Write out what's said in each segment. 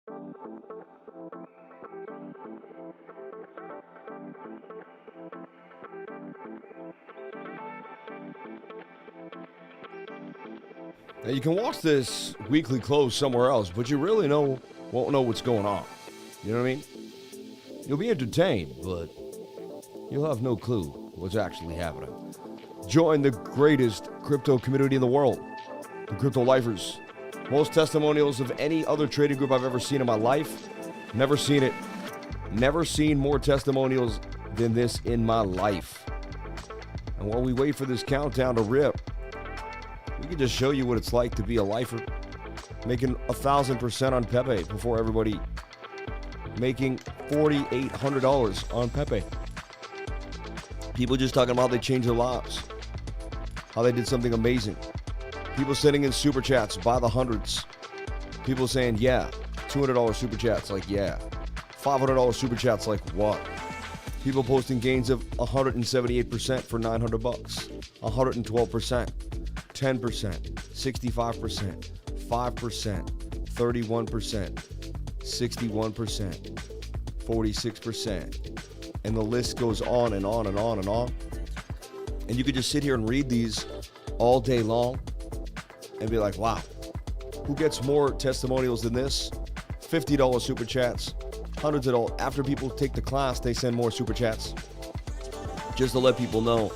Now you can watch this weekly close somewhere else, but you really won't know what's going on. You know what I mean? You'll be entertained, but you'll have no clue what's actually happening. Join the greatest crypto community in the world, the Crypto Lifers. Most testimonials of any other trading group I've ever seen in my life. Never seen it. Never seen more testimonials than this in my life. And while we wait for this countdown to rip, we can just show you what it's like to be a lifer, making 1,000% on Pepe before everybody, making $4,800 on Pepe. People just talking about how they changed their lives, how they did something amazing. People sending in super chats by the hundreds. People saying, yeah, $200 super chats, like yeah. $500 super chats, like what? People posting gains of 178% for $900, 112%. 10%, 65%, 5%, 31%, 61%, 46%, and the list goes on and on and on and on. And you could just sit here and read these all day long and be like, wow, who gets more testimonials than this? $50 super chats, hundreds of dollars. After people take the class, they send more super chats just to let people know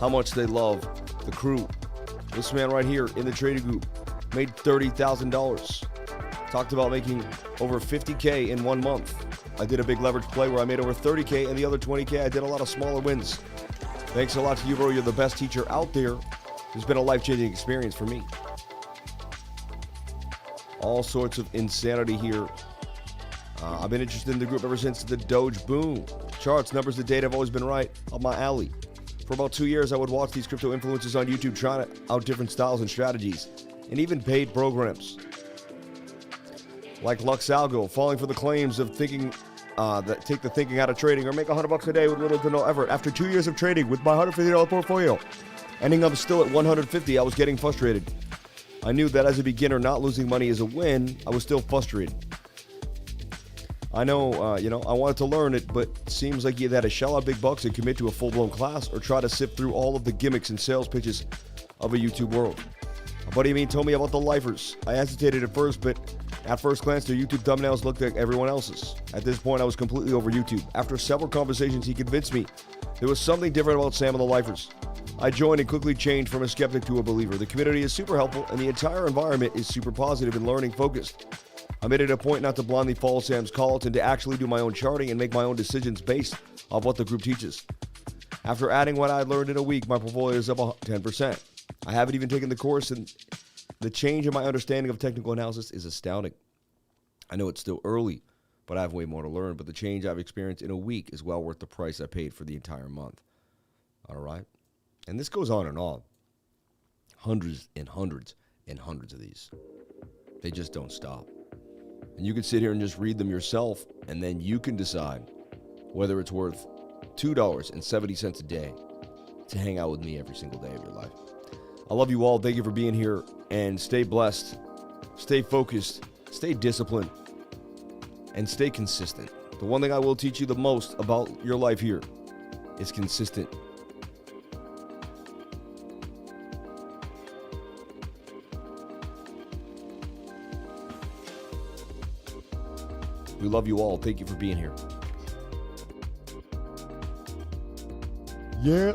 how much they love the crew. This man right here in the trading group made $30,000. Talked about making over $50K in 1 month. I did a big leverage play where I made over $30K, and the other $20K I did a lot of smaller wins. Thanks a lot to you, bro. You're the best teacher out there. It's been a life-changing experience for me. All sorts of insanity here. I've been interested in the group ever since the Doge boom. Charts, numbers, the data have always been right up my alley. For about 2 years, I would watch these crypto influencers on YouTube trying out different styles and strategies, and even paid programs. Like Luxalgo, falling for the claims of thinking that take the thinking out of trading or make $100 a day with little to no effort. After 2 years of trading with my $150 portfolio, ending up still at $150, I was getting frustrated. I knew that as a beginner, not losing money is a win. I was still frustrated. I know, I wanted to learn it, but it seems like you either had to shell out big bucks and commit to a full-blown class or try to sift through all of the gimmicks and sales pitches of a YouTube world. A buddy of mine told me about the lifers. I hesitated at first, but at first glance, their YouTube thumbnails looked like everyone else's. At this point, I was completely over YouTube. After several conversations, he convinced me there was something different about Sam and the lifers. I joined and quickly changed from a skeptic to a believer. The community is super helpful, and the entire environment is super positive and learning-focused. I made it a point not to blindly follow Sam's calls and to actually do my own charting and make my own decisions based on what the group teaches. After adding what I learned in a week, my portfolio is up 10%. I haven't even taken the course, and the change in my understanding of technical analysis is astounding. I know it's still early, but I have way more to learn. But the change I've experienced in a week is well worth the price I paid for the entire month. All right? And this goes on and on. Hundreds and hundreds and hundreds of these. They just don't stop. And you can sit here and just read them yourself, and then you can decide whether it's worth $2.70 a day to hang out with me every single day of your life. I love you all. Thank you for being here, and stay blessed, stay focused, stay disciplined, and stay consistent. The one thing I will teach you the most about your life here is consistent. We love you all. Thank you for being here. Yeah.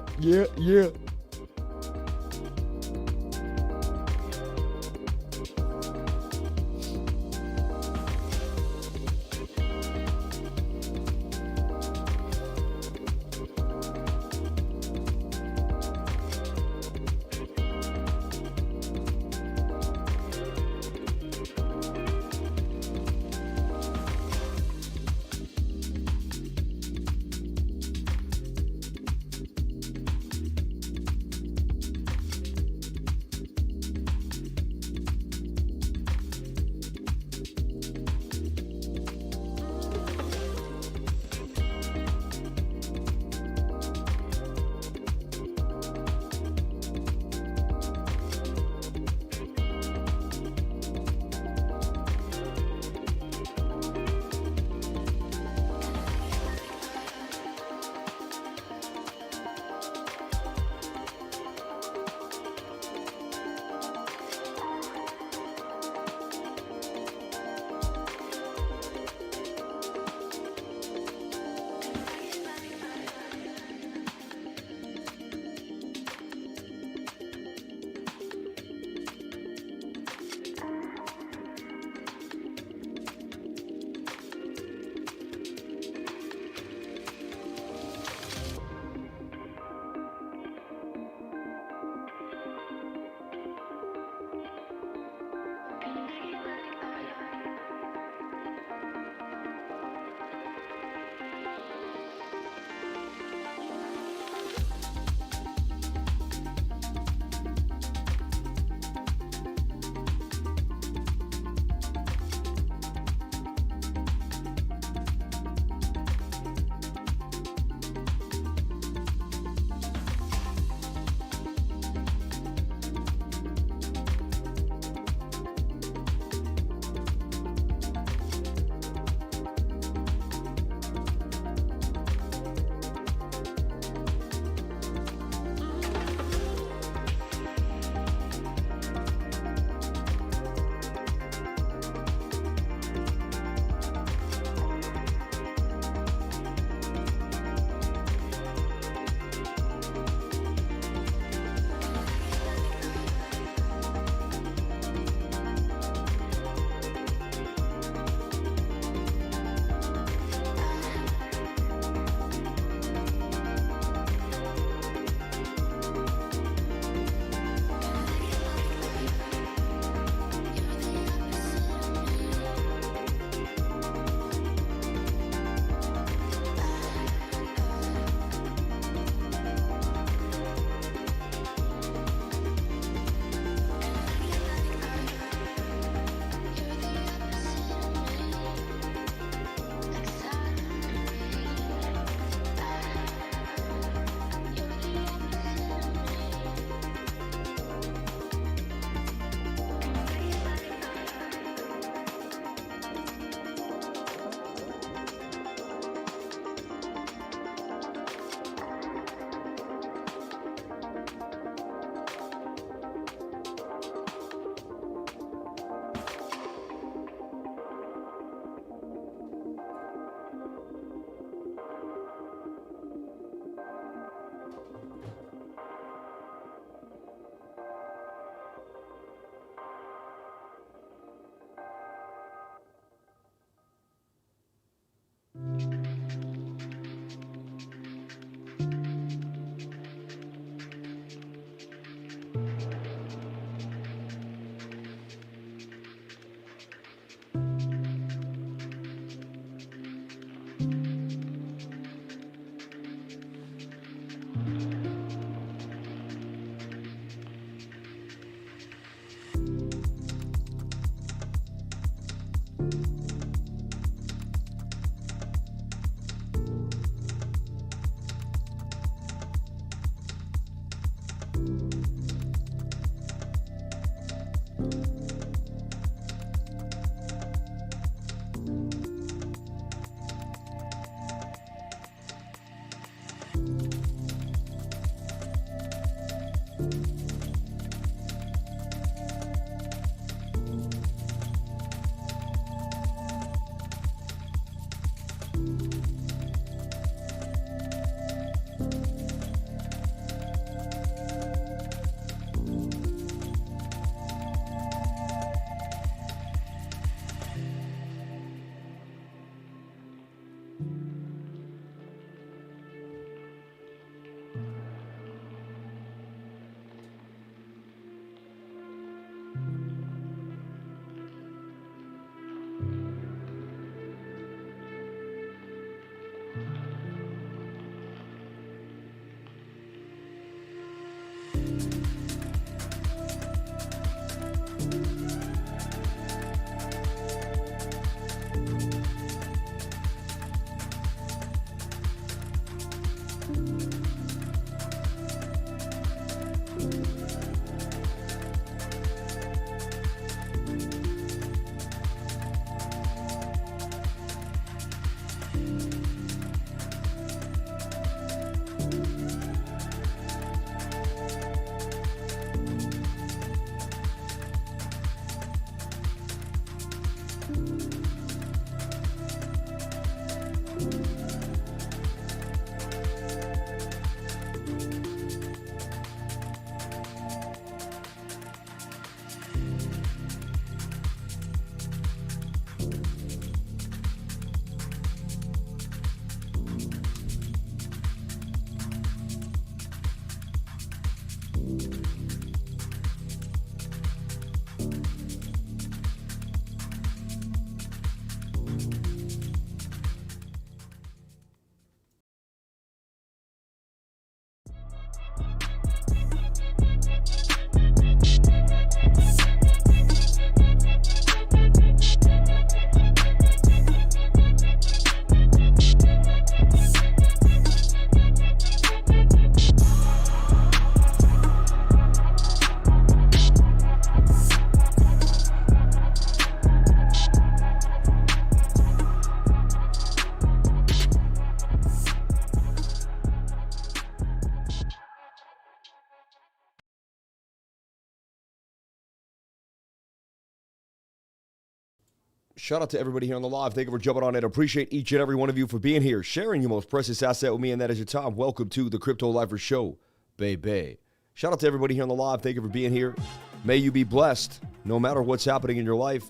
Shout out to everybody here on the live. Thank you for jumping on it. Appreciate each and every one of you for being here, sharing your most precious asset with me, and that is your time. Welcome to the Crypto Lifer Show, baby. Shout out to everybody here on the live. Thank you for being here. May you be blessed no matter what's happening in your life.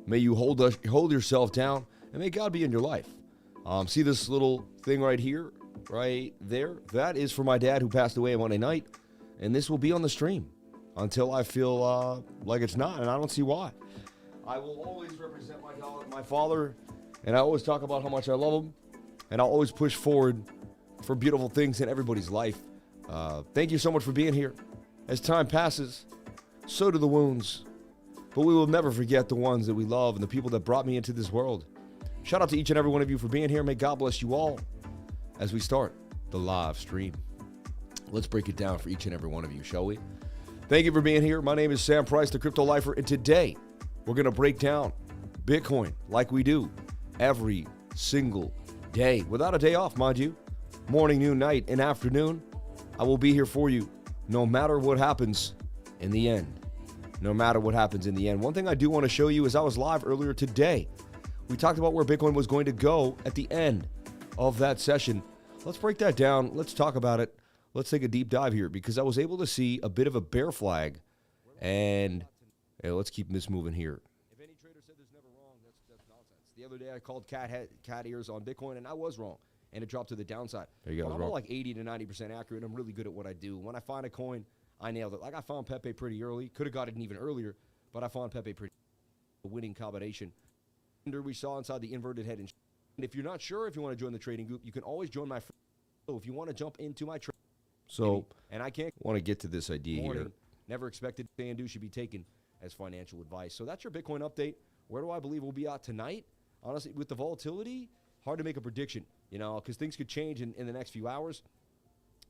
May you hold yourself down, and may God be in your life. See this little thing right here, right there? That is for my dad who passed away Monday night, and this will be on the stream until I feel like it's not, and I don't see why. I will always represent my father, and I always talk about how much I love him, and I'll always push forward for beautiful things in everybody's life. Thank you so much for being here. As time passes, so do the wounds, but we will never forget the ones that we love and the people that brought me into this world. Shout out to each and every one of you for being here. May God bless you all as we start the live stream. Let's break it down for each and every one of you, shall we? Thank you for being here. My name is Sam Price, the Crypto Lifer, and today we're going to break down Bitcoin like we do every single day, without a day off, mind you. Morning, noon, night, and afternoon. I will be here for you no matter what happens in the end. No matter what happens in the end. One thing I do want to show you is I was live earlier today. We talked about where Bitcoin was going to go at the end of that session. Let's break that down. Let's talk about it. Let's take a deep dive here because I was able to see a bit of a bear flag. And hey, let's keep this moving here. If any trader said there's never wrong, that's nonsense. The other day I called cat ears on Bitcoin, and I was wrong, and it dropped to the downside. There you go. But I'm all like 80 to 90% accurate. I'm really good at what I do. When I find a coin, I nailed it. Like I found Pepe pretty early. Could have got it even earlier, but I found Pepe pretty a winning combination. We saw inside the inverted head. And if you're not sure if you want to join the trading group, you can always join my free. So if you want to jump into my trade. So, and I can't want to get to this idea here. Never expected Sandu should be taken as financial advice. So that's your Bitcoin update. Where do I believe we'll be at tonight? Honestly, with the volatility, hard to make a prediction, you know, because things could change in the next few hours.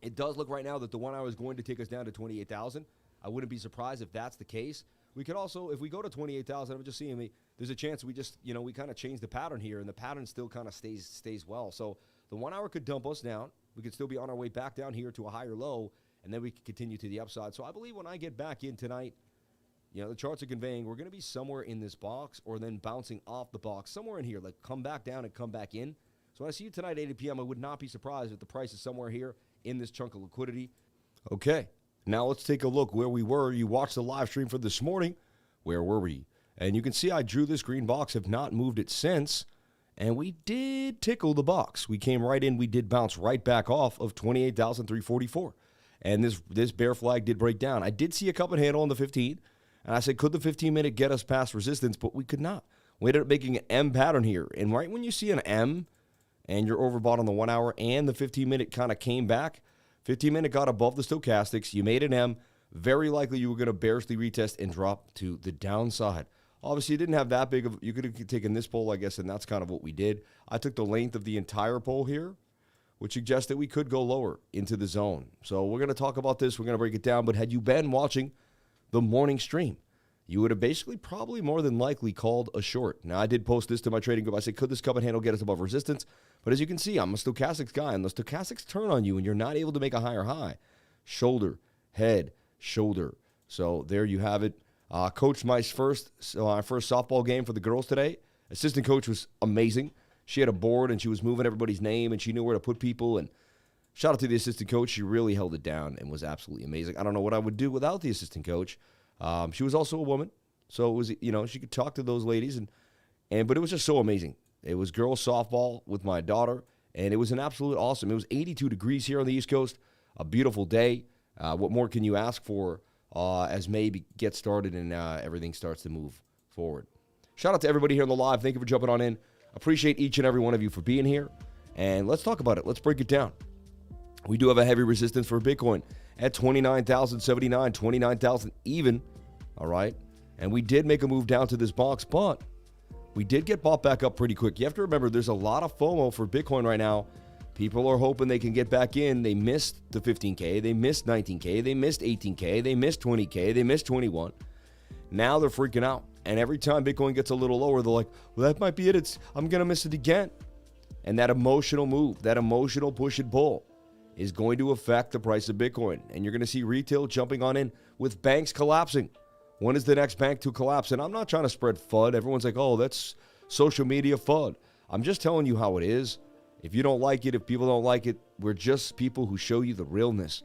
It does look right now that the 1 hour is going to take us down to 28,000. I wouldn't be surprised if that's the case. We could also, if we go to 28,000, I'm just seeing there's a chance we just, you know, we kind of change the pattern here, and the pattern still kind of stays well. So the 1 hour could dump us down. We could still be on our way back down here to a higher low, and then we could continue to the upside. So I believe when I get back in tonight, you know, the charts are conveying we're going to be somewhere in this box or then bouncing off the box, somewhere in here, like come back down and come back in. So when I see you tonight at 8 p.m., I would not be surprised if the price is somewhere here in this chunk of liquidity. Okay, now let's take a look where we were. You watched the live stream for this morning. Where were we? And you can see I drew this green box, have not moved it since. And we did tickle the box. We came right in. We did bounce right back off of 28,344. And this bear flag did break down. I did see a cup and handle on the 15. And I said, could the 15-minute get us past resistance? But we could not. We ended up making an M pattern here. And right when you see an M and you're overbought on the 1 hour and the 15-minute kind of came back, 15-minute got above the stochastics. You made an M. Very likely you were going to bearishly retest and drop to the downside. Obviously, you didn't have that big of, you could have taken this pole, I guess, and that's kind of what we did. I took the length of the entire pole here, which suggests that we could go lower into the zone. So we're going to talk about this. We're going to break it down. But had you been watching the morning stream, you would have basically probably more than likely called a short. Now, I did post this to my trading group. I said, could this cup and handle get us above resistance? But as you can see, I'm a stochastics guy, and the stochastics turn on you, and you're not able to make a higher high. Shoulder, head, shoulder. So there you have it. Coached my first softball game for the girls today. Assistant coach was amazing. She had a board, and she was moving everybody's name, and she knew where to put people. And shout out to the assistant coach. She really held it down and was absolutely amazing. I don't know what I would do without the assistant coach. She was also a woman, so it was, you know, she could talk to those ladies, but it was just so amazing. It was girls softball with my daughter, and it was an absolute awesome. It was 82 degrees here on the East Coast, a beautiful day. What more can you ask for as May gets started and everything starts to move forward? Shout out to everybody here on the live. Thank you for jumping on in. Appreciate each and every one of you for being here, and let's talk about it. Let's break it down. We do have a heavy resistance for Bitcoin at 29,079, 29,000 even, all right? And we did make a move down to this box, but we did get bought back up pretty quick. You have to remember there's a lot of FOMO for Bitcoin right now. People are hoping they can get back in. They missed the 15K. They missed 19K. They missed 18K. They missed 20K. They missed 21. Now they're freaking out. And every time Bitcoin gets a little lower, they're like, well, that might be it. I'm going to miss it again. And that emotional move, that emotional push and pull is going to affect the price of Bitcoin. And you're going to see retail jumping on in with banks collapsing. When is the next bank to collapse? And I'm not trying to spread FUD. Everyone's like, oh, that's social media FUD. I'm just telling you how it is. If you don't like it, if people don't like it, we're just people who show you the realness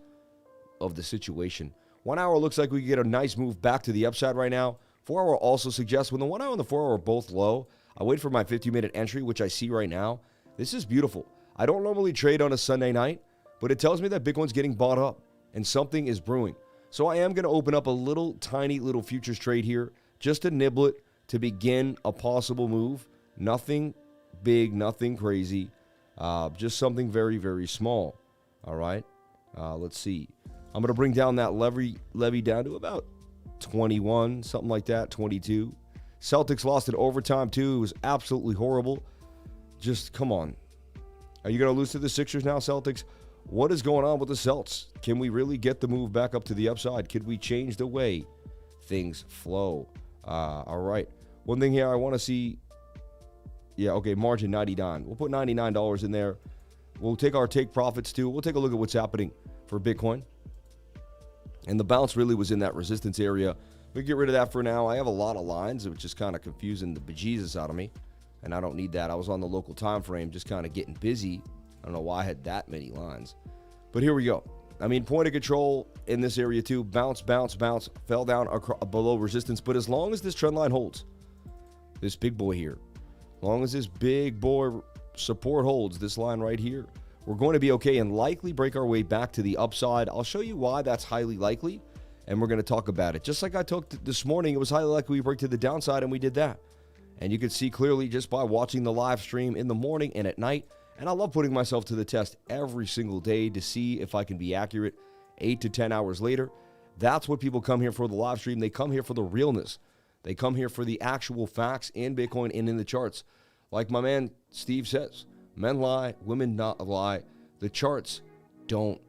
of the situation. 1 hour looks like we get a nice move back to the upside right now. 4 hour also suggests when the 1 hour and the 4 hour are both low, I wait for my 50-minute entry, which I see right now. This is beautiful. I don't normally trade on a Sunday night, but it tells me that Bitcoin's getting bought up and something is brewing. So I am going to open up a little tiny little futures trade here just to nibble it to begin a possible move. Nothing big, nothing crazy. Just something very, very small. All right. Let's see. I'm going to bring down that levy down to about 21, something like that, 22. Celtics lost in overtime, too. It was absolutely horrible. Just come on. Are you going to lose to the Sixers now, Celtics? What is going on with the Celts? Can we really get the move back up to the upside? Could we change the way things flow? All right. One thing here I want to see. Yeah, okay, margin 99. We'll put $99 in there. We'll take our take profits too. We'll take a look at what's happening for Bitcoin. And the bounce really was in that resistance area. We get rid of that for now. I have a lot of lines, which is kind of confusing the bejesus out of me. And I don't need that. I was on the local time frame just kind of getting busy. I don't know why I had that many lines. But here we go. I mean, point of control in this area too. Bounce, bounce, bounce. Fell down below resistance. But as long as this trend line holds, this big boy here, As long as this big boy support holds, this line right here, we're going to be okay and likely break our way back to the upside. I'll show you why that's highly likely, and we're going to talk about it. Just like I talked this morning, it was highly likely we break to the downside, and we did that. And you could see clearly just by watching the live stream in the morning and at night. And I love putting myself to the test every single day to see if I can be accurate 8 to 10 hours later. That's what people come here for, the live stream. They come here for the realness. They come here for the actual facts in Bitcoin and in the charts. Like my man Steve says, men lie, women not lie. The charts don't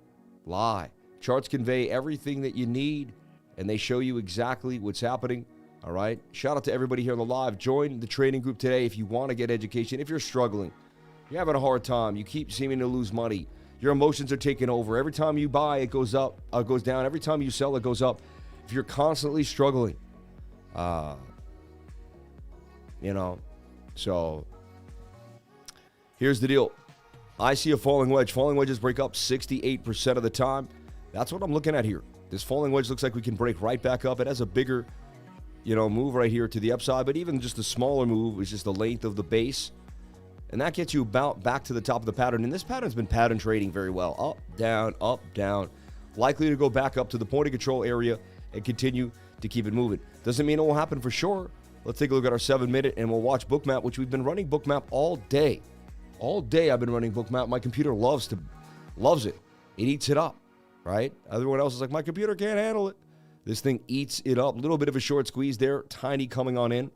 lie. Charts convey everything that you need, and they show you exactly what's happening. All right? Shout out to everybody here on the live. Join the trading group today if you want to get education. If you're struggling, you're having a hard time, you keep seeming to lose money, your emotions are taking over. Every time you buy, it goes up, it goes down. Every time you sell, it goes up. If you're constantly struggling, so here's the deal. I see a falling wedge. Falling wedges break up 68% of the time. That's what I'm looking at here. This falling wedge looks like we can break right back up. It has a bigger, move right here to the upside, but even just a smaller move is just the length of the base. And that gets you about back to the top of the pattern. And this pattern's been pattern trading very well. Up, down. Likely to go back up to the point of control area and continue to keep it moving. Doesn't mean it will happen for sure. Let's take a look at our 7-minute and we'll watch BOOKMAP, which we've been running BOOKMAP all day. All day I've been running BOOKMAP. My computer loves it. It eats it up, right? Everyone else is like, my computer can't handle it. This thing eats it up. A little bit of a short squeeze there. Tiny coming on in.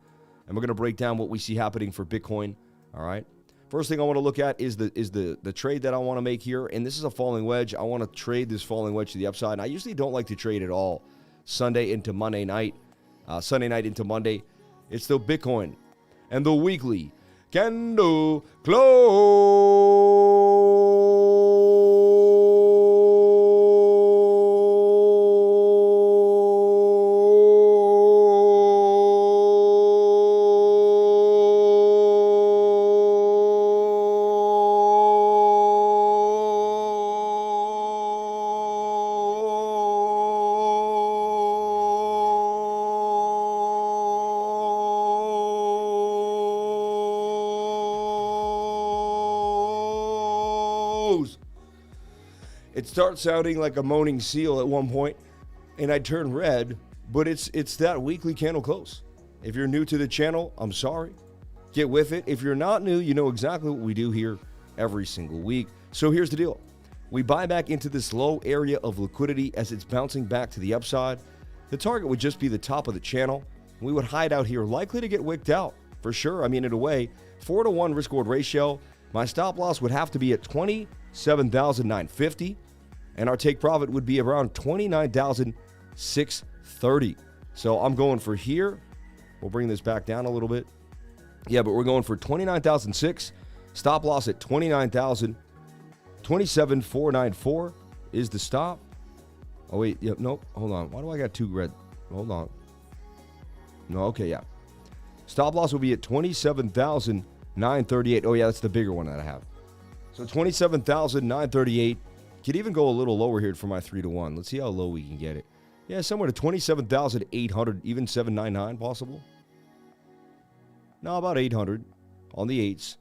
And we're going to break down what we see happening for Bitcoin. All right. First thing I want to look at is the trade that I want to make here. And this is a falling wedge. I want to trade this falling wedge to the upside. And I usually don't like to trade at all Sunday into Monday night. Sunday night into Monday. It's the Bitcoin and the weekly candle close. It starts sounding like a moaning seal at one point, and I turn red, but it's that weekly candle close. If you're new to the channel, I'm sorry. Get with it. If you're not new, you know exactly what we do here every single week. So here's the deal. We buy back into this low area of liquidity as it's bouncing back to the upside. The target would just be the top of the channel. We would hide out here, likely to get wicked out, for sure. I mean, in a way, 4-to-1 risk-reward ratio. My stop loss would have to be at 27,950. And our take profit would be around 29,630. So I'm going for here. We'll bring this back down a little bit. Yeah, but we're going for 29,006. Stop loss at 29,000. 27,494 is the stop. Oh, wait. Yep. Nope. Hold on. Why do I got two red? Hold on. No. Okay. Yeah. Stop loss will be at 27,938. Oh, yeah. That's the bigger one that I have. So 27,938. Could even go a little lower here for my 3-to-1. Let's see how low we can get it. Yeah, somewhere to 27,800, even 799 possible. No, about 800 on the 8s.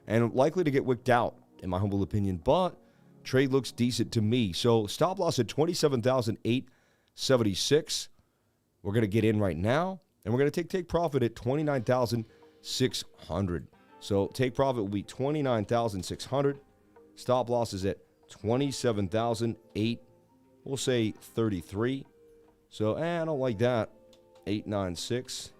And likely to get wicked out, in my humble opinion. But trade looks decent to me. So stop loss at 27,876. We're going to get in right now. And we're going to take profit at 29,600. So take profit will be 29,600. Stop loss is at 27,008. We'll say 33. So, I don't like that. 896.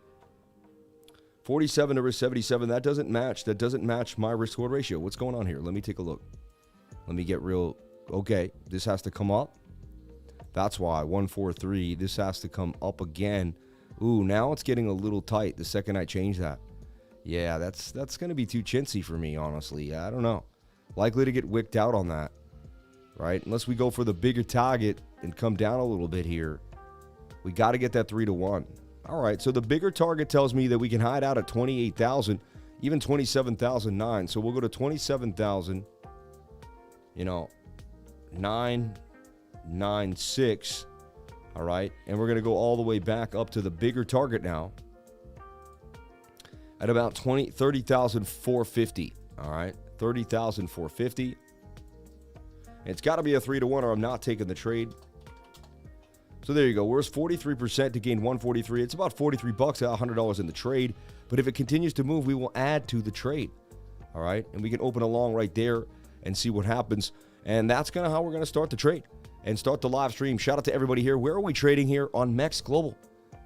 47 to risk 77. That doesn't match. That doesn't match my risk reward ratio. What's going on here? Let me take a look. Let me get real. Okay, this has to come up. That's why 143. This has to come up again. Ooh, now it's getting a little tight the second I change that. Yeah, that's going to be too chintzy for me, honestly. I don't know. Likely to get wicked out on that. Right? Unless we go for the bigger target and come down a little bit here. We got to get that 3-to-1. All right, so the bigger target tells me that we can hide out at 28,000, even 27,009. So we'll go to 27,000, 996. All right, and we're going to go all the way back up to the bigger target now. at about 30,450. All right, 30,450. It's got to be a 3-to-1 or I'm not taking the trade. So there you go. Where's 43% to gain 143? It's about $43 at $100 in the trade. But if it continues to move, we will add to the trade. All right, and we can open along right there and see what happens. And that's kind of how we're going to start the trade and start the live stream. Shout out to everybody here. Where are we trading here? On MEX Global.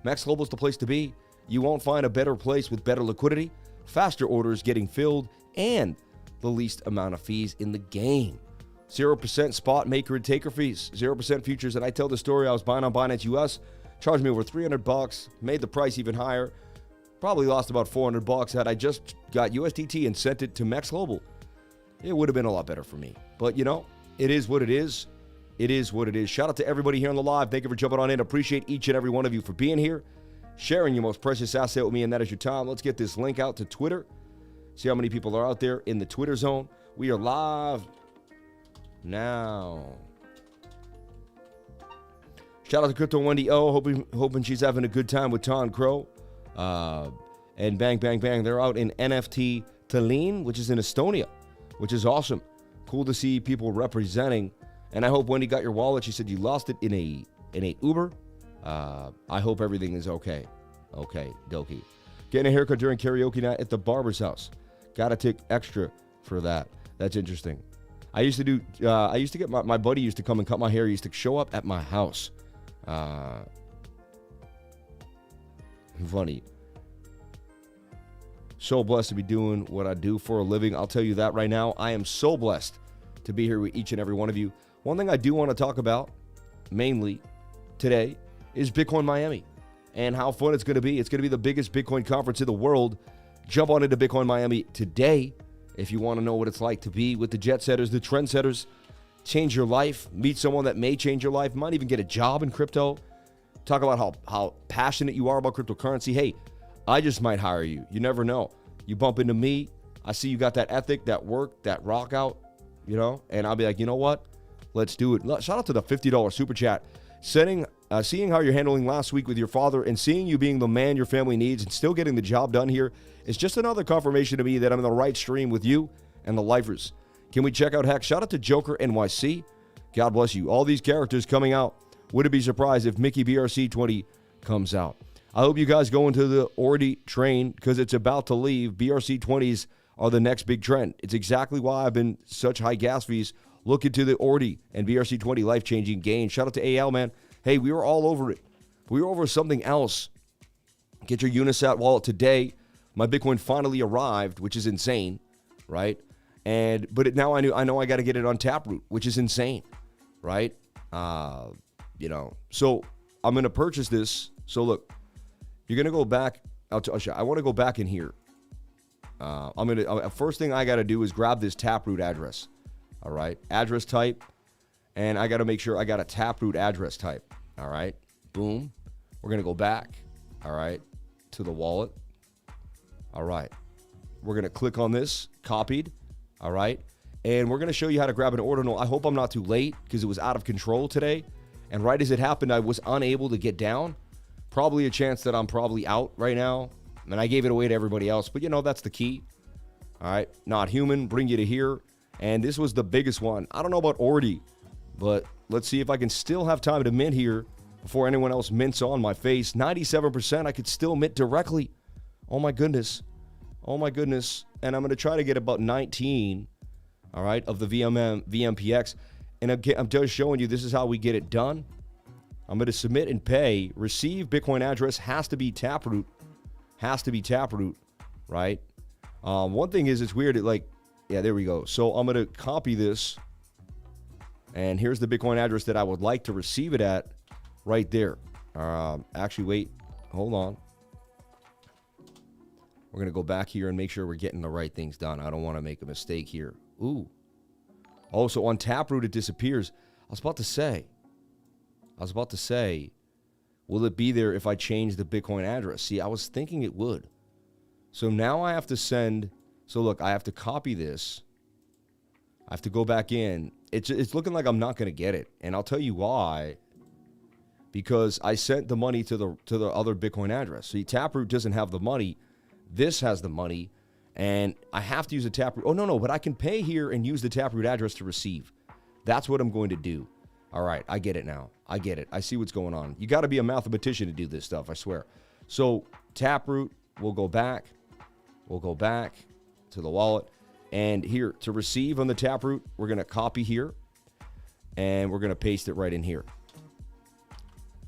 MEX Global is the place to be. You won't find a better place with better liquidity, faster orders getting filled, and the least amount of fees in the game. 0% spot maker and taker fees, 0% futures. And I tell the story, I was buying on Binance US, charged me over $300, made the price even higher. Probably lost about $400 had I just got USDT and sent it to MEX Global. It would have been a lot better for me. But, you know, it is what it is. It is what it is. Shout out to everybody here on the live. Thank you for jumping on in. Appreciate each and every one of you for being here, sharing your most precious asset with me, and that is your time. Let's get this link out to Twitter. See how many people are out there in the Twitter zone. We are live now. Shout out to Crypto Wendy O. Hoping she's having a good time with Ton Crow. And bang, bang, bang. They're out in NFT Tallinn, which is in Estonia, which is awesome. Cool to see people representing. And I hope Wendy got your wallet. She said you lost it in a Uber. I hope everything is okay. Okay, dokie. Getting a haircut during karaoke night at the barber's house. Gotta take extra for that. That's interesting. I used to get my buddy used to come and cut my hair. He used to show up at my house. Funny. So blessed to be doing what I do for a living. I'll tell you that right now. I am so blessed to be here with each and every one of you. One thing I do want to talk about, mainly today, is Bitcoin Miami and how fun it's going to be. It's going to be the biggest Bitcoin conference in the world. Jump on into Bitcoin Miami today if you want to know what it's like to be with the jet setters, the trendsetters, change your life, meet someone that may change your life, might even get a job in crypto. Talk about how passionate you are about cryptocurrency. Hey, I just might hire you. You never know. You bump into me. I see you got that ethic, that work, that rock out, you know, and I'll be like, you know what? Let's do it. Shout out to the $50 super chat. Seeing how you're handling last week with your father and seeing you being the man your family needs and still getting the job done here is just another confirmation to me that I'm in the right stream with you and the lifers. Can we check out Hex? Shout out to Joker NYC. God bless you. All these characters coming out. Would it be surprised if Mickey BRC-20 comes out? I hope you guys go into the ORDI train because it's about to leave. BRC-20s are the next big trend. It's exactly why I've been such high gas fees. Look into the ORDI and BRC-20 life-changing gains. Shout out to AL, man. Hey, we were all over it. We were over something else. Get your Unisat wallet today. My Bitcoin finally arrived, which is insane, right? Now I know I got to get it on Taproot, which is insane, right? You know, so I'm going to purchase this. So look, you're going to go back. I'll show you. I want to go back in here. First thing I got to do is grab this Taproot address. All right. Address type. And I got to make sure I got a Taproot address type. All right. Boom. We're going to go back. All right. To the wallet. All right. We're going to click on this. Copied. All right. And we're going to show you how to grab an ordinal. I hope I'm not too late because it was out of control today. And right as it happened, I was unable to get down. Probably a chance that I'm probably out right now. And I gave it away to everybody else. But, you know, that's the key. All right. Not human. Bring you to here. And this was the biggest one. I don't know about ORDI, but let's see if I can still have time to mint here before anyone else mints on my face. 97%. I could still mint directly. Oh, my goodness. Oh, my goodness. And I'm going to try to get about 19, all right, of the VMPX. And I'm just showing you this is how we get it done. I'm going to submit and pay. Receive Bitcoin address has to be Taproot. Has to be Taproot, right? One thing is it's weird. Yeah, there we go. So I'm going to copy this. And here's the Bitcoin address that I would like to receive it at right there. Actually, wait. Hold on. We're going to go back here and make sure we're getting the right things done. I don't want to make a mistake here. Ooh. Oh, so on Taproot, it disappears. I was about to say, will it be there if I change the Bitcoin address? See, I was thinking it would. So now I have to send... So look, I have to copy this. I have to go back in. It's looking like I'm not going to get it. And I'll tell you why. Because I sent the money to the other Bitcoin address. See, Taproot doesn't have the money. This has the money, and I have to use a Taproot. Oh, no, but I can pay here and use the Taproot address to receive. That's what I'm going to do. All right, I get it now. I get it. I see what's going on. You got to be a mathematician to do this stuff, I swear. So Taproot, we'll go back. We'll go back to the wallet. And here, to receive on the Taproot, we're going to copy here. And we're going to paste it right in here.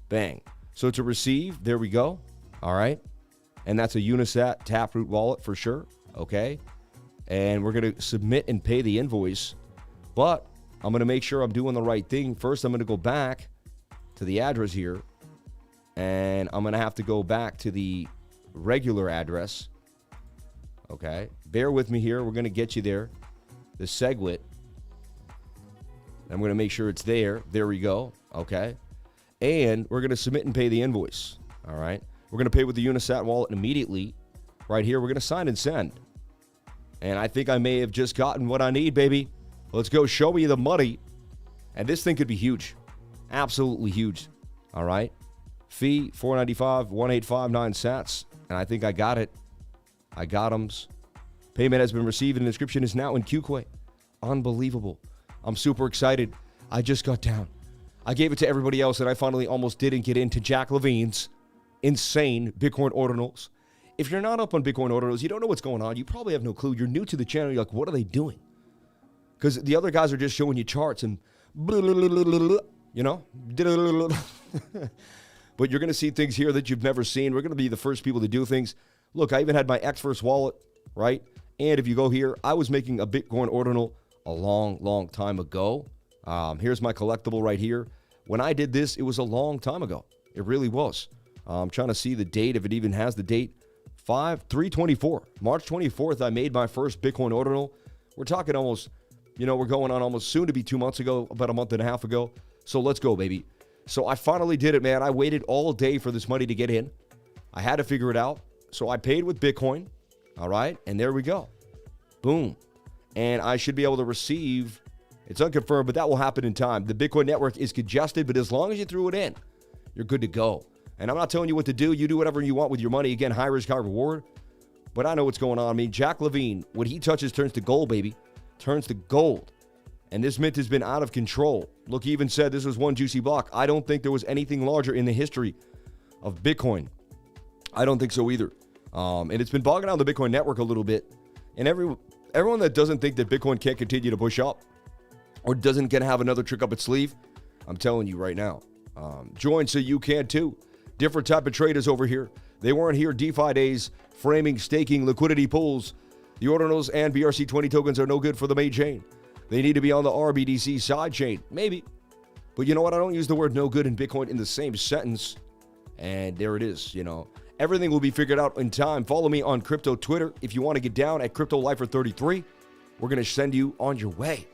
Bang. So to receive, there we go. All right. And that's a Unisat Taproot wallet for sure. Okay. And we're going to submit and pay the invoice. But I'm going to make sure I'm doing the right thing. First, I'm going to go back to the address here. And I'm going to have to go back to the regular address. Okay. Bear with me here. We're going to get you there. The SegWit. I'm going to make sure it's there. There we go. Okay. And we're going to submit and pay the invoice. All right. We're going to pay with the Unisat wallet immediately. Right here, we're going to sign and send. And I think I may have just gotten what I need, baby. Let's go. Show me the money. And this thing could be huge. Absolutely huge. All right. Fee, $4.95, 1859 sats. And I think I got it. I got 'ems. Payment has been received and the inscription is now in QQuay. Unbelievable. I'm super excited. I just got down. I gave it to everybody else, and I finally almost didn't get into Jack Levine's insane Bitcoin ordinals. If you're not up on Bitcoin ordinals, you don't know what's going on. You probably have no clue. You're new to the channel. You're like, what are they doing? Because the other guys are just showing you charts and, you know, but you're going to see things here that you've never seen. We're going to be the first people to do things. Look, I even had my X-First wallet, right? And if you go here, I was making a Bitcoin ordinal a long time ago. Here's my collectible right here. When I did this, it was a long time ago. It really was. I'm trying to see the date, if it even has the date. 3/24. March 24th, I made my first Bitcoin ordinal. We're talking almost, you know, we're going on almost soon to be 2 months ago, about a month and a half ago. So let's go, baby. So I finally did it, man. I waited all day for this money to get in. I had to figure it out. So I paid with Bitcoin. All right. And there we go. Boom. And I should be able to receive. It's unconfirmed, but that will happen in time. The Bitcoin network is congested, but as long as you threw it in, you're good to go. And I'm not telling you what to do. You do whatever you want with your money. Again, high risk, high reward. But I know what's going on. I mean, Jack Levine, what he touches turns to gold, baby. Turns to gold. And this mint has been out of control. Look, he even said this was one juicy block. I don't think there was anything larger in the history of Bitcoin. I don't think so either. And it's been bogging down the Bitcoin network a little bit. And everyone that doesn't think that Bitcoin can't continue to push up or doesn't get to have another trick up its sleeve, I'm telling you right now, join so you can too. Different type of traders over here. They weren't here DeFi days, framing, staking, liquidity pools. The ordinals and BRC-20 tokens are no good for the main chain. They need to be on the RBDC side chain. Maybe. But you know what? I don't use the word no good and Bitcoin in the same sentence. And there it is, you know. Everything will be figured out in time. Follow me on Crypto Twitter. If you want to get down at CryptoLifer33, we're going to send you on your way.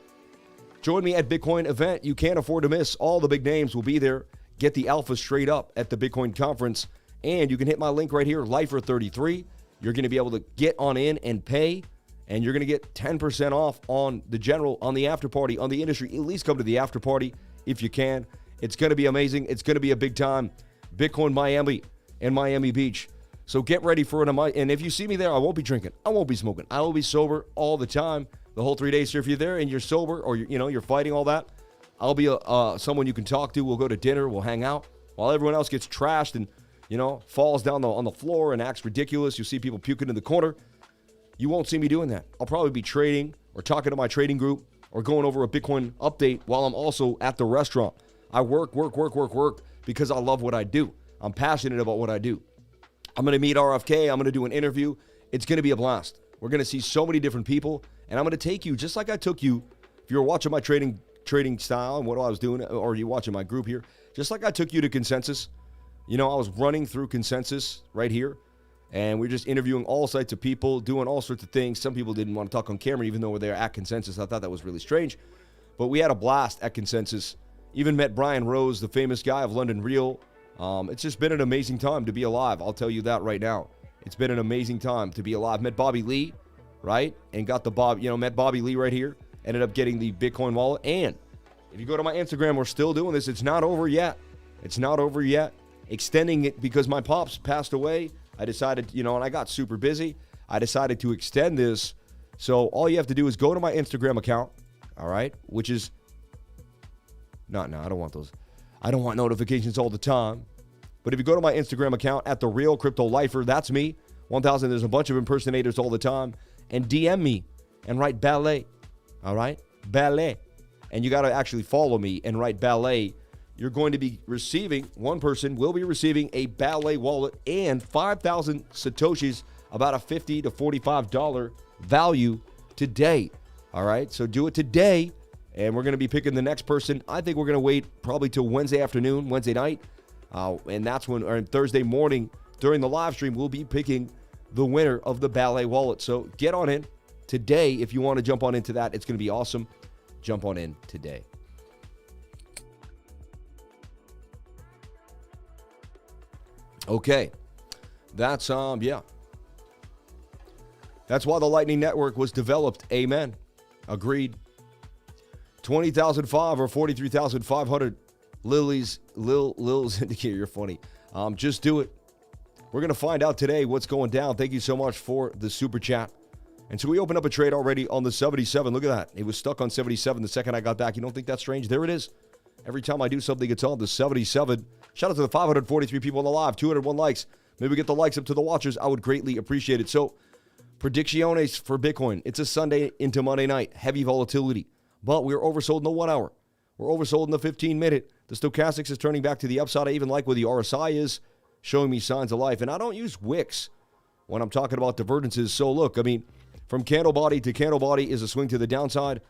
Join me at Bitcoin event. You can't afford to miss. All the big names will be there. Get the alpha straight up at the Bitcoin conference. And you can hit my link right here, Lifer33. You're going to be able to get on in and pay. And you're going to get 10% off on the general, on the after party, on the industry. At least come to the after party if you can. It's going to be amazing. It's going to be a big time. Bitcoin Miami and Miami Beach. So get ready for it. And if you see me there, I won't be drinking. I won't be smoking. I will be sober all the time, the whole 3 days. So if you're there and you're sober or you're fighting all that, I'll be someone you can talk to. We'll go to dinner. We'll hang out while everyone else gets trashed and falls down on the floor and acts ridiculous. You'll see people puking in the corner. You won't see me doing that. I'll probably be trading or talking to my trading group or going over a Bitcoin update while I'm also at the restaurant. I work because I love what I do. I'm passionate about what I do. I'm going to meet RFK. I'm going to do an interview. It's going to be a blast. We're going to see so many different people, and I'm going to take you just like I took you. If you were watching my trading style and what I was doing, or you watching my group here, just like I took you to Consensus. I was running through Consensus right here, and we're just interviewing all sorts of people, doing all sorts of things. Some people didn't want to talk on camera, even though we're there at Consensus. I thought that was really strange, but we had a blast at Consensus. Even met Brian Rose, the famous guy of London Real. It's just been an amazing time to be alive. I'll tell you that right now. It's been an amazing time to be alive. Met Bobby Lee, right? And got the met Bobby Lee right here. Ended up getting the Bitcoin wallet. And if you go to my Instagram, we're still doing this. It's not over yet. It's not over yet. Extending it because my pops passed away I decided, and I got super busy. I decided to extend this. So all you have to do is go to my Instagram account, all right, which is, no, I don't want those. I don't want notifications all the time. But if you go to my Instagram account at The Real Crypto Lifer, that's me. 1000, there's a bunch of impersonators all the time. And DM me and write BALLET, all right? BALLET. And you got to actually follow me and write BALLET. You're going to be receiving, one person will be receiving a BALLET wallet and 5,000 Satoshis, about a $50 to $45 value today. All right, so do it today, and we're going to be picking the next person. I think we're going to wait probably till Wednesday afternoon, Wednesday night, and that's when, or Thursday morning during the live stream, we'll be picking the winner of the BALLET wallet. So get on in today if you want to jump on into that. It's going to be awesome. Jump on in today. Okay, that's yeah. That's why the Lightning Network was developed. Amen. Agreed. 20,005 or 43,500 lilies indicate you're funny. Just do it. We're going to find out today what's going down. Thank you so much for the super chat. And so we opened up a trade already on the 77. Look at that. It was stuck on 77 the second I got back. You don't think that's strange? There it is. Every time I do something, it's on the 77. Shout out to the 543 people on the live, 201 likes. Maybe we get the likes up to the watchers. I would greatly appreciate it. So, predicciones for Bitcoin. It's a Sunday into Monday night. Heavy volatility. But we're oversold in the 1 hour. We're oversold in the 15-minute. The stochastics is turning back to the upside. I even like where the RSI is, showing me signs of life. And I don't use wicks when I'm talking about divergences. So, look, I mean, from candle body to candle body is a swing to the downside.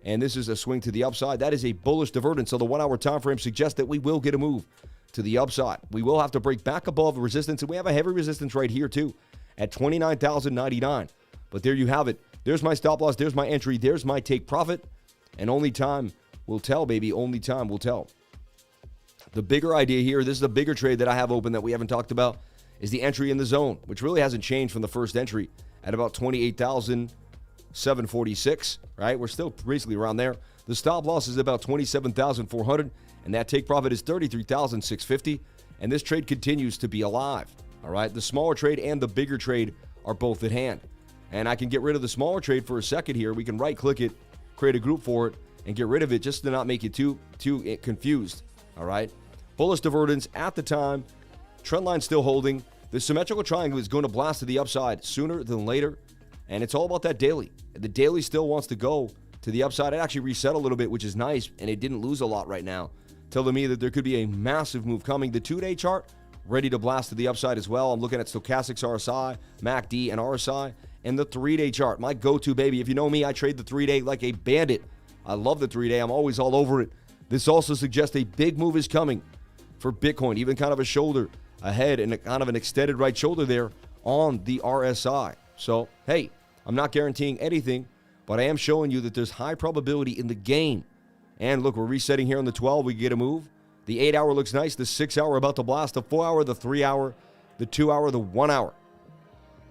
And this is a swing to the upside. That is a bullish divergence. So the 1 hour time frame suggests that we will get a move to the upside. We will have to break back above resistance. And we have a heavy resistance right here too at 29,099. But there you have it. There's my stop loss. There's my entry. There's my take profit. And only time will tell, baby. Only time will tell. The bigger idea here, this is a bigger trade that I have open that we haven't talked about, is the entry in the zone, which really hasn't changed from the first entry at about 28,746, right? We're still basically around there. The stop loss is about 27,400, and that take profit is 33,650, and this trade continues to be alive, all right? The smaller trade and the bigger trade are both at hand, and I can get rid of the smaller trade for a second here. We can right-click it, create a group for it, and get rid of it just to not make you too confused, all right? Bullish divergence at the time. Trend line still holding. The symmetrical triangle is going to blast to the upside sooner than later. And it's all about that daily. The daily still wants to go to the upside. It actually reset a little bit, which is nice. And it didn't lose a lot right now, telling me that there could be a massive move coming. The 2-day chart, ready to blast to the upside as well. I'm looking at stochastics RSI, MACD, and RSI. And the 3-day chart, my go-to, baby. If you know me, I trade the 3-day like a bandit. I love the 3-day. I'm always all over it. This also suggests a big move is coming for Bitcoin, even kind of a shoulder ahead and a kind of an extended right shoulder there on the RSI. So, hey, I'm not guaranteeing anything, but I am showing you that there's high probability in the game. And look, we're resetting here on the 12. We get a move. The 8 hour looks nice. The 6 hour about to blast. The 4 hour, the 3 hour, the 2 hour, the 1 hour,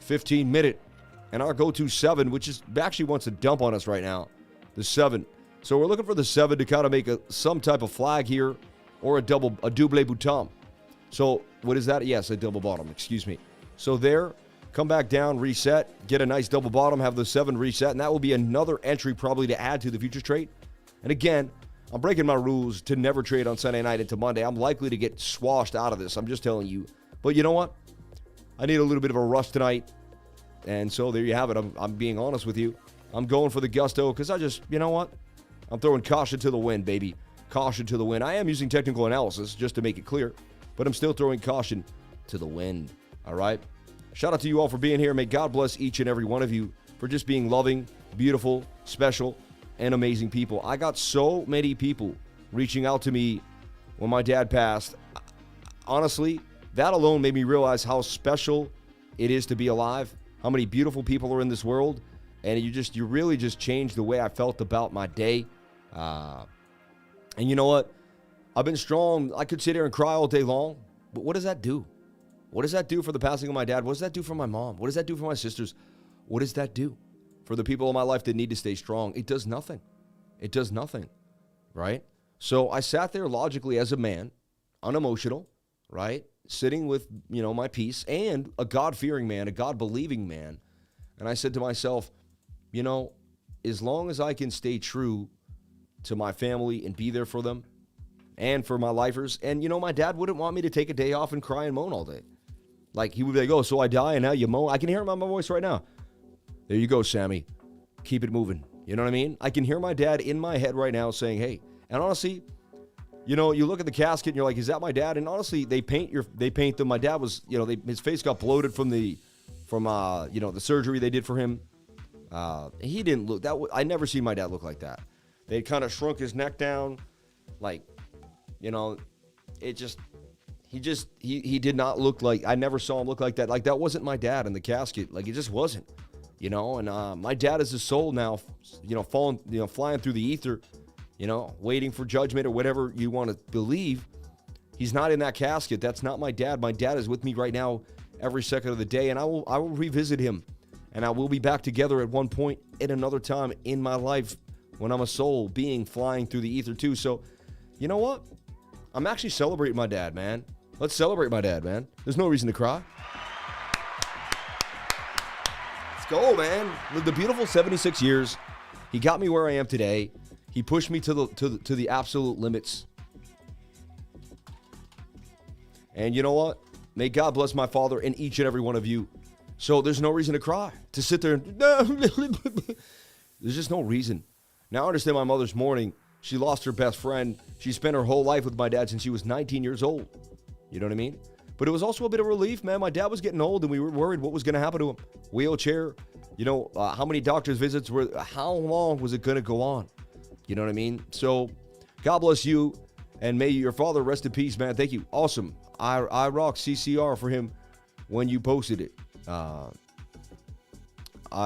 15-minute. And our go-to 7, which is actually wants to dump on us right now, the 7. So we're looking for the 7 to kind of make some type of flag here or a double bottom. So what is that? Yes, a double bottom, excuse me. So there, come back down, reset, get a nice double bottom, have the 7 reset, and that will be another entry probably to add to the future trade. And again, I'm breaking my rules to never trade on Sunday night into Monday. I'm likely to get swashed out of this. I'm just telling you. But you know what? I need a little bit of a rush tonight. And so there you have it. I'm being honest with you. I'm going for the gusto because you know what? I'm throwing caution to the wind, baby. Caution to the wind. I am using technical analysis just to make it clear, but I'm still throwing caution to the wind. All right? Shout out to you all for being here. May God bless each and every one of you for just being loving, beautiful, special, and amazing people. I got so many people reaching out to me when my dad passed. Honestly, that alone made me realize how special it is to be alive, how many beautiful people are in this world, and you really just changed the way I felt about my day. And you know what? I've been strong. I could sit here and cry all day long, but what does that do? What does that do for the passing of my dad? What does that do for my mom? What does that do for my sisters? What does that do for the people in my life that need to stay strong? It does nothing. It does nothing, right? So I sat there logically as a man, unemotional, right? sitting with, my peace, and a God-fearing man, a God-believing man. And I said to myself, as long as I can stay true to my family and be there for them and for my lifers. And, my dad wouldn't want me to take a day off and cry and moan all day. Like, he would be like, oh, so I die and now you moan. I can hear him on my voice right now. There you go, Sammy. Keep it moving. You know what I mean? I can hear my dad in my head right now saying, hey. And honestly, you look at the casket and you're like, is that my dad? And honestly, they paint them. My dad was, his face got bloated from the surgery they did for him. He didn't look I never seen my dad look like that. They kind of shrunk his neck down. Like, he did not look like, I never saw him look like that. Like, that wasn't my dad in the casket. Like, it just wasn't, and my dad is a soul now, flying through the ether, waiting for judgment or whatever you want to believe. He's not in that casket. That's not my dad. My dad is with me right now every second of the day, and I will revisit him, and I will be back together at one point at another time in my life when I'm a soul being flying through the ether too. So, you know what? I'm actually celebrating my dad, man. Let's celebrate my dad, man. There's no reason to cry. Let's go, man. Lived a beautiful 76 years. He got me where I am today. He pushed me to the absolute limits. And you know what? May God bless my father and each and every one of you. So there's no reason to cry. To sit there and... There's just no reason. Now I understand my mother's mourning. She lost her best friend. She spent her whole life with my dad since she was 19 years old. You know what I mean? But it was also a bit of relief, man. My dad was getting old, and we were worried what was going to happen to him. Wheelchair. How many doctor's visits were... How long was it going to go on? You know what I mean? So, God bless you, and may your father rest in peace, man. Thank you. Awesome. I rocked CCR for him when you posted it. I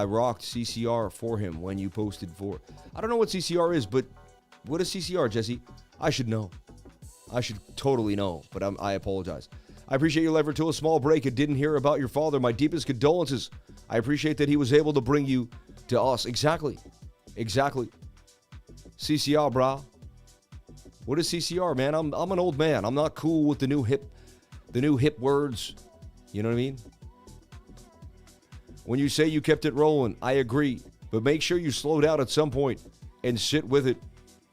rocked CCR for him when you posted for... I don't know what CCR is, but what is CCR, Jesse? I should know. I should totally know, but I apologize. I appreciate your lever to a small break and didn't hear about your father. My deepest condolences. I appreciate that he was able to bring you to us. Exactly. CCR, brah. What is CCR, man? I'm an old man. I'm not cool with the new hip words. You know what I mean? When you say you kept it rolling, I agree. But make sure you slow down at some point and sit with it.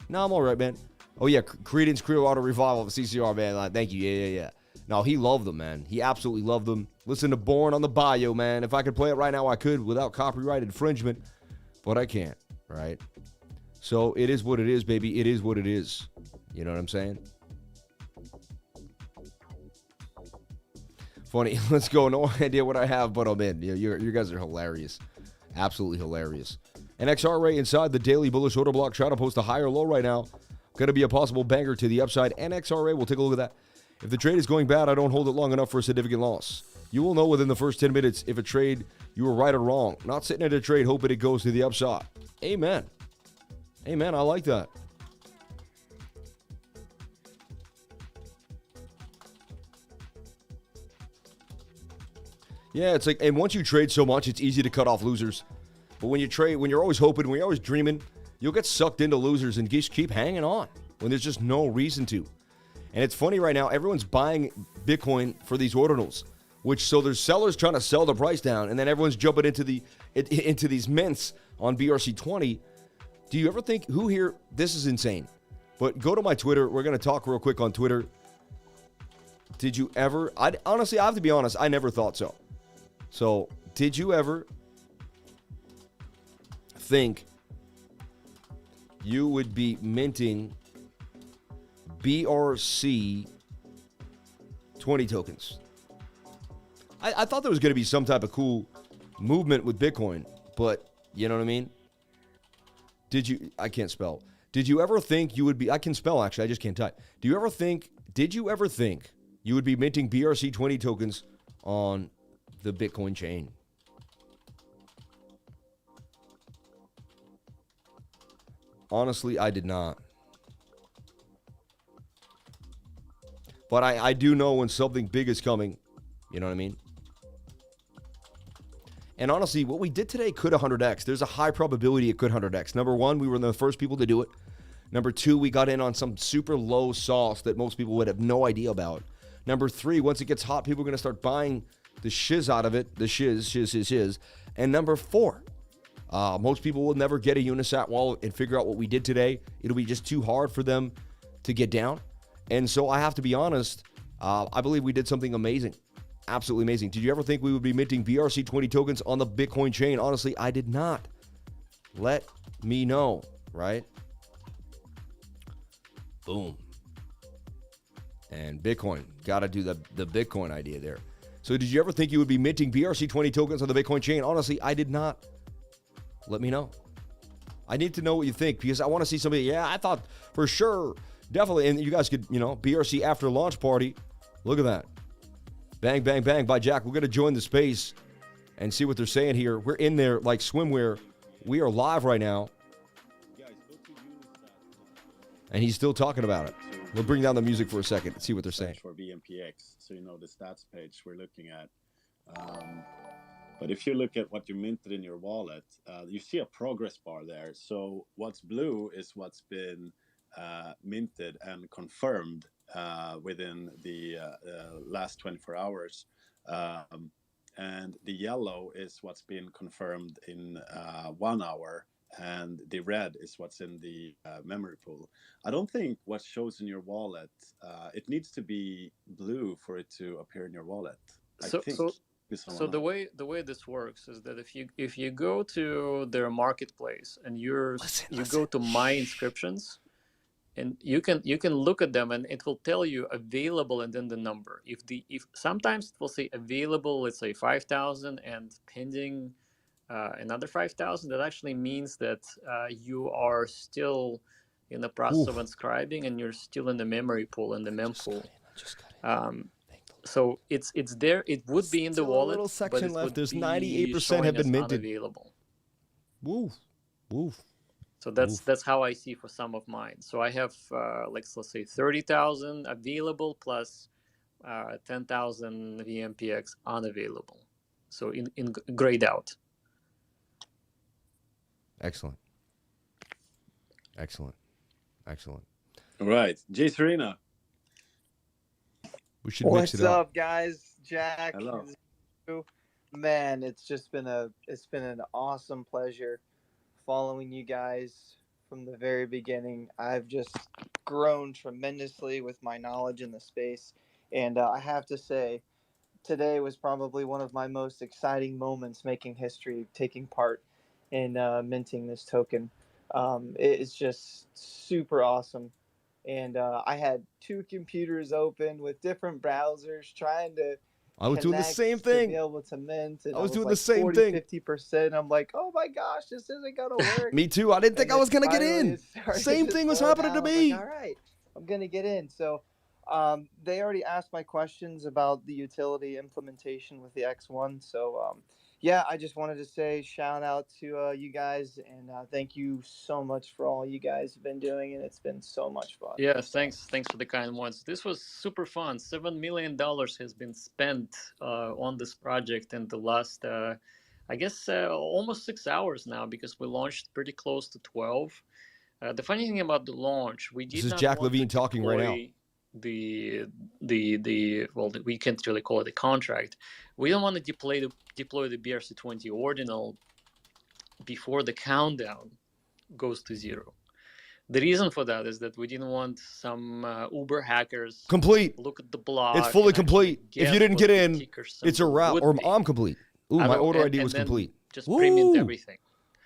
No, I'm all right, man. Oh, yeah, Creedence Clearwater Revival of CCR, man. Thank you. Yeah. No, he loved them, man. He absolutely loved them. Listen to Born on the Bayou, man. If I could play it right now, I could without copyright infringement. But I can't, right? So it is what it is, baby. It is what it is. You know what I'm saying? Funny. Let's go. No idea what I have, but I'm in. You guys are hilarious. Absolutely hilarious. An XRA inside the daily bullish order block trying to post a high or low right now. Going to be a possible banger to the upside. And XRA, we'll take a look at that. If the trade is going bad, I don't hold it long enough for a significant loss. You will know within the first 10 minutes if a trade you were right or wrong. Not sitting at a trade hoping it goes to the upside. Amen. Amen. I like that. Yeah, it's like, and once you trade so much, it's easy to cut off losers. But when you trade, when you're always hoping, when you're always dreaming, you'll get sucked into losers and just keep hanging on when there's just no reason to. And it's funny right now, everyone's buying Bitcoin for these ordinals, so there's sellers trying to sell the price down, and then everyone's jumping into these mints on BRC-20. Do you ever think, who here, this is insane, but go to my Twitter. We're going to talk real quick on Twitter. Did you ever, honestly, I have to be honest, I never thought so. So, did you ever think you would be minting BRC-20 tokens? I thought there was going to be some type of cool movement with Bitcoin, but you know what I mean? I can't spell. Did you ever think you would be, I can spell actually, I just can't type. Did you ever think you would be minting BRC-20 tokens on the Bitcoin chain? Honestly, I did not. But I do know when something big is coming. You know what I mean? And honestly, what we did today could 100x. There's a high probability it could 100x. Number one, we were the first people to do it. Number two, we got in on some super low sauce that most people would have no idea about. Number 3, once it gets hot, people are going to start buying the shiz out of it. The shiz. And number 4, most people will never get a Unisat wall and figure out what we did today. It'll be just too hard for them to get down. And so I have to be honest, I believe we did something amazing. Absolutely amazing. Did you ever think we would be minting BRC-20 tokens on the Bitcoin chain? Honestly, I did not. Let me know, right? Boom. And Bitcoin. Got to do the Bitcoin idea there. So did you ever think you would be minting BRC-20 tokens on the Bitcoin chain? Honestly, I did not. Let me know. I need to know what you think because I want to see somebody, yeah, I thought for sure, definitely. And you guys could, BRC after launch party. Look at that. Bang, bang, bang by Jack. We're going to join the space and see what they're saying here. We're in there like swimwear. We are live right now. And he's still talking about it. We'll bring down the music for a second and see what they're saying. For VMPX, so the stats page we're looking at. But if you look at what you minted in your wallet, you see a progress bar there. So what's blue is what's been minted and confirmed within the last 24 hours. And the yellow is what's been confirmed in 1 hour. And the red is what's in the memory pool. I don't think what shows in your wallet, it needs to be blue for it to appear in your wallet. So the way this works is that if you go to their marketplace and you go to my inscriptions, and you can look at them and it will tell you available and then the number. If sometimes it will say available, let's say 5,000 and pending another 5,000, that actually means that you are still in the process of inscribing and you're still in the memory pool and the mem pool. So it's there. It would be in the wallet. A little section left. There's 98% have been minted. Unavailable. Woof. So that's how I see for some of mine. So I have let's say 30,000 available plus 10,000 VMPX unavailable. So in grayed out. Excellent. All right, Jay Serena. We should mix it up. What's up, guys? Jack. Hello. Man, it's been an awesome pleasure following you guys from the very beginning. I've just grown tremendously with my knowledge in the space, and I have to say, today was probably one of my most exciting moments making history, taking part in minting this token. It's just super awesome. And I had 2 computers open with different browsers trying to I was doing the same thing. To be able to mint. And I was doing like the same thing. 50%. I'm like, oh my gosh, this isn't going to work. Me too. I didn't think I was going to get in. Same thing was happening to me. Like, all right, I'm going to get in. So they already asked my questions about the utility implementation with the X1. So yeah, I just wanted to say shout out to you guys, and thank you so much for all you guys have been doing, and it's been so much fun. Yeah, thanks for the kind words. This was super fun. $7 million has been spent on this project in the last, I guess, almost 6 hours now, because we launched pretty close to 12. The funny thing about the launch, we did This is not Jack want Levine to talking right now. We can't really call it a contract. We don't want to deploy the BRC-20 ordinal before the countdown goes to 0. The reason for that is that we didn't want some Uber hackers complete look at the block. It's fully complete. If you didn't get in, it's a wrap. Or I'm complete. Ooh, my order ID was complete. Just pre-mint everything.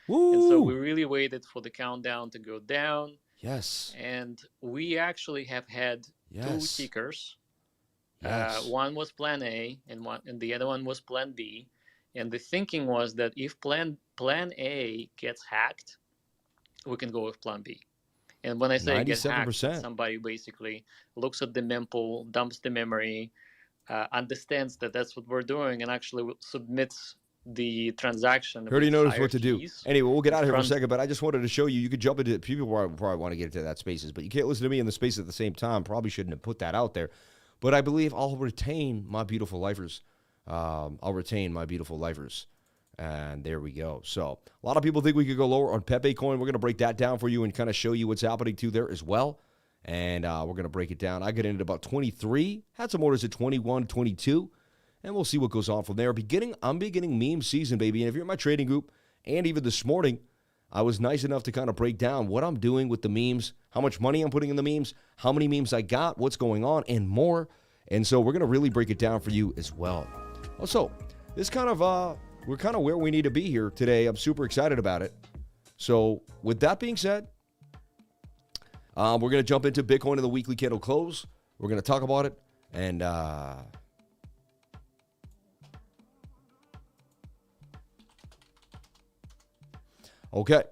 Woo. And so we really waited for the countdown to go down. Yes. And we actually have had 2 tickers. Yes. One was Plan A, and the other one was Plan B. And the thinking was that if Plan A gets hacked, we can go with Plan B. And when I say get hacked, somebody basically looks at the mempool, dumps the memory, understands that that's what we're doing, and actually submits the transaction. You already noticed what to do. Anyway, we'll get out of here for a second, but I just wanted to show you. You could jump into people probably want to get into that spaces, but you can't listen to me in the space at the same time. Probably shouldn't have put that out there. But I believe I'll retain my beautiful lifers. And there we go. So a lot of people think we could go lower on Pepe coin. We're going to break that down for you and kind of show you what's happening to there as well. and we're going to break it down. I got in at about 23, had some orders at 21, 22, and we'll see what goes on from there. I'm beginning meme season, baby, and if you're in my trading group, and even this morning, I was nice enough to kind of break down what I'm doing with the memes, how much money I'm putting in the memes, how many memes I got, what's going on, and more. And so we're going to really break it down for you as well. Also, this kind of, we're kind of where we need to be here today. I'm super excited about it. So with that being said, we're going to jump into Bitcoin in the weekly candle close. We're going to talk about it. And okay,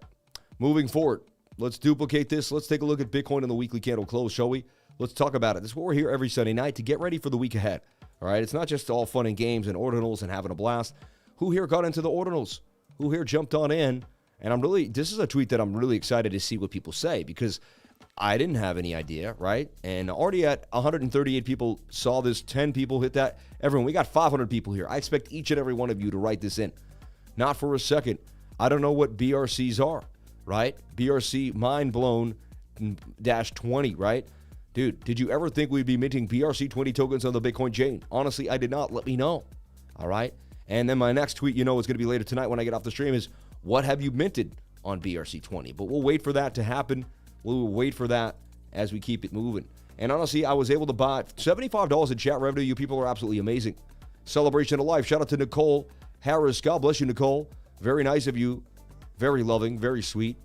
moving forward, let's duplicate this. Let's take a look at Bitcoin in the weekly candle close, shall we? Let's talk about it. This is what we're here every Sunday night to get ready for the week ahead. All right, it's not just all fun and games and ordinals and having a blast. Who here got into the ordinals? Who here jumped on in? And this is a tweet that I'm really excited to see what people say, because I didn't have any idea, right? And already at 138 people saw this, 10 people hit that. Everyone, we got 500 people here. I expect each and every one of you to write this in. Not for a second. I don't know what BRCs are, right? BRC mind blown -20, right? Dude, did you ever think we'd be minting BRC-20 tokens on the Bitcoin chain? Honestly, I did not. Let me know, all right? And then my next tweet, is going to be later tonight when I get off the stream, is what have you minted on BRC-20? But we'll wait for that to happen. We'll wait for that as we keep it moving. And honestly, I was able to buy $75 in chat revenue. You people are absolutely amazing. Celebration of life. Shout out to Nicole Harris. God bless you, Nicole. Very nice of you. Very loving. Very sweet.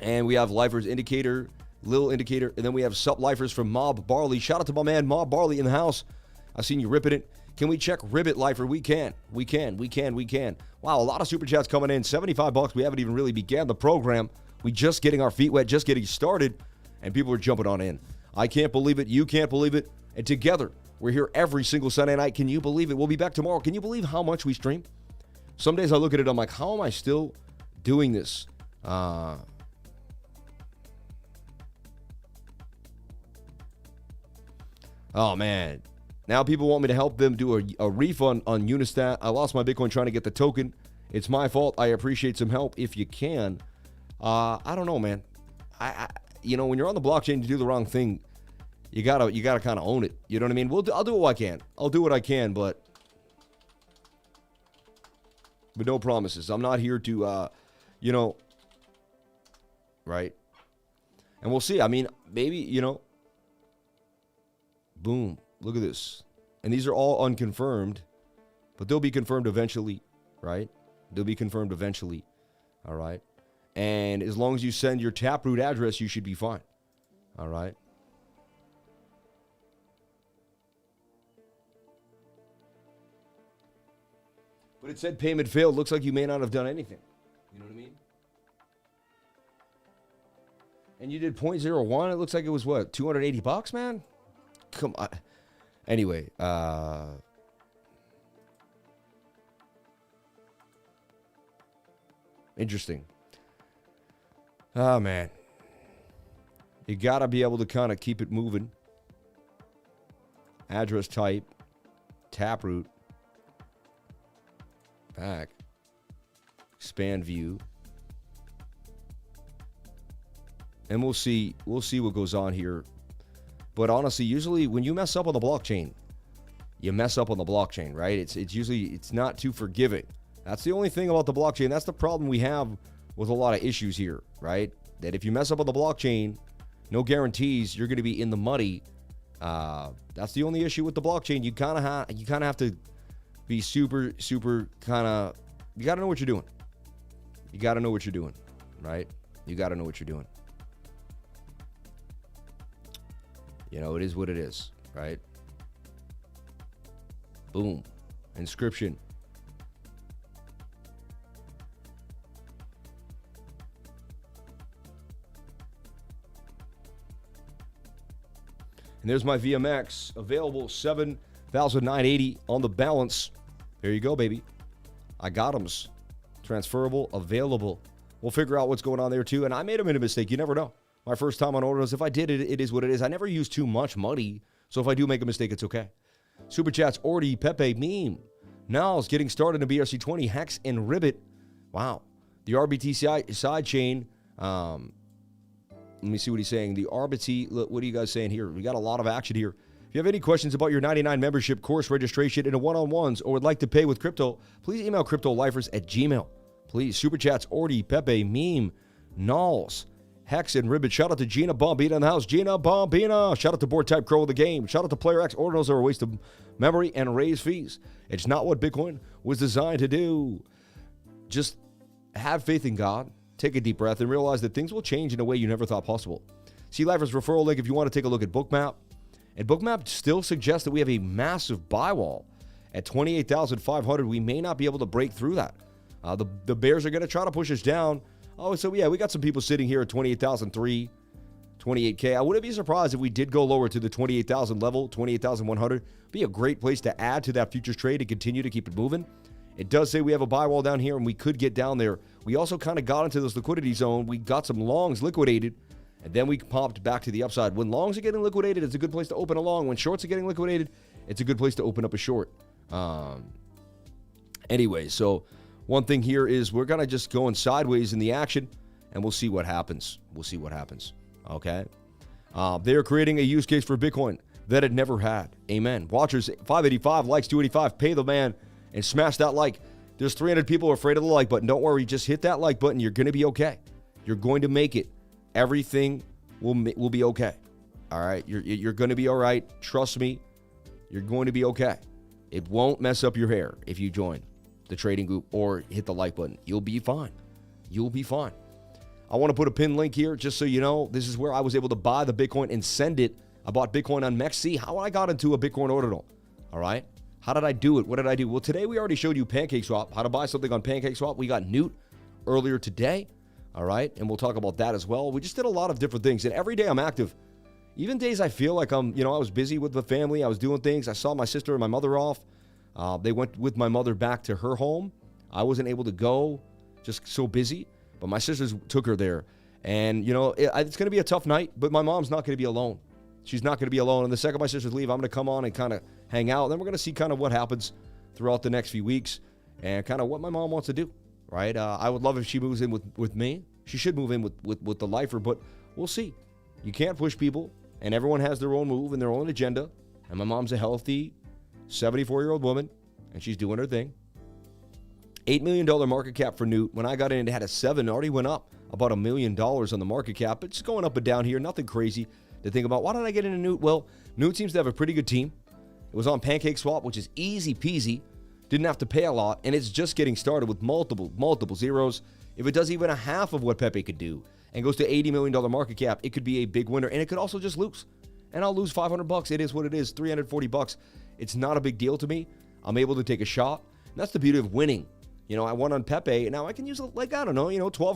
And we have Lifers Indicator, Lil Indicator, and then we have Sup Lifers from Mob Barley. Shout out to my man Mob Barley in the house. I've seen you ripping it. Can we check RIBBIT Lifer? We can. Wow, a lot of super chats coming in. $75. We haven't even really began the program. We just getting our feet wet, just getting started, and people are jumping on in. I can't believe it. You can't believe it. And together, we're here every single Sunday night. Can you believe it? We'll be back tomorrow. Can you believe how much we stream? Some days I look at it, I'm like, how am I still doing this? Oh, man. Now people want me to help them do a refund on Unistat. I lost my Bitcoin trying to get the token. It's my fault. I appreciate some help if you can. I don't know, man. When you're on the blockchain to do the wrong thing, you gotta kind of own it. You know what I mean? I'll do what I can. I'll do what I can, but no promises. I'm not here to, right? And we'll see. I mean, maybe, boom. Look at this. And these are all unconfirmed, but they'll be confirmed eventually, right? They'll be confirmed eventually, all right? And as long as you send your Taproot address, you should be fine, all right? But it said payment failed. Looks like you may not have done anything. You know what I mean? And you did 0.01. It looks like it was, what, $280, man? Come on. Anyway, interesting. Oh, man. You got to be able to kind of keep it moving. Address type, Taproot, back, expand view. And we'll see what goes on here. But honestly, usually when you mess up on the blockchain, you mess up on the blockchain, right? It's usually not too forgiving. That's the only thing about the blockchain. That's the problem we have with a lot of issues here, right? That if you mess up on the blockchain, no guarantees you're going to be in the muddy. That's the only issue with the blockchain. You kind of have to be super kind of. You got to know what you're doing. You got to know what you're doing, right? You got to know what you're doing. It is what it is, right? Boom. Inscription. And there's my VMX, available 7,980 on the balance. There you go, baby. I got 'ems. Transferable, available. We'll figure out what's going on there too. And I made a mistake. You never know. My first time on orders. If I did it, it is what it is. I never use too much money. So if I do make a mistake, it's okay. Super chats, ORDI, PEPE, meme. NALS getting started in BRC-20, Hex, and RIBBIT. Wow. The RBTCI side chain Let me see what he's saying. The RIBBIT, what are you guys saying here? We got a lot of action here. If you have any questions about your 99 membership course registration in a one-on-ones or would like to pay with crypto, please email cryptolifers@gmail. Please, super chats, ORDI, Pepe, Meme, NALS, Hex, and Ribbit. Shout out to Gina Bombina in the house. Gina Bombina. Shout out to Board Type Crow of the game. Shout out to Player X. Ordinals are a waste of memory and raise fees. It's not what Bitcoin was designed to do. Just have faith in God, take a deep breath, and realize that things will change in a way you never thought possible. See Lifer's referral link if you want to take a look at BOOKMAP. And BOOKMAP still suggests that we have a massive buy wall at 28,500. We may not be able to break through that. The bears are going to try to push us down. Oh, so yeah, we got some people sitting here at 28,003, 28K. I wouldn't be surprised if we did go lower to the 28,000 level, 28,100. Be a great place to add to that futures trade and continue to keep it moving. It does say we have a buy wall down here, and we could get down there. We also kind of got into this liquidity zone. We got some longs liquidated, and then we popped back to the upside. When longs are getting liquidated, it's a good place to open a long. When shorts are getting liquidated, it's a good place to open up a short. Anyway, so one thing here is we're going to just go in sideways in the action, and we'll see what happens. We'll see what happens. Okay? They're creating a use case for Bitcoin that it never had. Amen. Watchers, 585, likes 285. Pay the man and smash that like. There's 300 people afraid of the like button. Don't worry. Just hit that like button. You're going to be okay. You're going to make it. Everything will be okay. All right? You're going to be all right. Trust me. You're going to be okay. It won't mess up your hair if you join the trading group or hit the like button. You'll be fine. You'll be fine. I want to put a pin link here just so you know. This is where I was able to buy the Bitcoin and send it. I bought Bitcoin on MEXC. How I got into a Bitcoin ordinal. All right? How did I do it? What did I do? Well, today we already showed you PancakeSwap, how to buy something on PancakeSwap. We got NOOT earlier today. All right? And we'll talk about that as well. We just did a lot of different things. And every day I'm active. Even days I feel like I was busy with the family. I was doing things. I saw my sister and my mother off. They went with my mother back to her home. I wasn't able to go, just so busy. But my sisters took her there. And, it's going to be a tough night, but my mom's not going to be alone. She's not going to be alone. And the second my sisters leave, I'm going to come on and kind of hang out. And then we're going to see kind of what happens throughout the next few weeks and kind of what my mom wants to do, right? I would love if she moves in with me. She should move in with the lifer, but we'll see. You can't push people, and everyone has their own move and their own agenda. And my mom's a healthy 74-year-old woman, and she's doing her thing. $8 million market cap for NOOT. When I got in, it had a 7. It already went up about $1 million on the market cap. It's going up and down here. Nothing crazy to think about. Why did I get into NOOT? Well, NOOT seems to have a pretty good team. It was on PancakeSwap, which is easy peasy. Didn't have to pay a lot, and it's just getting started with multiple zeros. If it does even a half of what Pepe could do and goes to $80 million market cap, it could be a big winner, and it could also just lose. And I'll lose $500. It is what it is, $340. It's not a big deal to me. I'm able to take a shot. And that's the beauty of winning. I won on Pepe. Now I can use 12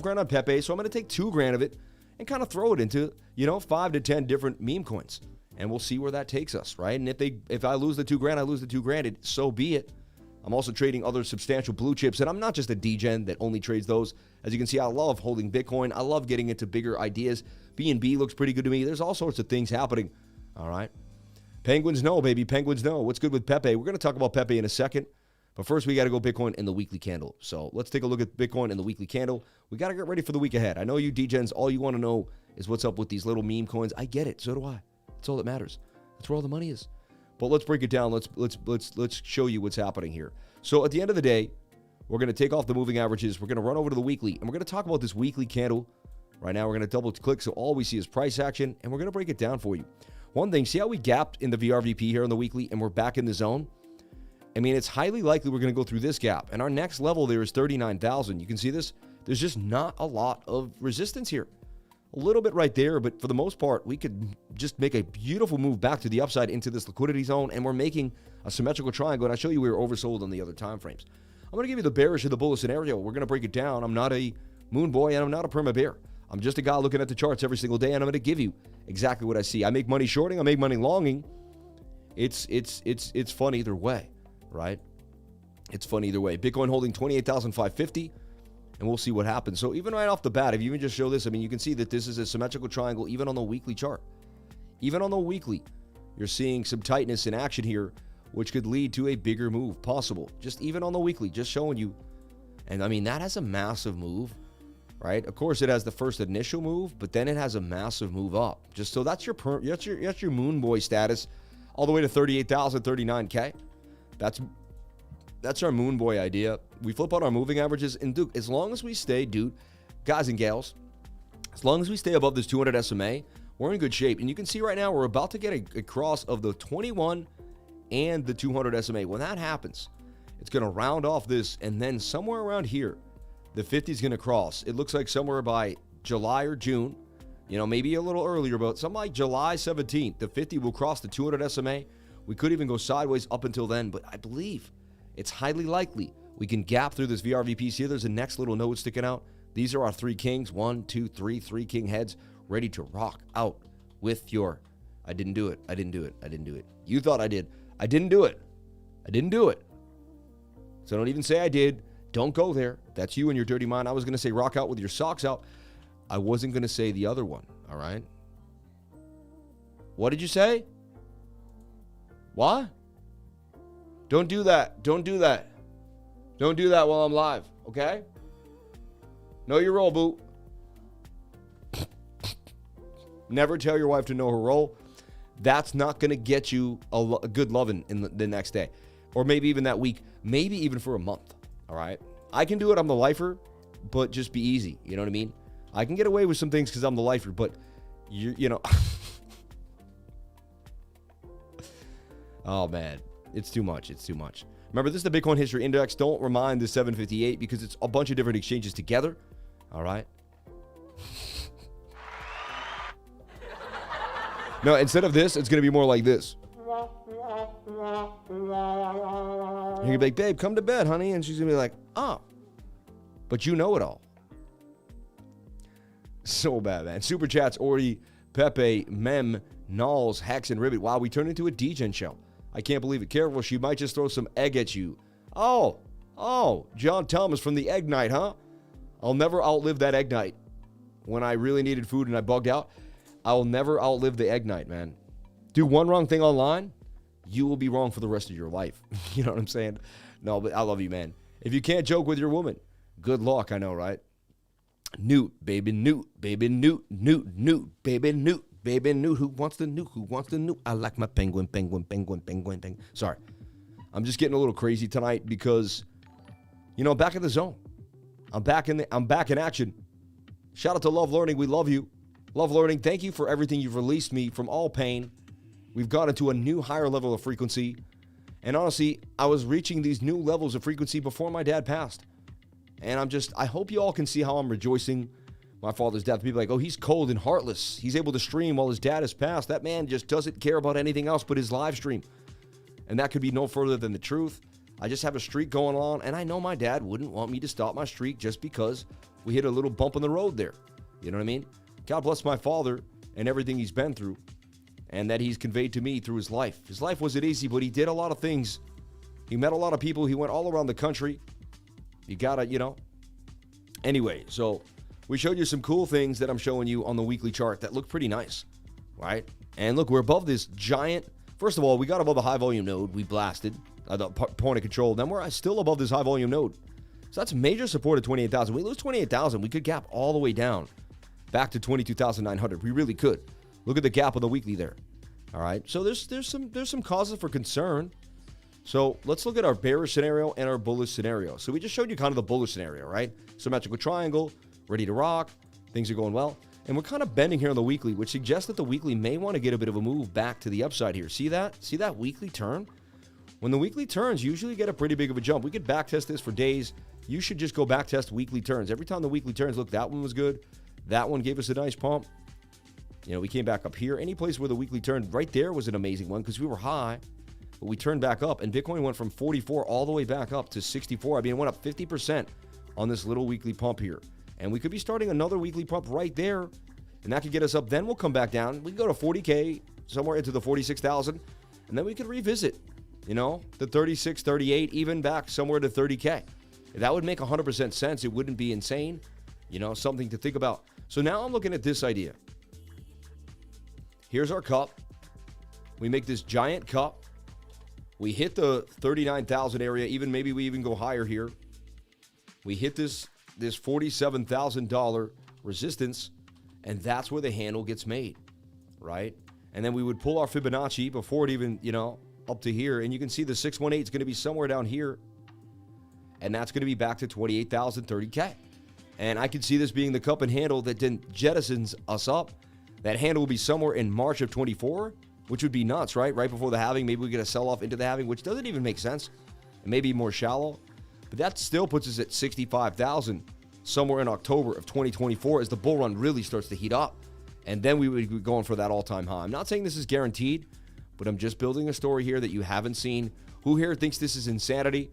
grand on Pepe. So I'm going to take 2 grand of it and kind of throw it into, 5 to 10 different meme coins. And we'll see where that takes us, right? And if I lose the 2 grand, I lose the 2 grand. So be it. I'm also trading other substantial blue chips. And I'm not just a degen that only trades those. As you can see, I love holding Bitcoin. I love getting into bigger ideas. BNB looks pretty good to me. There's all sorts of things happening. All right. Penguins know, baby. Penguins know. What's good with Pepe? We're going to talk about Pepe in a second. But first, we got to go Bitcoin in the weekly candle. So let's take a look at Bitcoin in the weekly candle. We got to get ready for the week ahead. I know you degens, all you want to know is what's up with these little meme coins. I get it. So do I. That's all that matters. That's where all the money is. But let's break it down. Let's show you what's happening here. So at the end of the day, we're going to take off the moving averages. We're going to run over to the weekly, and we're going to talk about this weekly candle. Right now, we're going to double click, so all we see is price action, and we're going to break it down for you. One thing, see how we gapped in the VRVP here on the weekly, and we're back in the zone? I mean, it's highly likely we're going to go through this gap. And our next level there is 39,000. You can see this. There's just not a lot of resistance here. A little bit right there, but for the most part, we could just make a beautiful move back to the upside into this liquidity zone, and we're making a symmetrical triangle. And I show you we were oversold on the other time frames. I'm going to give you the bearish or the bullish scenario. We're going to break it down. I'm not a moon boy, and I'm not a perma bear. I'm just a guy looking at the charts every single day, and I'm going to give you exactly what I see. I make money shorting. I make money longing. It's fun either way. Right? It's fun either way. Bitcoin holding 28,550, and we'll see what happens. So even right off the bat, if you even just show this, I mean, you can see that this is a symmetrical triangle even on the weekly chart. Even on the weekly, you're seeing some tightness in action here, which could lead to a bigger move possible. Just even on the weekly, just showing you. And I mean, that has a massive move. right? Of course, it has the first initial move, but then it has a massive move up. Just so that's your moon boy status, all the way to 38,000, 39K. That's our moon boy idea. We flip out our moving averages, and dude, as long as we stay, dude, guys and gals, as long as we stay above this 200 SMA, we're in good shape. And you can see right now we're about to get a cross of the 21 and the 200 SMA. When that happens, it's going to round off this, and then somewhere around here, the 50 is going to cross. It looks like somewhere by July or June, you know, maybe a little earlier, but something like July 17th, the 50 will cross the 200 SMA. We could even go sideways up until then, but I believe it's highly likely we can gap through this VRVP. See, there's a next little node sticking out. These are our three kings. 1, 2, 3, 3 king heads ready to rock out with your, I didn't do it. I didn't do it. I didn't do it. You thought I did. I didn't do it. I didn't do it. So don't even say I did. Don't go there. That's you and your dirty mind. I was going to say rock out with your socks out. I wasn't going to say the other one. All right. What did you say? What? Don't do that. Don't do that. Don't do that while I'm live. Okay? Know your role, boo. Never tell your wife to know her role. That's not going to get you a good loving in the next day. Or maybe even that week. Maybe even for a month. All right? I can do it. I'm the lifer. But just be easy. You know what I mean? I can get away with some things because I'm the lifer. But, you know. Oh, man. It's too much. It's too much. Remember, this is the Bitcoin History Index. Don't remind the 758 because it's a bunch of different exchanges together. All right? No, instead of this, it's going to be more like this. You're going to be like, babe, come to bed, honey. And she's going to be like, oh. But you know it all. So bad, man. Super chats, ORDI, PEPE, MEM, NALS, Hex, and RIBBIT. Wow, we turned into a degen show. I can't believe it. Careful, she might just throw some egg at you. Oh, John Thomas from the egg night, huh? I'll never outlive that egg night. When I really needed food and I bugged out, I'll never outlive the egg night, man. Do one wrong thing online, you will be wrong for the rest of your life. You know what I'm saying? No, but I love you, man. If you can't joke with your woman, good luck, I know, right? Newt, baby, Newt, baby, Newt, Newt, Newt, baby, Newt. Baby, Newt, who wants the Newt? Who wants the Newt? I like my penguin. Sorry. I'm just getting a little crazy tonight because, you know, I'm back in the zone. I'm back in action. Shout out to Love Learning. We love you. Love Learning. Thank you for everything you've released me from all pain. We've gotten to a new higher level of frequency. And honestly, I was reaching these new levels of frequency before my dad passed. And I hope you all can see how I'm rejoicing my father's death. People are like, oh, he's cold and heartless. He's able to stream while his dad has passed. That man just doesn't care about anything else but his live stream. And that could be no further than the truth. I just have a streak going on, and I know my dad wouldn't want me to stop my streak just because we hit a little bump in the road there. You know what I mean? God bless my father and everything he's been through and that he's conveyed to me through his life. His life wasn't easy, but he did a lot of things. He met a lot of people. He went all around the country. You gotta, you know. Anyway, so we showed you some cool things that I'm showing you on the weekly chart that look pretty nice, right? And look, we're above this giant. First of all, we got above the high volume node. We blasted the point of control. Then we're still above this high volume node. So that's major support at 28,000. We lose 28,000. We could gap all the way down back to 22,900. We really could. Look at the gap on the weekly there. All right. So there's some causes for concern. So let's look at our bearish scenario and our bullish scenario. So we just showed you kind of the bullish scenario, right? Symmetrical triangle. Ready to rock. Things are going well. And we're kind of bending here on the weekly, which suggests that the weekly may want to get a bit of a move back to the upside here. See that? See that weekly turn? When the weekly turns, you usually get a pretty big of a jump. We could backtest this for days. You should just go backtest weekly turns. Every time the weekly turns, look, that one was good. That one gave us a nice pump. You know, we came back up here. Any place where the weekly turned right there was an amazing one because we were high. But we turned back up, and Bitcoin went from 44 all the way back up to 64. I mean, it went up 50% on this little weekly pump here. And we could be starting another weekly pump right there, and that could get us up. Then we'll come back down. We can go to 40K, somewhere into the 46,000, and then we could revisit, you know, the 36, 38, even back somewhere to 30K. That would make 100% sense. It wouldn't be insane, you know, something to think about. So now I'm looking at this idea. Here's our cup. We make this giant cup. We hit the 39,000 area. Maybe we even go higher here. We hit this this $47,000 resistance, and that's where the handle gets made, right? And then we would pull our Fibonacci before it even, up to here, and you can see the 618 is going to be somewhere down here, and that's going to be back to 28,030K. And I could see this being the cup and handle that then jettisons us up. That handle will be somewhere in March of 24, which would be nuts, right? Right before the halving, maybe we get a sell-off into the halving, which doesn't even make sense. It may be more shallow, but that still puts us at 65,000 somewhere in October of 2024 as the bull run really starts to heat up. And then we would be going for that all-time high. I'm not saying this is guaranteed, but I'm just building a story here that you haven't seen. Who here thinks this is insanity?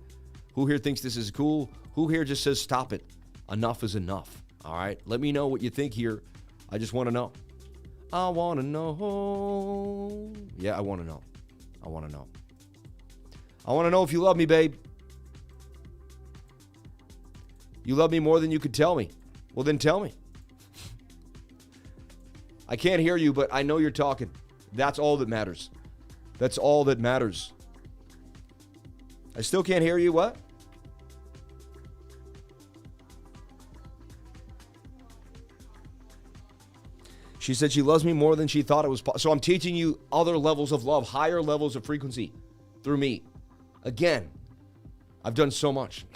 Who here thinks this is cool? Who here just says, stop it? Enough is enough. All right? Let me know what you think here. I just want to know. I want to know. Yeah, I want to know. I want to know. I want to know if you love me, babe. You love me more than you could tell me. Well, then tell me. I can't hear you, but I know you're talking. That's all that matters. That's all that matters. I still can't hear you. What? She said she loves me more than she thought it was possible. So I'm teaching you other levels of love, higher levels of frequency through me. Again, I've done so much.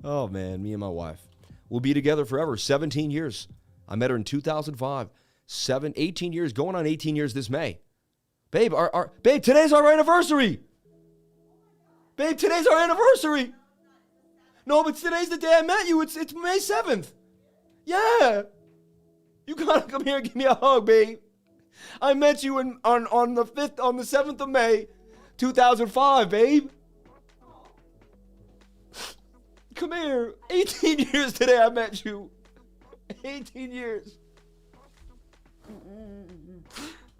Oh, man, me and my wife. We'll be together forever. 17 years. I met her in 2005. 18 years, going on 18 years this May. Babe, babe, today's our anniversary. Babe, today's our anniversary. No, but today's the day I met you. It's May 7th. Yeah. You gotta come here and give me a hug, babe. I met you on the 7th of May, 2005, babe. Come here. 18 years today I met you. 18 years.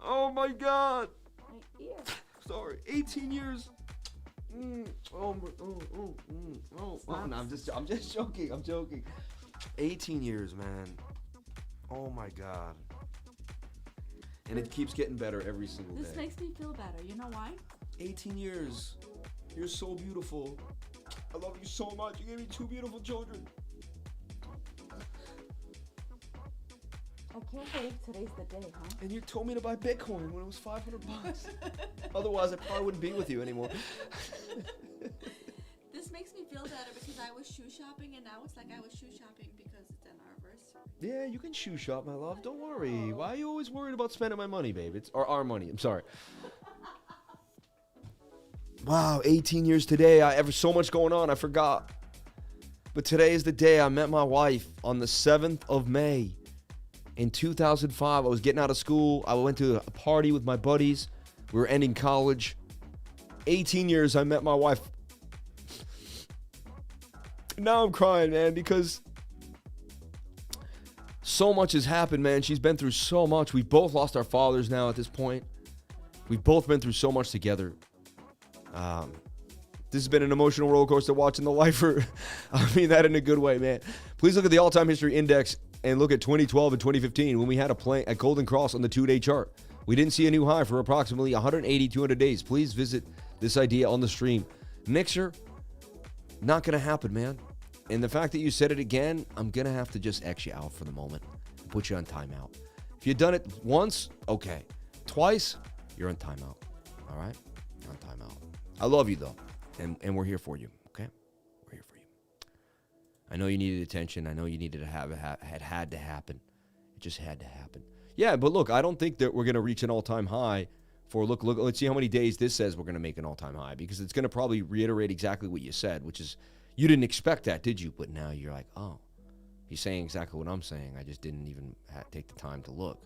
Oh my God. Sorry. 18 years. No, I'm just joking. I'm joking. 18 years, man. Oh my God. And it keeps getting better every single day. This makes me feel better. You know why? 18 years. You're so beautiful. I love you so much. You gave me 2 beautiful children. I can't believe today's the day, huh? And you told me to buy Bitcoin when it was $500. Otherwise, I probably wouldn't be with you anymore. This makes me feel better because I was shoe shopping and now it's like I was shoe shopping because it's an anniversary. Yeah, you can shoe shop, my love. Don't worry. Why are you always worried about spending my money, babe? Or our money. I'm sorry. Wow, 18 years today. So much going on. I forgot. But today is the day I met my wife on the 7th of May. In 2005, I was getting out of school. I went to a party with my buddies. We were ending college. 18 years, I met my wife. Now I'm crying, man, because so much has happened, man. She's been through so much. We've both lost our fathers now at this point. We've both been through so much together. This has been an emotional roller coaster watching the lifer. I mean that in a good way, man. Please look at the all-time history index and look at 2012 and 2015 when we had a golden cross on the 2-day chart. We didn't see a new high for approximately 180, 200 days. Please visit this idea on the stream. Mixer, not going to happen, man. And the fact that you said it again, I'm going to have to just X you out for the moment and put you on timeout. If you've done it once, okay. Twice, you're on timeout. All right? You're on timeout. I love you, though. And we're here for you, okay? We're here for you. I know you needed attention. I know you needed to have it. It had to happen. It just had to happen. Yeah, but look, I don't think that we're going to reach an all-time high for, look, let's see how many days this says we're going to make an all-time high, because it's going to probably reiterate exactly what you said, which is you didn't expect that, did you? But now you're like, oh, he's saying exactly what I'm saying. I just didn't even take the time to look.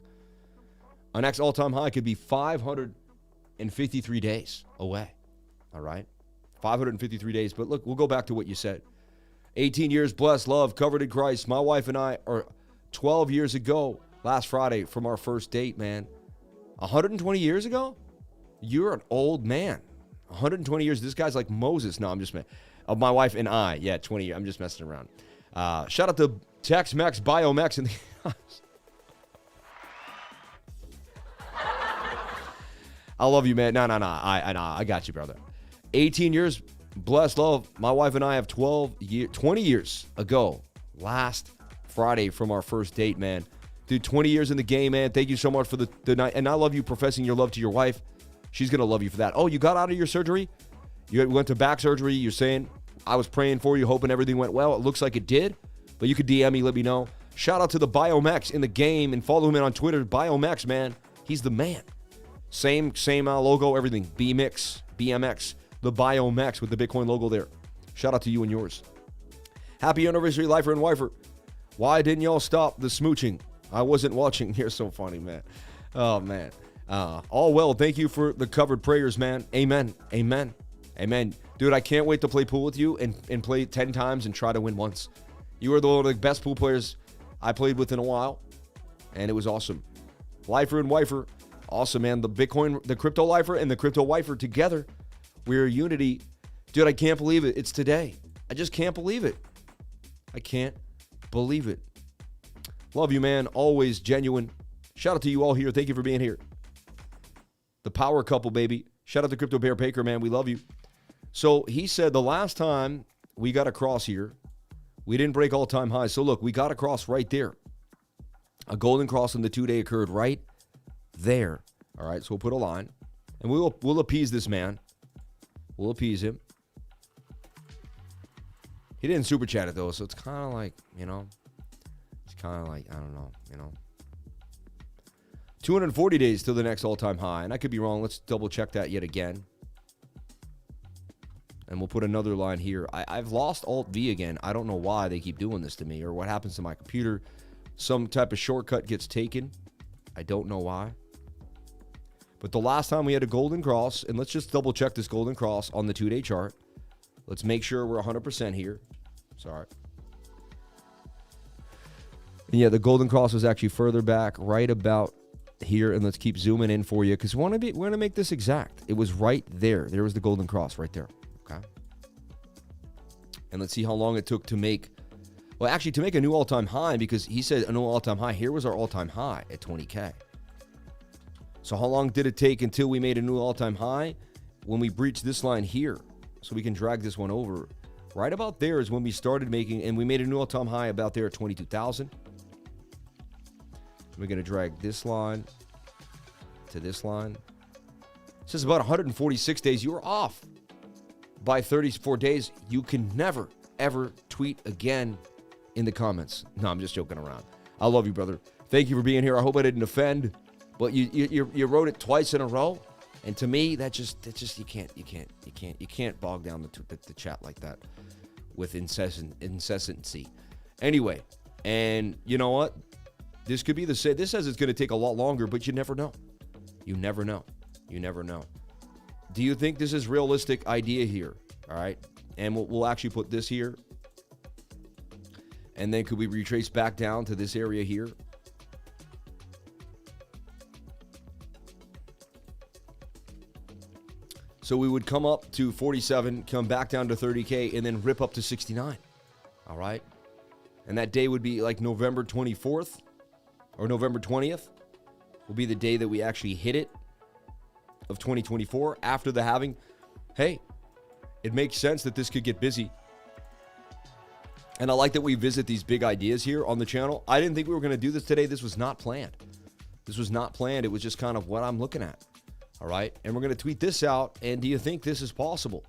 Our next all-time high could be 553 days away, all right? 553 days. But look, we'll go back to what you said. 18 years, blessed, love, covered in Christ. My wife and I are 12 years ago, last Friday, from our first date, man. 120 years ago? You're an old man. 120 years. This guy's like Moses. No, I'm just my wife and I. Yeah, 20 years. I'm just messing around. Shout out to Tex-Mex, Biomex in the I love you, man. No. I got you, brother. 18 years. Bless love. My wife and I have 20 years ago, last Friday from our first date, man. Dude, 20 years in the game, man. Thank you so much for the night. And I love you professing your love to your wife. She's going to love you for that. Oh, you got out of your surgery? You went to back surgery. You're saying, I was praying for you, hoping everything went well. It looks like it did. But you could DM me, let me know. Shout out to the BioMEX in the game and follow him on Twitter. BioMEX, man. He's the man. Same logo, everything. BMX, the BioMEX with the Bitcoin logo there. Shout out to you and yours. Happy anniversary, lifer and wifer. Why didn't y'all stop the smooching? I wasn't watching. You're so funny, man. Oh, man. All well. Thank you for the covered prayers, man. Amen. Amen. Amen. Dude, I can't wait to play pool with you and play 10 times and try to win once. You are one of the best pool players I played with in a while, and it was awesome. Lifer and wifer. Awesome, man. The Bitcoin, the crypto lifer and the crypto wifer together. We're unity. Dude, I can't believe it. It's today. I just can't believe it. I can't believe it. Love you, man. Always genuine. Shout out to you all here. Thank you for being here. The power couple, baby. Shout out to Crypto Bear Baker, man. We love you. So he said the last time we got across here, we didn't break all-time highs. So look, we got across right there. A golden cross on the 2-day occurred right there. All right, so we'll put a line. And we'll appease this man. We'll appease him. He didn't super chat it, though, so it's kind of like, you know, it's kind of like, I don't know, you know. 240 days till the next all-time high. And I could be wrong. Let's double-check that yet again. And we'll put another line here. I've lost Alt-V again. I don't know why they keep doing this to me or what happens to my computer. Some type of shortcut gets taken. I don't know why. But the last time we had a golden cross, and let's just double-check this golden cross on the 2-day chart. Let's make sure we're 100% here. Sorry. And yeah, the golden cross was actually further back, right about here. And let's keep zooming in for you because we want to make this exact. It was right there. There was the golden cross right there. Okay. And let's see how long it took to make, well, actually to make a new all-time high, because he said a new all-time high. Here was our all-time high at 20K. So how long did it take until we made a new all-time high? When we breached this line here. So we can drag this one over. Right about there is when we started making, and we made a new all-time high about there at 22,000. We're going to drag this line to this line. It says about 146 days. You were off by 34 days. You can never, ever tweet again in the comments. No, I'm just joking around. I love you, brother. Thank you for being here. I hope I didn't offend, but you wrote it twice in a row. And to me, that just you can't bog down the chat like that with incessancy. Anyway, and you know what? This could be the same. This says it's going to take a lot longer, but you never know. You never know. You never know. Do you think this is realistic idea here? All right, and we'll actually put this here, and then could we retrace back down to this area here? So we would come up to 47, come back down to 30K, and then rip up to 69. All right? And that day would be like November 24th or November 20th will be the day that we actually hit it of 2024 after the halving. Hey, it makes sense that this could get busy. And I like that we visit these big ideas here on the channel. I didn't think we were going to do this today. This was not planned. This was not planned. It was just kind of what I'm looking at. All right, and we're going to tweet this out, and do you think this is possible?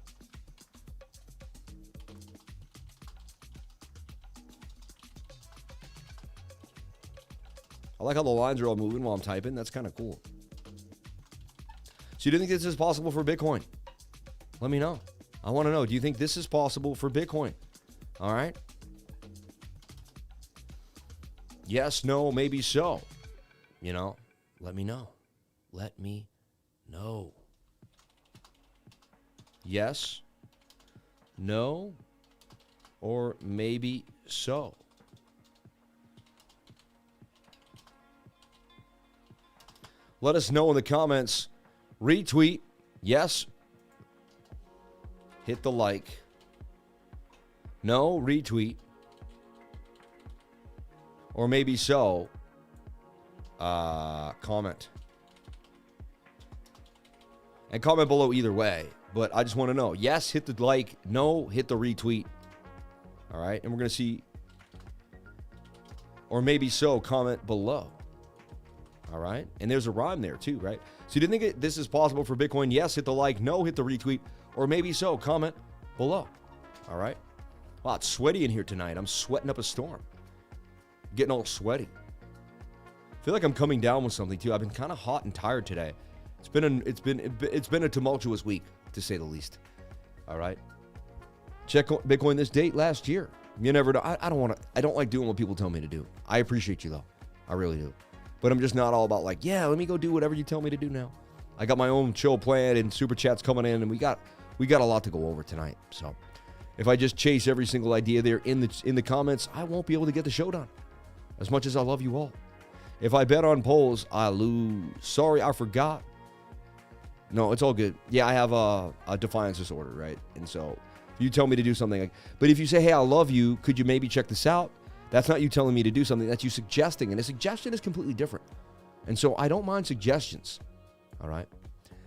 I like how the lines are all moving while I'm typing. That's kind of cool. So do you think this is possible for Bitcoin? Let me know. I want to know, do you think this is possible for Bitcoin? All right. Yes, no, maybe so. You know, let me know. Let me no. Yes. No. Or maybe so. Let us know in the comments. Retweet. Yes. Hit the like. No. Retweet. Or maybe so. Comment. And comment below either way. But I just want to know. Yes, hit the like. No, hit the retweet. All right. And we're going to see. Or maybe so, comment below. All right. And there's a rhyme there too, right? So you didn't think this is possible for Bitcoin? Yes, hit the like. No, hit the retweet. Or maybe so, comment below. All right. Wow, it's sweaty in here tonight. I'm sweating up a storm. Getting all sweaty. I feel like I'm coming down with something too. I've been kind of hot and tired today. It's been a tumultuous week, to say the least. All right. Check Bitcoin this date last year. You never know. I don't like doing what people tell me to do. I appreciate you though. I really do. But I'm just not all about like, yeah, let me go do whatever you tell me to do now. I got my own chill plan and super chats coming in, and we got a lot to go over tonight. So if I just chase every single idea there in the comments, I won't be able to get the show done. As much as I love you all. If I bet on polls, I lose. Sorry, I forgot. No, it's all good. Yeah, I have a defiance disorder, right? And so you tell me to do something. But if you say, hey, I love you, could you maybe check this out? That's not you telling me to do something. That's you suggesting. And a suggestion is completely different. And so I don't mind suggestions. All right?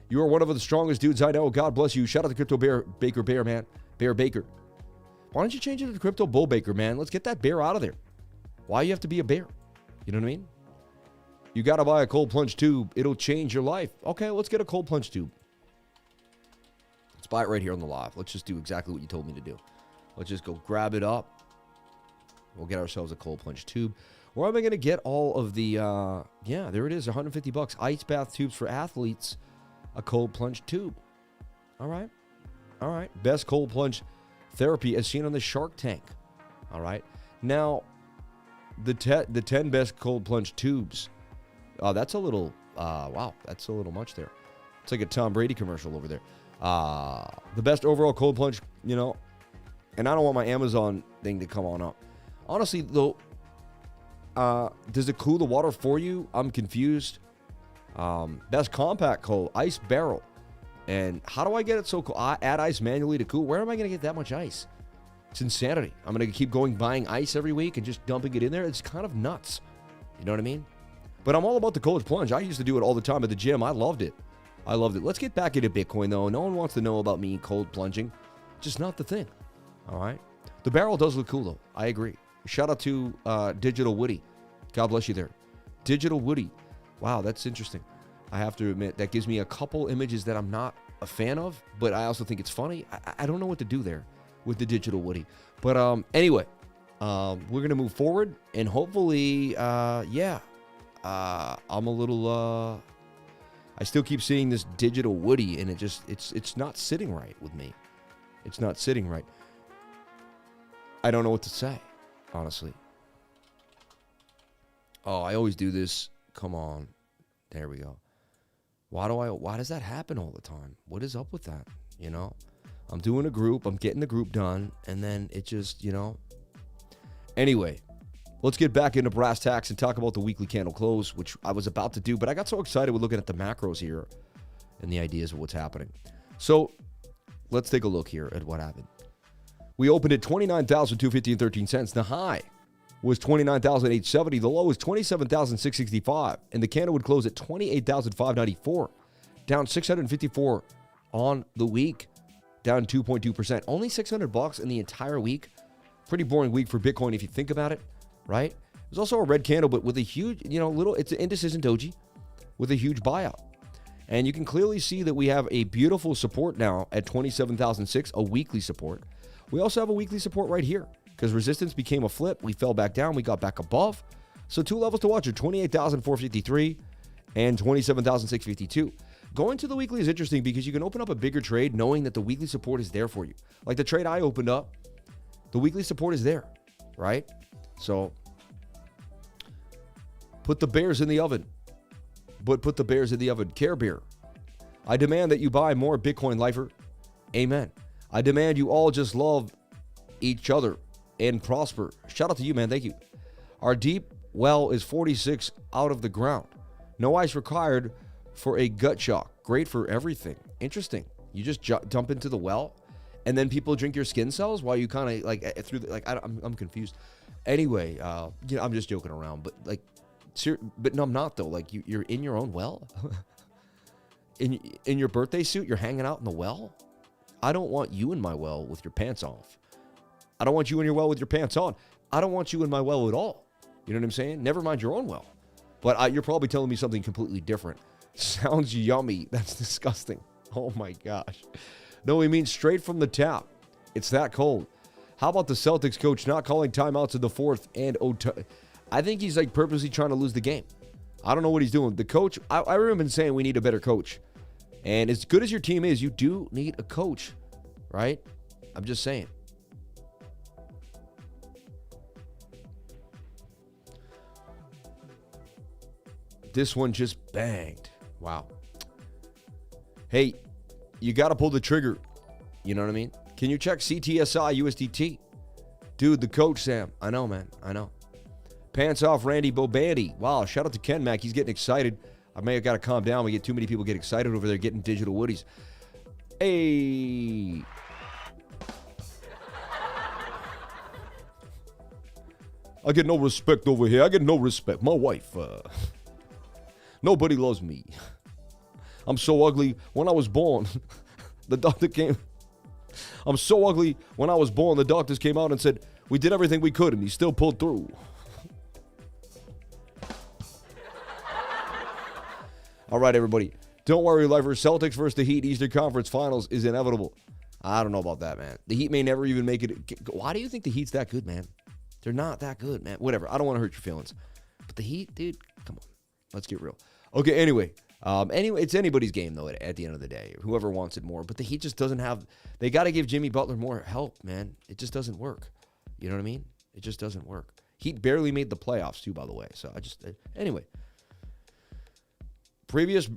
You are one of the strongest dudes I know. God bless you. Shout out to Crypto Bear man. Bear Baker. Why don't you change it to Crypto Bull Baker, man? Let's get that bear out of there. Why you have to be a bear? You know what I mean? You got to buy a cold plunge tube. It'll change your life. Okay, let's get a cold plunge tube. Let's buy it right here on the live. Let's just do exactly what you told me to do. Let's just go grab it up. We'll get ourselves a cold plunge tube. Where am I going to get all of the, yeah, there it is, $150. Ice bath tubes for athletes. A cold plunge tube. All right. All right. Best cold plunge therapy as seen on the Shark Tank. All right. Now, the 10 best cold plunge tubes. That's a little, wow, that's a little much there. It's like a Tom Brady commercial over there. The best overall cold plunge, you know, and I don't want my Amazon thing to come on up. Honestly, though, does it cool the water for you? I'm confused. Best compact cold, ice barrel. And how do I get it so cool? I add ice manually to cool. Where am I going to get that much ice? It's insanity. I'm going to keep buying ice every week and just dumping it in there. It's kind of nuts. You know what I mean? But I'm all about the cold plunge. I used to do it all the time at the gym. I loved it. I loved it. Let's get back into Bitcoin, though. No one wants to know about me cold plunging. Just not the thing. All right? The barrel does look cool, though. I agree. Shout out to Digital Woody. God bless you there. Digital Woody. Wow, that's interesting. I have to admit, that gives me a couple images that I'm not a fan of, but I also think it's funny. I don't know what to do there with the Digital Woody. But anyway, we're going to move forward, and hopefully, yeah, I'm a little, I still keep seeing this Digital Woody, and it's not sitting right with me. It's not sitting right. I don't know what to say, honestly. Oh, I always do this. Come on. There we go. Why does that happen all the time? What is up with that? You know, I'm doing a group, I'm getting the group done, and then it just, you know. Anyway, let's get back into brass tacks and talk about the weekly candle close, which I was about to do, but I got so excited with looking at the macros here and the ideas of what's happening. So let's take a look here at what happened. We opened at 29,250 and 13 cents. The high was 29,870. The low was 27,665. And the candle would close at 28,594. Down 654 on the week. Down 2.2%. Only $600 in the entire week. Pretty boring week for Bitcoin if you think about it, right? There's also a red candle, but with a huge, you know, it's an indecision doji with a huge buyout. And you can clearly see that we have a beautiful support now at 27,006, a weekly support. We also have a weekly support right here because resistance became a flip. We fell back down. We got back above. So two levels to watch are 28,453 and 27,652. Going to the weekly is interesting because you can open up a bigger trade knowing that the weekly support is there for you. Like the trade I opened up, the weekly support is there, right? So put the bears in the oven. But put the bears in the oven. Care Bear. I demand that you buy more Bitcoin Lifer. Amen. I demand you all just love each other and prosper. Shout out to you, man. Thank you. Our deep well is 46 out of the ground. No ice required for a gut shock. Great for everything. Interesting. You just dump into the well, and then people drink your skin cells while you kind of like through the, like I'm confused. Anyway, you know, I'm just joking around, but like, but no, I'm not though. Like you're in your own well, in your birthday suit, you're hanging out in the well. I don't want you in my well with your pants off. I don't want you in your well with your pants on. I don't want you in my well at all. You know what I'm saying? Never mind your own well. But you're probably telling me something completely different. Sounds yummy. That's disgusting. Oh my gosh. No, he means straight from the tap. It's that cold. How about the Celtics coach not calling timeouts in the fourth and I think he's like purposely trying to lose the game. I don't know what he's doing. The coach, I remember him saying we need a better coach. And as good as your team is, you do need a coach, right? I'm just saying. This one just banged. Wow. Hey, you got to pull the trigger. You know what I mean? Can you check CTSI USDT? Dude, the coach, Sam. I know, man. I know. Pants off Randy Bobandy. Wow, shout out to Ken Mac. He's getting excited. I may have got to calm down. We get too many people get excited over there getting digital woodies. Hey. I get no respect over here. I get no respect. My wife, nobody loves me. I'm so ugly. When I was born, the doctor came. I'm so ugly. When I was born, the doctors came out and said, we did everything we could, and he still pulled through. All right, everybody. Don't worry, lifers. Celtics versus the Heat Eastern Conference Finals is inevitable. I don't know about that, man. The Heat may never even make it. Why do you think the Heat's that good, man? They're not that good, man. Whatever. I don't want to hurt your feelings. But the Heat, dude, come on. Let's get real. Okay, anyway, it's anybody's game, though, at the end of the day. Whoever wants it more. But the Heat just doesn't have... They got to give Jimmy Butler more help, man. It just doesn't work. You know what I mean? It just doesn't work. Heat barely made the playoffs, too, by the way. So, anyway. Previous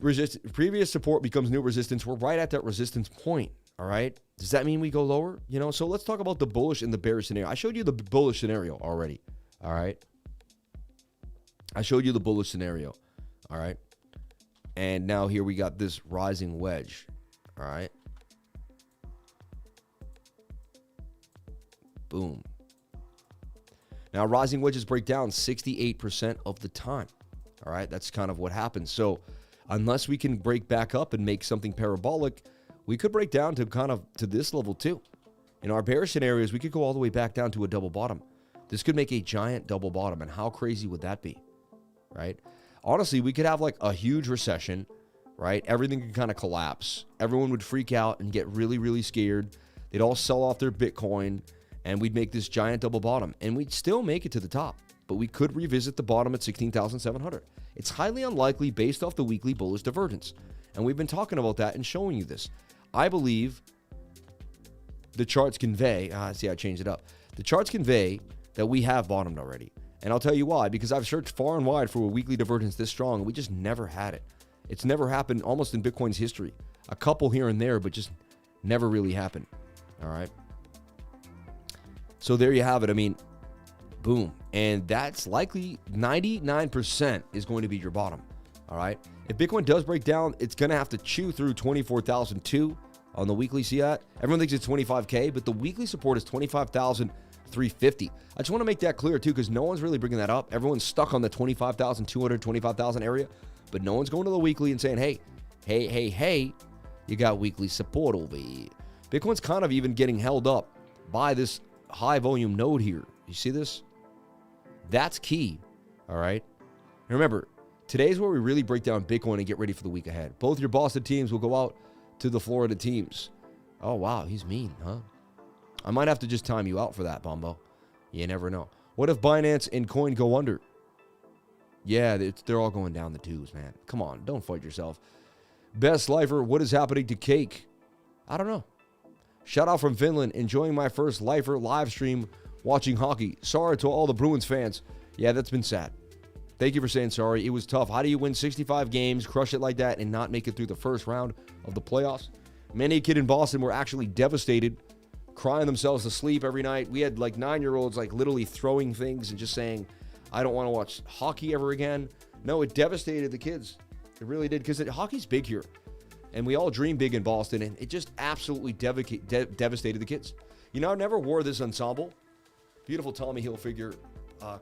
support becomes new resistance. We're right at that resistance point, all right? Does that mean we go lower? You know, so let's talk about the bullish and the bearish scenario. I showed you the bullish scenario already, all right? I showed you the bullish scenario, all right? And now here we got this rising wedge, all right? Boom. Now, rising wedges break down 68% of the time, all right? That's kind of what happens. So unless we can break back up and make something parabolic, we could break down to kind of to this level too. In our bearish scenarios, we could go all the way back down to a double bottom. This could make a giant double bottom. And how crazy would that be, right? Honestly, we could have like a huge recession, right? Everything could kind of collapse. Everyone would freak out and get really, really scared. They'd all sell off their Bitcoin and we'd make this giant double bottom. And we'd still make it to the top. But we could revisit the bottom at 16,700. It's highly unlikely based off the weekly bullish divergence. And we've been talking about that and showing you this. I believe the charts convey, see, I changed it up. The charts convey that we have bottomed already. And I'll tell you why, because I've searched far and wide for a weekly divergence this strong, and we just never had it. It's never happened almost in Bitcoin's history. A couple here and there, but just never really happened. All right. So there you have it. I mean, boom. And that's likely 99% is going to be your bottom. All right. If Bitcoin does break down, it's going to have to chew through 24,002 on the weekly. See that? Everyone thinks it's 25K, but the weekly support is 25,350. I just want to make that clear too, because no one's really bringing that up. Everyone's stuck on the 25,200, 25,000 area, but no one's going to the weekly and saying, hey, you got weekly support over here. Bitcoin's kind of even getting held up by this high volume node here. You see this? That's key. All right. And remember, today's where we really break down Bitcoin and get ready for the week ahead. Both your Boston teams will go out to the Florida teams. Oh, wow. He's mean, huh? I might have to just time you out for that, Bombo. You never know. What if Binance and Coin go under? Yeah, they're all going down the tubes, man. Come on. Don't fight yourself. Best Lifer, what is happening to Cake? I don't know. Shout out from Finland. Enjoying my first Lifer live stream watching hockey. Sorry to all the Bruins fans. Yeah, that's been sad. Thank you for saying sorry. It was tough. How do you win 65 games, crush it like that, and not make it through the first round of the playoffs? Many a kid in Boston were actually devastated, crying themselves to sleep every night. We had like 9-year-olds like literally throwing things and just saying, I don't want to watch hockey ever again. No, it devastated the kids. It really did, because hockey's big here. And we all dream big in Boston, and it just absolutely devastated the kids. You know, I never wore this ensemble. Beautiful Tommy Hilfiger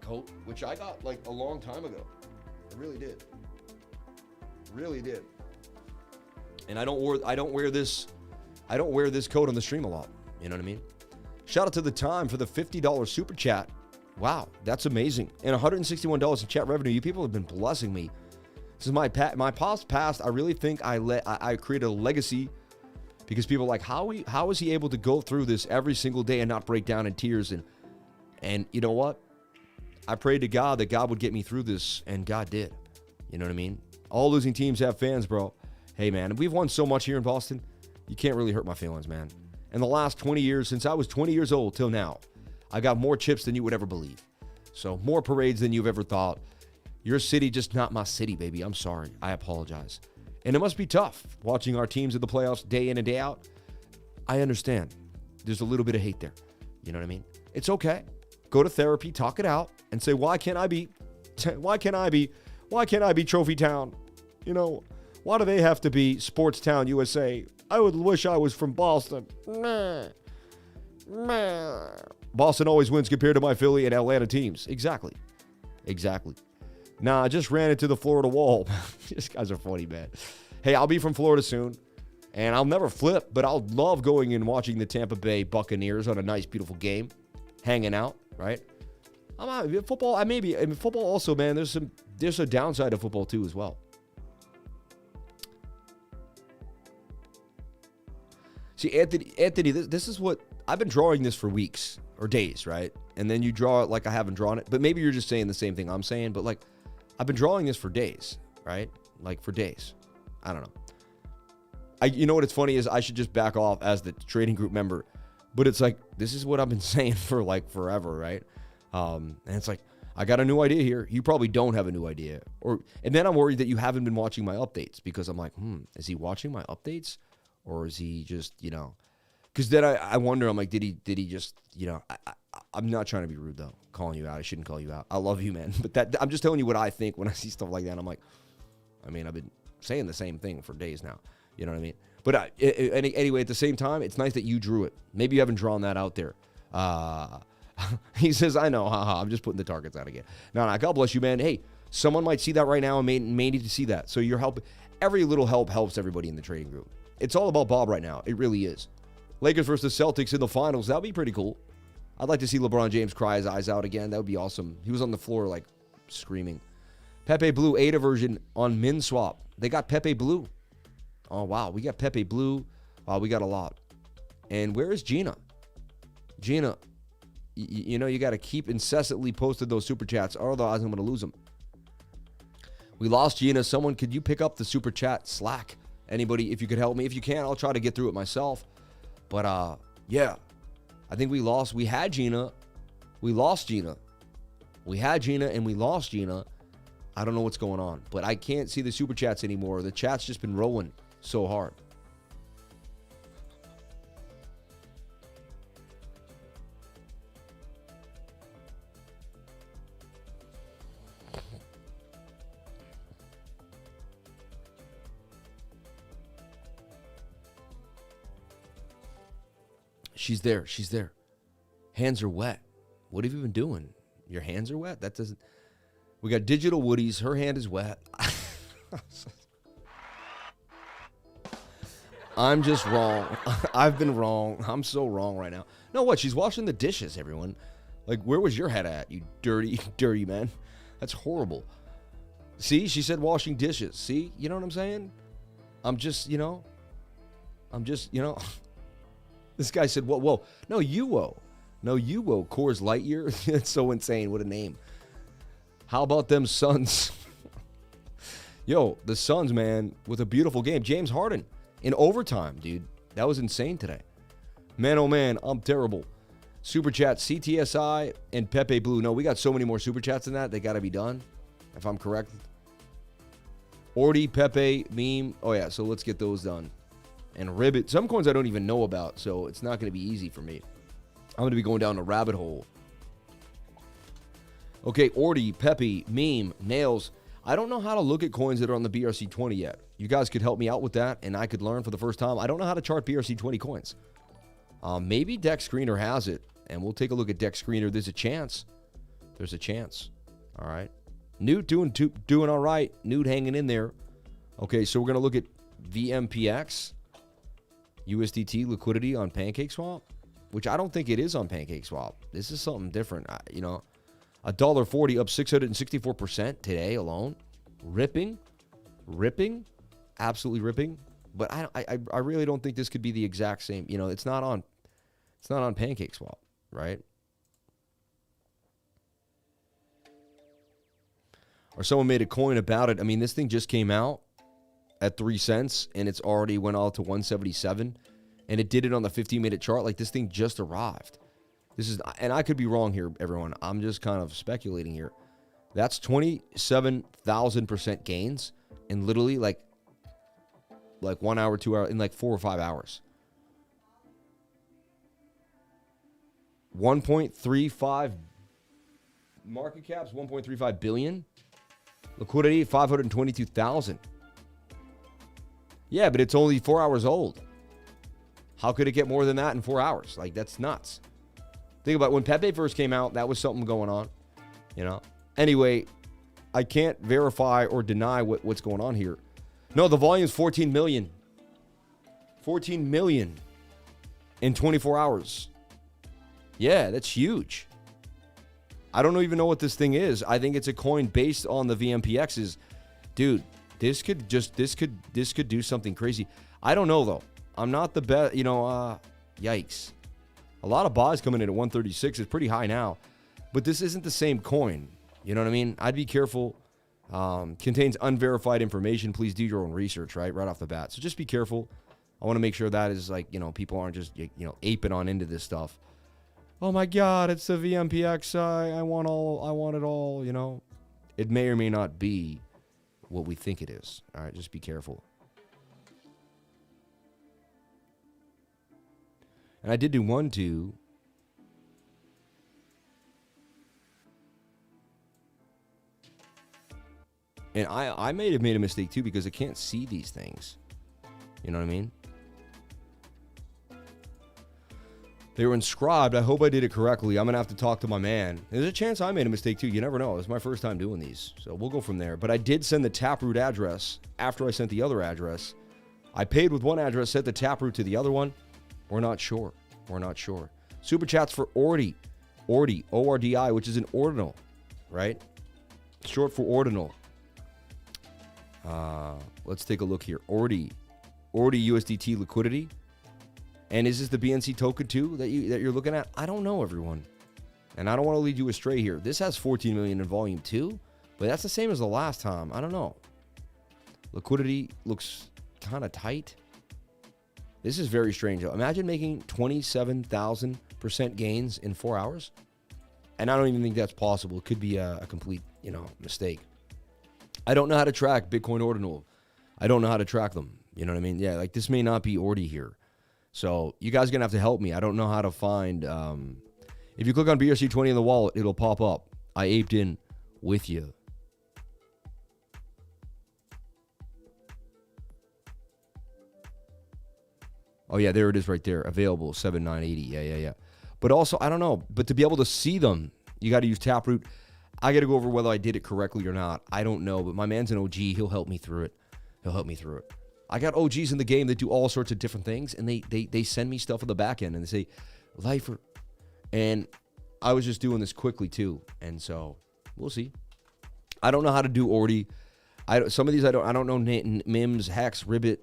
coat, which I got like a long time ago. I really did. Really did. And I don't wear this I don't wear this coat on the stream a lot. You know what I mean? Shout out to the Time for the $50 super chat. Wow, that's amazing. And $161 in chat revenue. You people have been blessing me. This is my past. I really think I created a legacy because people are like, how is he able to go through this every single day and not break down in tears? And you know what? I prayed to God that God would get me through this, and God did. You know what I mean? All losing teams have fans, bro. Hey, man, we've won so much here in Boston. You can't really hurt my feelings, man. In the last 20 years, since I was 20 years old till now, I got more chips than you would ever believe. So more parades than you've ever thought. Your city, just not my city, baby. I'm sorry. I apologize. And it must be tough watching our teams in the playoffs day in and day out. I understand. There's a little bit of hate there. You know what I mean? It's okay. Go to therapy, talk it out, and say, why can't I be Trophy Town? You know, why do they have to be Sports Town, USA? I would wish I was from Boston. Boston always wins compared to my Philly and Atlanta teams. Exactly. Nah, I just ran into the Florida wall. These guys are funny, man. Hey, I'll be from Florida soon, and I'll never flip, but I'll love going and watching the Tampa Bay Buccaneers on a nice, beautiful game, hanging out, right? Football also, man, there's a downside of football too as well. See, Anthony, this is what I've been drawing this for weeks or days, right? And then you draw it like I haven't drawn it, but maybe you're just saying the same thing I'm saying, but like I've been drawing this for days, right? Like for days. I don't know. You know what it's funny is I should just back off as the trading group member, but it's like this is what I've been saying for like forever, right? And it's like I got a new idea here. You probably don't have a new idea, and then I'm worried that you haven't been watching my updates because I'm like, is he watching my updates? Or is he just, you know, because then I wonder, I'm like, did he just, you know, I'm not trying to be rude though, calling you out. I shouldn't call you out. I love you, man. But I'm just telling you what I think when I see stuff like that. I'm like, I mean, I've been saying the same thing for days now. You know what I mean? But anyway, at the same time, it's nice that you drew it. Maybe you haven't drawn that out there. He says, I know, haha, I'm just putting the targets out again. No, God bless you, man. Hey, someone might see that right now and may need to see that. So you're helping. Every little help helps everybody in the trading group. It's all about Bob right now. It really is. Lakers versus Celtics in the finals. That would be pretty cool. I'd like to see LeBron James cry his eyes out again. That would be awesome. He was on the floor like screaming. Pepe Blue AIDA version on Min Swap. They got Pepe Blue. Oh, wow. We got Pepe Blue. Wow, we got a lot. And where is Gina? Gina, you know, you got to keep incessantly posting those super chats. Otherwise, I'm going to lose them. We lost Gina. Someone, could you pick up the super chat Slack? Anybody, if you could help me. If you can, I'll try to get through it myself. But, yeah. I think we lost. We had Gina. We lost Gina. We had Gina and we lost Gina. I don't know what's going on. But I can't see the super chats anymore. The chat's just been rolling so hard. She's there. She's there. Hands are wet. What have you been doing? Your hands are wet? That doesn't... We got Digital Woodies. Her hand is wet. I'm just wrong. I've been wrong. I'm so wrong right now. No, what? She's washing the dishes, everyone. Like, where was your head at, you dirty, dirty man? That's horrible. See? She said washing dishes. See? You know what I'm saying? I'm just, you know... This guy said, whoa. No, UO. No, UO. Coors Lightyear. That's so insane. What a name. How about them Suns? Yo, the Suns, man, with a beautiful game. James Harden in overtime, dude. That was insane today. Man, oh, man, I'm terrible. Super chat, CTSI and Pepe Blue. No, we got so many more super chats than that. They got to be done, if I'm correct. ORDI, Pepe, meme. Oh, yeah, so let's get those done. And RIBBIT. Some coins I don't even know about, so it's not going to be easy for me. I'm going to be going down a rabbit hole. Okay, ORDI, Pepe, meme, nails. I don't know how to look at coins that are on the BRC-20 yet. You guys could help me out with that, and I could learn for the first time. I don't know how to chart BRC-20 coins. Maybe Deck Screener has it, and we'll take a look at Deck Screener. There's a chance. There's a chance. All right. NOOT doing all right. NOOT hanging in there. Okay, so we're going to look at VMPX. USDT liquidity on PancakeSwap, which I don't think it is on PancakeSwap. This is something different. You know, $1.40 up 664% today alone. Ripping, absolutely ripping. But I really don't think this could be the exact same. You know, it's not on PancakeSwap, right? Or someone made a coin about it. I mean, this thing just came out at 3 cents, and it's already went all to 177, and it did it on the 15-minute chart. Like, this thing just arrived. This is, and I could be wrong here, everyone. I'm just kind of speculating here. That's 27,000% gains in literally like 1 hour, 2 hours, in like 4 or 5 hours. 1.35 market caps, 1.35 billion. Liquidity, 522,000. Yeah, but it's only 4 hours old. How could it get more than that in 4 hours? Like, that's nuts. Think about it. When Pepe first came out, that was something going on, you know? Anyway, I can't verify or deny what's going on here. No, the volume is 14 million. 14 million in 24 hours. Yeah, that's huge. I don't even know what this thing is. I think it's a coin based on the VMPXs. Dude, this could do something crazy. I don't know, though. I'm not the best, you know, yikes. A lot of buys coming in at 136. It's pretty high now. But this isn't the same coin. You know what I mean? I'd be careful. Contains unverified information. Please do your own research, right off the bat. So just be careful. I want to make sure that is like, you know, people aren't just, you know, aping on into this stuff. Oh my God, it's the VMPX. I want it all, you know. It may or may not be what we think it is. All right, just be careful. And I did do 1, 2. And I may have made a mistake too because I can't see these things. You know what I mean? They were inscribed. I hope I did it correctly. I'm going to have to talk to my man. There's a chance I made a mistake too. You never know. It's my first time doing these. So we'll go from there. But I did send the Taproot address after I sent the other address. I paid with one address, sent the Taproot to the other one. We're not sure. We're not sure. Super chats for ORDI. ORDI, O-R-D-I, which is an ordinal, right? Short for ordinal. Let's take a look here. ORDI USDT liquidity. And is this the BNC token too that you're looking at? I don't know, everyone. And I don't want to lead you astray here. This has 14 million in volume too, but that's the same as the last time. I don't know. Liquidity looks kind of tight. This is very strange. Imagine making 27,000% gains in 4 hours. And I don't even think that's possible. It could be a complete, you know, mistake. I don't know how to track Bitcoin Ordinal. I don't know how to track them. You know what I mean? Yeah, like this may not be ORDI here. So you guys are going to have to help me. I don't know how to find... if you click on BRC-20 in the wallet, it'll pop up. I aped in with you. Oh, yeah, there it is right there. Available, 7,980. Yeah. But also, I don't know. But to be able to see them, you got to use Taproot. I got to go over whether I did it correctly or not. I don't know. But my man's an OG. He'll help me through it. I got OGs in the game that do all sorts of different things, and they send me stuff on the back end, and they say, Lifer. And I was just doing this quickly, too. And so, we'll see. I don't know how to do ORDI. Some of these I don't know MIMS, Hex, RIBBIT,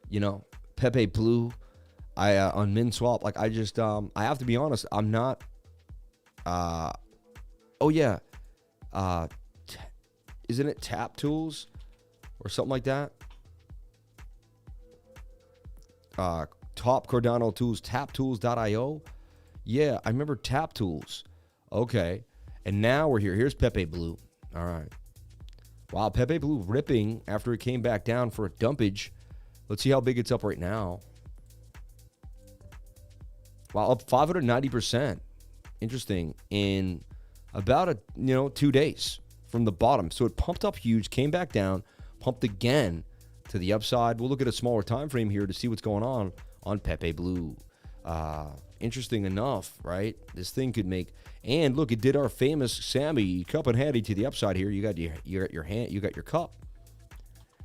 you know, PEPEBLUE. On MinSwap, like I just, I have to be honest, I'm not, isn't it Tap Tools or something like that? Top Cardano Tools, taptools.io. Yeah, I remember Tap Tools. Okay. And now we're here. Here's PEPEBLUE. All right. Wow, PEPEBLUE ripping after it came back down for a dumpage. Let's see how big it's up right now. Wow, up 590%. Interesting. In about 2 days from the bottom. So it pumped up huge, came back down, pumped again to the upside. We'll look at a smaller time frame here to see what's going on PEPEBLUE. Interesting enough, right? This thing could make, and look, it did our famous Sammy cup and handy to the upside here. You got your hand, you got your cup.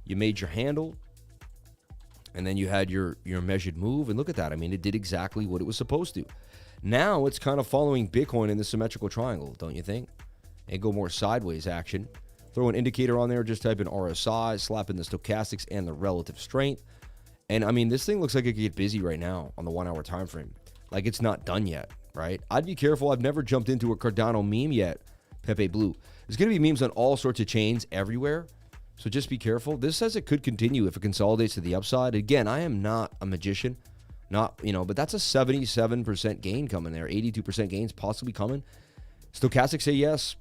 You made your handle. And then you had your measured move, and look at that. I mean, it did exactly what it was supposed to. Now it's kind of following Bitcoin in the symmetrical triangle, don't you think? And go more sideways action. Throw an indicator on there, just type in RSI, slap in the stochastics and the relative strength. And I mean, this thing looks like it could get busy right now on the 1 hour time frame. Like it's not done yet, right? I'd be careful. I've never jumped into a Cardano meme yet, PEPEBLUE. There's going to be memes on all sorts of chains everywhere. So just be careful. This says it could continue if it consolidates to the upside. Again, I am not a magician, but that's a 77% gain coming there. 82% gains possibly coming. Stochastics say yes.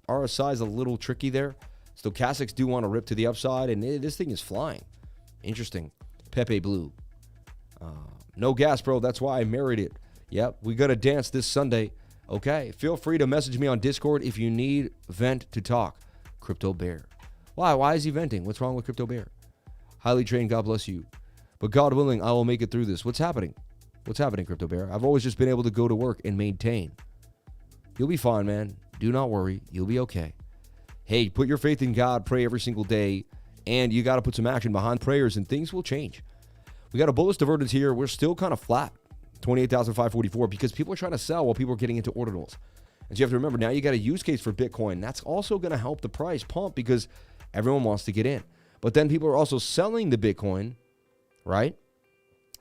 RSI is a little tricky there. Stochastics do want to rip to the upside, and this thing is flying. Interesting. PEPEBLUE. No gas, bro. That's why I married it. Yep, we got to dance this Sunday. Okay, feel free to message me on Discord if you need vent to talk. Crypto Bear. Why? Why is he venting? What's wrong with Crypto Bear? Highly trained, God bless you. But God willing, I will make it through this. What's happening? What's happening, Crypto Bear? I've always just been able to go to work and maintain. You'll be fine, man. Do not worry. You'll be okay. Hey, put your faith in God. Pray every single day. And you got to put some action behind prayers, and things will change. We got a bullish divergence here. We're still kind of flat. 28,544 because people are trying to sell while people are getting into ordinals. And so you have to remember, now you got a use case for Bitcoin. That's also going to help the price pump because everyone wants to get in. But then people are also selling the Bitcoin, right,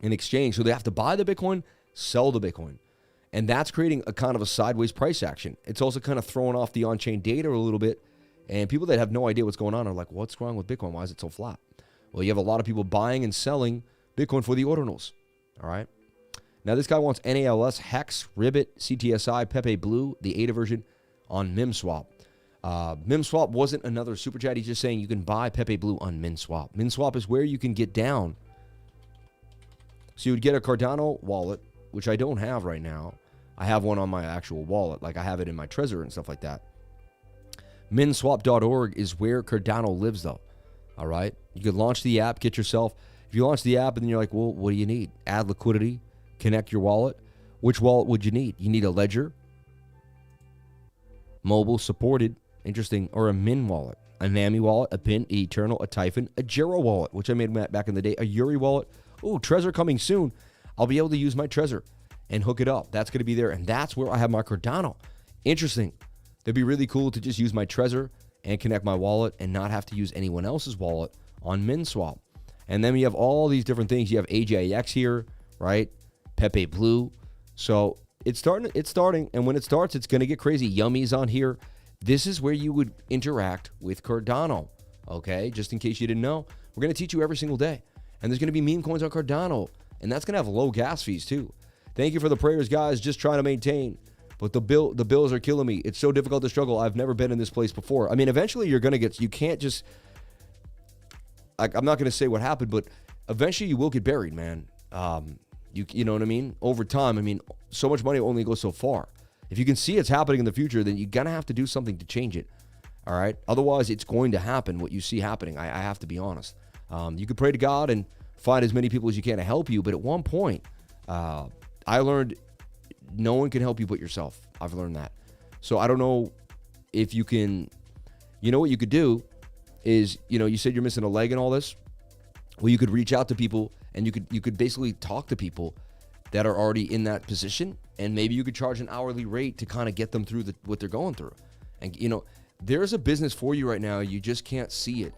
in exchange. So they have to buy the Bitcoin, sell the Bitcoin. And that's creating a kind of a sideways price action. It's also kind of throwing off the on-chain data a little bit. And people that have no idea what's going on are like, what's wrong with Bitcoin? Why is it so flat? Well, you have a lot of people buying and selling Bitcoin for the ordinals. All right. Now, this guy wants NALS, Hex, RIBBIT, CTSI, PEPEBLUE, the ADA version on MIMSwap. MIMSwap wasn't another super chat. He's just saying you can buy PEPEBLUE on MIMSwap. MIMSwap is where you can get down. So you would get a Cardano wallet, which I don't have right now. I have one on my actual wallet. Like I have it in my Trezor and stuff like that. MIMSwap.org is where Cardano lives, though. All right. You could launch the app, get yourself. If you launch the app and then you're like, well, what do you need? Add liquidity. Connect your wallet. Which wallet would you need? You need a Ledger, mobile supported, interesting, or a Min wallet, a NAMI wallet, a PIN, a Eternal, a Typhon, a Gero wallet, which I made back in the day, a Yuri wallet. Oh, Trezor coming soon. I'll be able to use my Trezor and hook it up. That's going to be there, and that's where I have my Cardano. Interesting. It'd be really cool to just use my Trezor and connect my wallet and not have to use anyone else's wallet on MINSwap. And then we have all these different things. You have AJX here, right? PEPEBLUE. So it's starting, and when it starts, it's going to get crazy. Yummy's on here. This is where you would interact with Cardano, okay? Just in case you didn't know, we're going to teach you every single day. And there's going to be meme coins on Cardano, and that's going to have low gas fees too. Thank you for the prayers, guys. Just trying to maintain. But the bills are killing me. It's so difficult to struggle. I've never been in this place before. I mean, eventually you're going to get, you can't just, like, I'm not going to say what happened, but eventually you will get buried, man. You know what I mean? Over time, I mean, so much money only goes so far. If you can see it's happening in the future, then you're going to have to do something to change it. All right? Otherwise, it's going to happen, what you see happening. I have to be honest. You could pray to God and find as many people as you can to help you. But at one point, I learned no one can help you but yourself. I've learned that. So I don't know if you can, you know what you could do is, you said you're missing a leg and all this. Well, you could reach out to people and you could basically talk to people that are already in that position, and maybe you could charge an hourly rate to kind of get them through what they're going through. And there's a business for you right now. You just can't see it,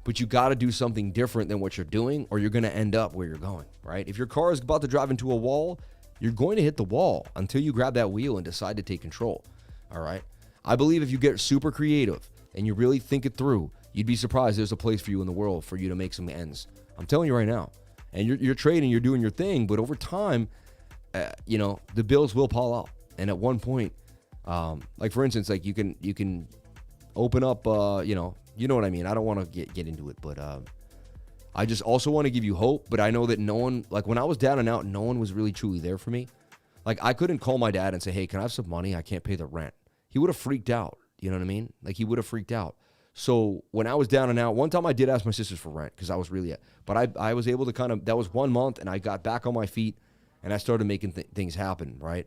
but you got to do something different than what you're doing, or you're going to end up where you're going, right? If your car is about to drive into a wall, you're going to hit the wall until you grab that wheel and decide to take control. All right. I believe if you get super creative and you really think it through, you'd be surprised there's a place for you in the world for you to make some ends. I'm telling you right now. And you're trading, you're doing your thing, but over time, the bills will pile up. And at one point, like for instance, like you can open up, you know what I mean. I don't want to get into it, but I just also want to give you hope. But I know that no one, like when I was down and out, no one was really truly there for me. Like I couldn't call my dad and say, hey, can I have some money? I can't pay the rent. He would have freaked out. You know what I mean? Like he would have freaked out. So when I was down and out, one time I did ask my sisters for rent because I was really, but I was able to that was 1 month, and I got back on my feet and I started making things happen, right?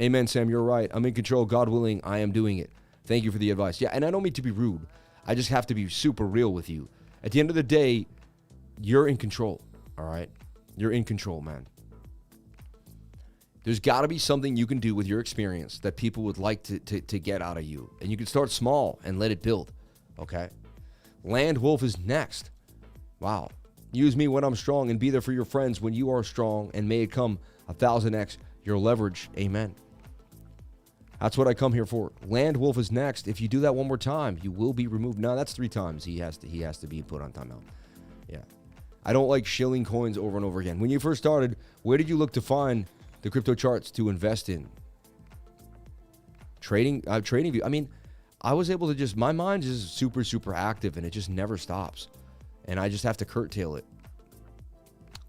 Amen, Sam, you're right. I'm in control. God willing, I am doing it. Thank you for the advice. Yeah, and I don't mean to be rude. I just have to be super real with you. At the end of the day, you're in control, all right? You're in control, man. There's got to be something you can do with your experience that people would like to get out of you. And you can start small and let it build, okay? Land Wolf is next. Wow. Use me when I'm strong and be there for your friends when you are strong, and may it come 1,000x your leverage. Amen. That's what I come here for. Land Wolf is next. If you do that one more time, you will be removed. No, that's 3 times. He has to be put on timeout. Yeah. I don't like shilling coins over and over again. When you first started, where did you look to find the crypto charts to invest in? Trading view. I mean, I was able to just, my mind is super, super active, and it just never stops. And I just have to curtail it.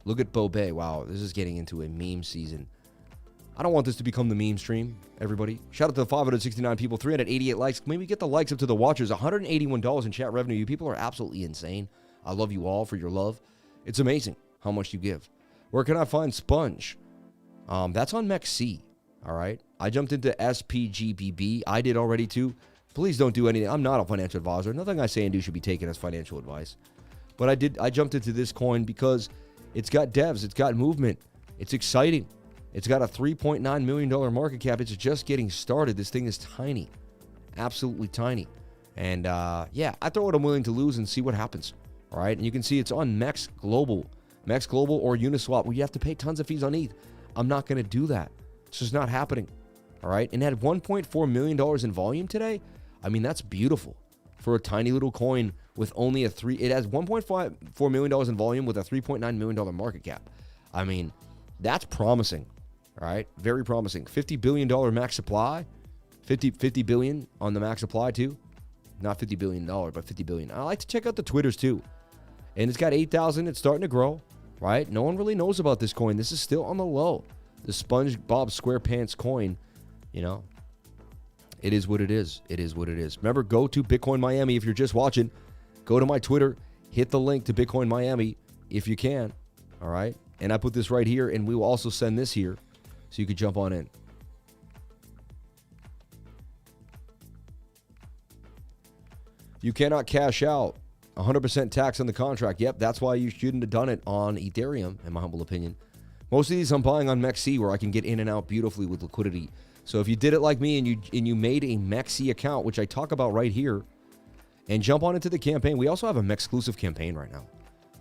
Look at Bobe. Wow, this is getting into a meme season. I don't want this to become the meme stream, everybody. Shout out to the 569 people, 388 likes. Maybe get the likes up to the watchers. $181 in chat revenue. You people are absolutely insane. I love you all for your love. It's amazing how much you give. Where can I find Sponge? That's on MEXC, all right? I jumped into SPGBB. I did already too. Please don't do anything. I'm not a financial advisor. Nothing I say and do should be taken as financial advice. But I jumped into this coin because it's got devs. It's got movement. It's exciting. It's got a $3.9 million market cap. It's just getting started. This thing is tiny. Absolutely tiny. And yeah, I throw what I'm willing to lose and see what happens. All right. And you can see it's on MEXC Global or Uniswap, where you have to pay tons of fees on ETH. I'm not going to do that. It's just not happening. All right. And at $1.4 million in volume today, I mean, that's beautiful for a tiny little coin with only it has $1.4 million in volume with a $3.9 million market cap. I mean, that's promising. All right. Very promising. $50 billion max supply. 50 billion on the max supply too. Not $50 billion, but 50 billion. I like to check out the Twitters too. And it's got 8,000. It's starting to grow, right? No one really knows about this coin. This is still on the low. The SpongeBob SquarePants coin, you know, it is what it is. It is what it is. Remember, go to Bitcoin Miami if you're just watching. Go to my Twitter. Hit the link to Bitcoin Miami if you can. All right. And I put this right here, and we will also send this here so you can jump on in. You cannot cash out. 100% tax on the contract. Yep, that's why you shouldn't have done it on Ethereum, in my humble opinion. Most of these I'm buying on MEXC, where I can get in and out beautifully with liquidity. So if you did it like me and you made a MEXC account, which I talk about right here, and jump on into the campaign. We also have a MEXCLUSIVE campaign right now.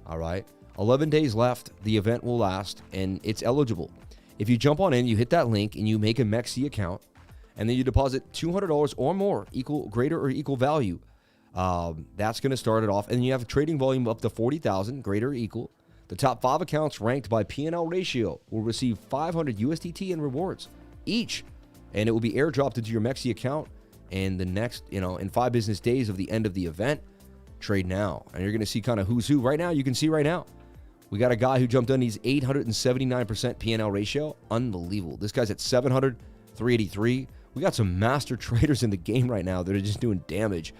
All right. 11 days left. The event will last, and it's eligible. If you jump on in, you hit that link, and you make a MEXC account, and then you deposit $200 or more, greater or equal value. That's going to start it off. And you have a trading volume up to 40,000, greater or equal. The top 5 accounts ranked by P&L ratio will receive 500 USDT in rewards each. And it will be airdropped into your MEXC account. And the next, in 5 business days of the end of the event, trade now. And you're going to see kind of who's who. Right now, you can see right now, we got a guy who jumped on. He's 879% P&L ratio. Unbelievable. This guy's at 700, 383. We got some master traders in the game right now that are just doing damage.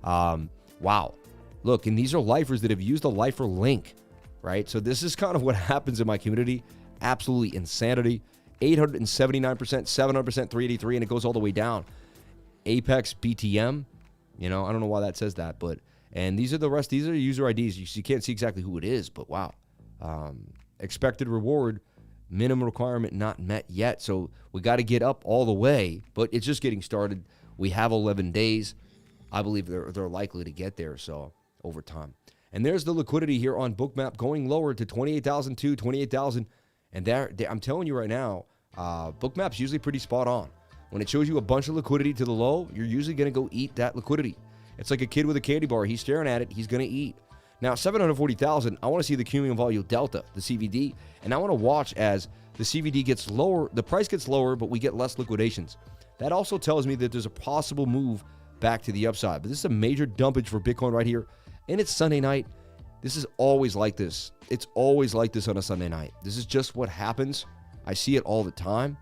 Wow. Look, and these are lifers that have used the lifer link, right? So this is kind of what happens in my community. Absolutely insanity. 879%, 700%, 383, and it goes all the way down. Apex BTM, I don't know why that says that, but, and these are the rest, these are user IDs. You can't see exactly who it is, but wow. Expected reward, minimum requirement not met yet. So we got to get up all the way, but it's just getting started. We have 11 days. I believe they're likely to get there, so over time. And there's the liquidity here on BOOKMAP going lower to 28,002, 28,000. And there, I'm telling you right now, BOOKMAP's usually pretty spot on. When it shows you a bunch of liquidity to the low, you're usually going to go eat that liquidity. It's like a kid with a candy bar. He's staring at it. He's going to eat. Now, 740,000, I want to see the cumulative value delta, the CVD. And I want to watch as the CVD gets lower, the price gets lower, but we get less liquidations. That also tells me that there's a possible move back to the upside. But this is a major dumpage for Bitcoin right here. And it's Sunday night. This is always like this. It's always like this on a Sunday night. This is just what happens. I see it all the time.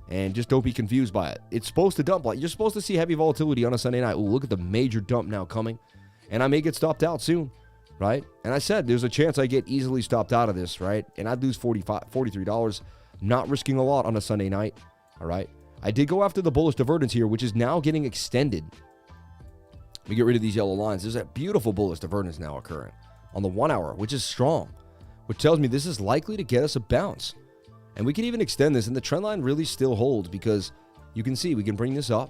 And just don't be confused by it. It's supposed to dump. Like, you're supposed to see heavy volatility on a Sunday night. Ooh, look at the major dump now coming. And I may get stopped out soon, right? And I said there's a chance I get easily stopped out of this, right? And I'd lose $43. Not risking a lot on a Sunday night, all right? I did go after the bullish divergence here, which is now getting extended. Let me get rid of these yellow lines. There's a beautiful bullish divergence now occurring. on the 1 hour, which is strong, which tells me this is likely to get us a bounce. And we can even extend this, and the trend line really still holds because you can see we can bring this up.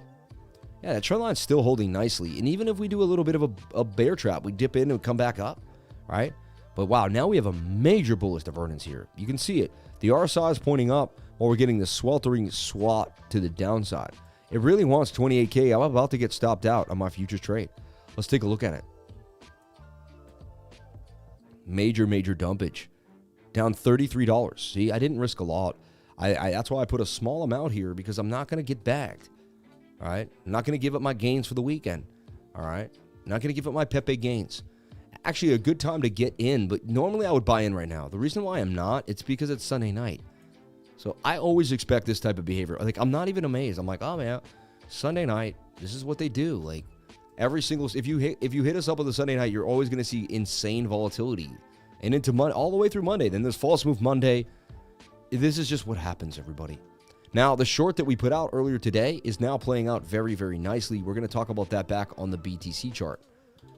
Yeah, that trend line's still holding nicely. And even if we do a little bit of a bear trap, we dip in and come back up, right? But wow, now we have a major bullish divergence here. You can see it. The RSI is pointing up while we're getting the sweltering swat to the downside. It really wants 28K. I'm about to get stopped out on my futures trade. Let's take a look at it. Major dumpage. Down $33. See, I didn't risk a lot. That's why I put a small amount here because I'm not going to get bagged. All right? I'm not going to give up my gains for the weekend. All right? I'm not going to give up my Pepe gains. Actually, a good time to get in, but normally I would buy in right now. The reason why I'm not, it's because it's Sunday night. So I always expect this type of behavior. Like, I'm not even amazed. I'm like, oh man, Sunday night, this is what they do. Like, every single, if you hit us up on the Sunday night, you're always going to see insane volatility. And into Monday, all the way through Monday. Then there's false move Monday. This is just what happens, everybody. Now, the short that we put out earlier today is now playing out very, very nicely. We're going to talk about that back on the BTC chart.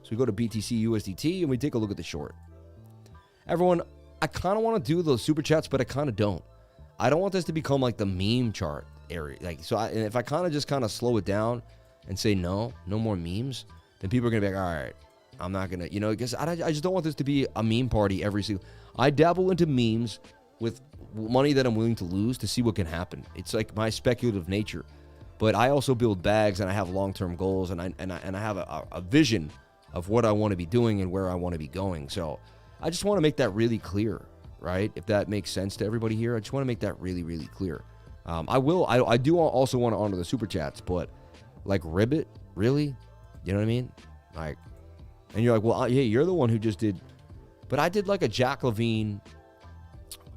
So we go to BTC USDT and we take a look at the short. Everyone, I kind of want to do those super chats, but I kind of don't. I don't want this to become like the meme chart area. Like, so if I kind of just slow it down and say no more memes, then people are going to be like, all right, I'm not going to, because I just don't want this to be a meme party every single. I dabble into memes with money that I'm willing to lose to see what can happen. It's like my speculative nature. But I also build bags and I have long-term goals and I have a vision of what I want to be doing and where I want to be going. So I just want to make that really clear, right? If that makes sense to everybody here, I just want to make that really, really clear. I do also want to honor the super chats, but like RIBBIT, really? You know what I mean? Like, and you're like, well, yeah, you're the one who just did, but I did like a Jack Levine,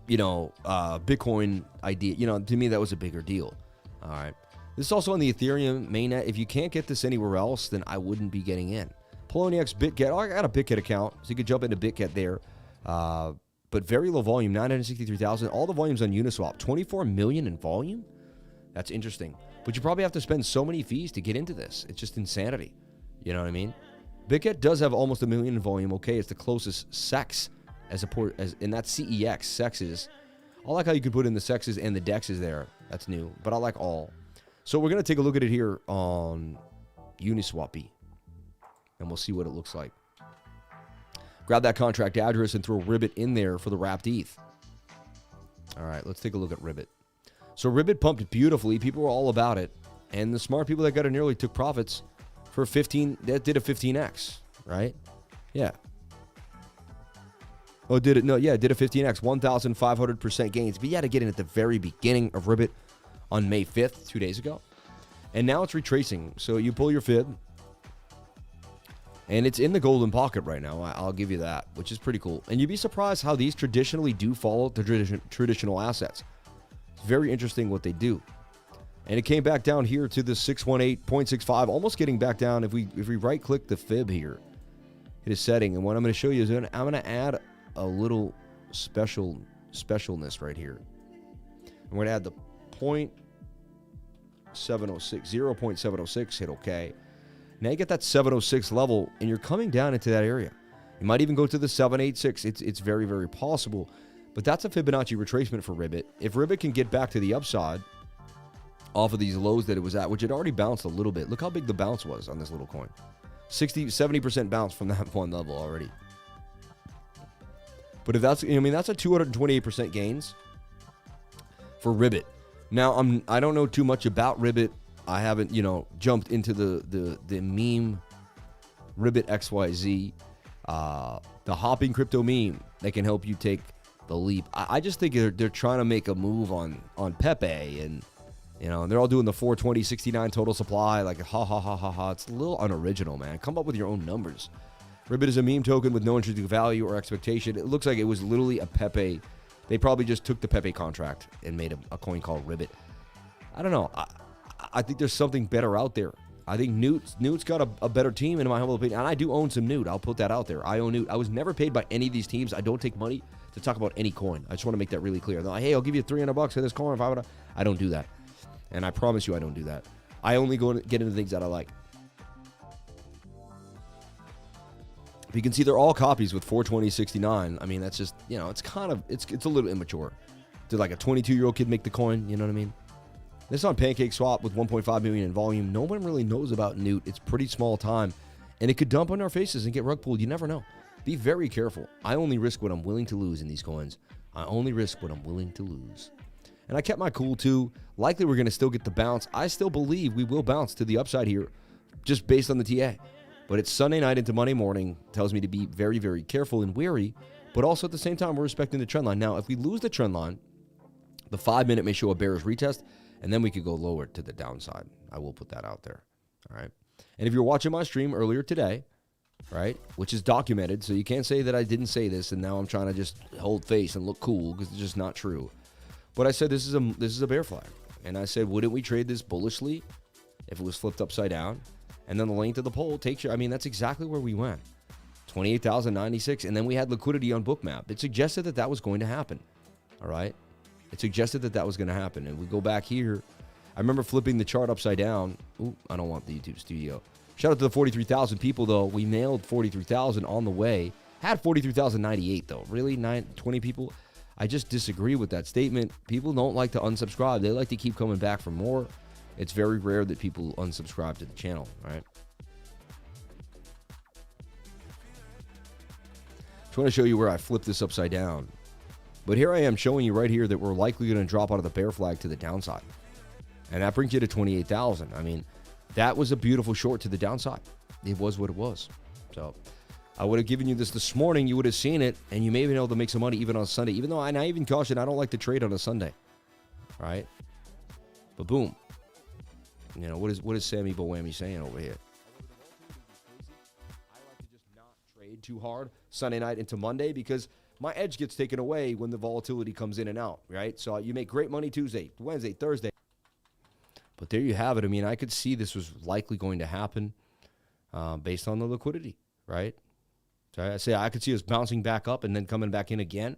Bitcoin idea. To me, that was a bigger deal. All right. This is also on the Ethereum mainnet. If you can't get this anywhere else, then I wouldn't be getting in. Poloniex BitGet. I got a BitGet account, so you could jump into BitGet there. But very low volume, 963,000. All the volume's on Uniswap. 24 million in volume? That's interesting. But you probably have to spend so many fees to get into this. It's just insanity. You know what I mean? BitGet does have almost 1 million in volume. Okay, it's the closest sex and that's CEX, sexes. I like how you can put in the sexes and the dexes there. That's new, but I like all. So we're going to take a look at it here on Uniswap, and we'll see what it looks like. Grab that contract address and throw RIBBIT in there for the wrapped ETH. All right, let's take a look at RIBBIT. So RIBBIT pumped beautifully. People were all about it. And the smart people that got in early took profits for 15. That did a 15x, right? Yeah. Oh, did it? No, yeah, it did a 15x, 1,500% gains. But you had to get in at the very beginning of RIBBIT on May 5th, 2 days ago. And now it's retracing. So you pull your fib. And it's in the golden pocket right now. I'll give you that, which is pretty cool. And you'd be surprised how these traditionally do follow the traditional assets. It's very interesting what they do. And it came back down here to the 618.65, almost getting back down. If we right-click the fib here, hit a setting. And what I'm going to show you is I'm going to add a little specialness right here. I'm going to add the 0.706, hit OK. Now you get that 706 level, and you're coming down into that area. You might even go to the 786. It's very, very possible. But that's a Fibonacci retracement for RIBBIT. If RIBBIT can get back to the upside off of these lows that it was at, which had already bounced a little bit. Look how big the bounce was on this little coin. 70% bounce from that one level already. But if that's, that's a 228% gains for RIBBIT. Now, I don't know too much about RIBBIT. I haven't, jumped into the meme RIBBIT XYZ, the hopping crypto meme that can help you take the leap. I just think they're trying to make a move on Pepe, and they're all doing the 420.69 total supply, like ha. It's a little unoriginal, man. Come up with your own numbers. RIBBIT is a meme token with no intrinsic value or expectation. It looks like it was literally a Pepe. They probably just took the Pepe contract and made a coin called RIBBIT. I don't know. I think there's something better out there. I think NOOT's got a better team, in my humble opinion. And I do own some NOOT. I'll put that out there. I own NOOT. I was never paid by any of these teams. I don't take money to talk about any coin. I just want to make that really clear. They're like, hey, I'll give you $300 for this coin. I don't do that. And I promise you I don't do that. I only go and get into things that I like. You can see they're all copies with 420.69. I mean, that's just, you know, it's kind of, it's a little immature. Did like a 22-year-old kid make the coin? You know what I mean? This on Pancake Swap with 1.5 million in volume. No one really knows about NOOT. It's pretty small time, and it could dump on our faces and get rug pulled. You never know. Be very careful. I only risk what I'm willing to lose in these coins. I only risk what I'm willing to lose. And I kept my cool too. Likely we're going to still get the bounce. I still believe we will bounce to the upside here, just based on the TA. But it's Sunday night into Monday morning. Tells me to be very, very careful and wary. But also at the same time, we're respecting the trend line. Now, if we lose the trend line, the 5-minute may show a bearish retest, and then we could go lower to the downside. I will put that out there. All right. And if you're watching my stream earlier today, right, which is documented, so you can't say that I didn't say this and now I'm trying to just hold face and look cool, because it's just not true. But I said this is a bear flag. And I said, wouldn't we trade this bullishly if it was flipped upside down? And then the length of the pole takes you. I mean, that's exactly where we went. 28,096. And then we had liquidity on BOOKMAP. It suggested that that was going to happen. All right. It suggested that that was going to happen. And we go back here. I remember flipping the chart upside down. Ooh, I don't want the YouTube studio. Shout out to the 43,000 people, though. We nailed 43,000 on the way. Had 43,098, though. Really? 20 people? I just disagree with that statement. People don't like to unsubscribe. They like to keep coming back for more. It's very rare that people unsubscribe to the channel, right? Just want to show you where I flipped this upside down. But here I am showing you right here that we're likely going to drop out of the bear flag to the downside. And that brings you to 28,000. I mean, that was a beautiful short to the downside. It was what it was. So I would have given you this morning. You would have seen it, and you may have been able to make some money even on Sunday. Even though I even caution, I don't like to trade on a Sunday. All right? But boom. You know, what is Sammy Boammy saying over here? I like to just not trade too hard Sunday night into Monday because my edge gets taken away when the volatility comes in and out, right? So you make great money Tuesday, Wednesday, Thursday. But there you have it. I mean, I could see this was likely going to happen based on the liquidity, right? So I say I could see us bouncing back up and then coming back in again.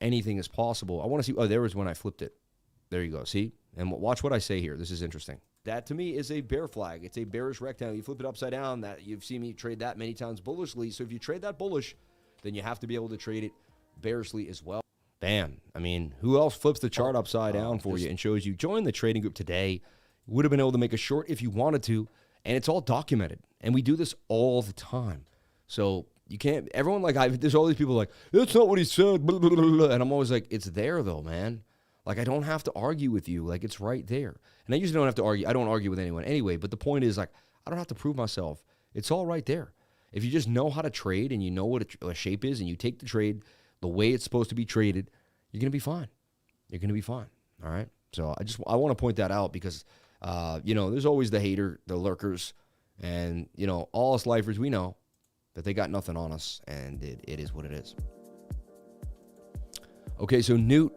Anything is possible. I want to see. Oh, there was when I flipped it. There you go. See? And watch what I say here. This is interesting. That, to me, is a bear flag. It's a bearish rectangle. You flip it upside down. That you've seen me trade that many times bullishly. So if you trade that bullish, then you have to be able to trade it bearishly as well. Bam. I mean, who else flips the chart upside down for you and shows you? Join the trading group today. You would have been able to make a short if you wanted to, and it's all documented. And we do this all the time. So you can't, everyone there's all these people like, that's not what he said, blah, blah, blah, blah. And I'm always like, it's there though, man. Like, I don't have to argue with you. Like, it's right there. And I usually don't have to argue. I don't argue with anyone anyway. But the point is, like, I don't have to prove myself. It's all right there. If you just know how to trade and you know what a shape is and you take the trade the way it's supposed to be traded, you're going to be fine. You're going to be fine. All right? So I want to point that out because, you know, there's always the hater, the lurkers. And, you know, all us lifers, we know that they got nothing on us. And it is what it is. Okay, so NOOT.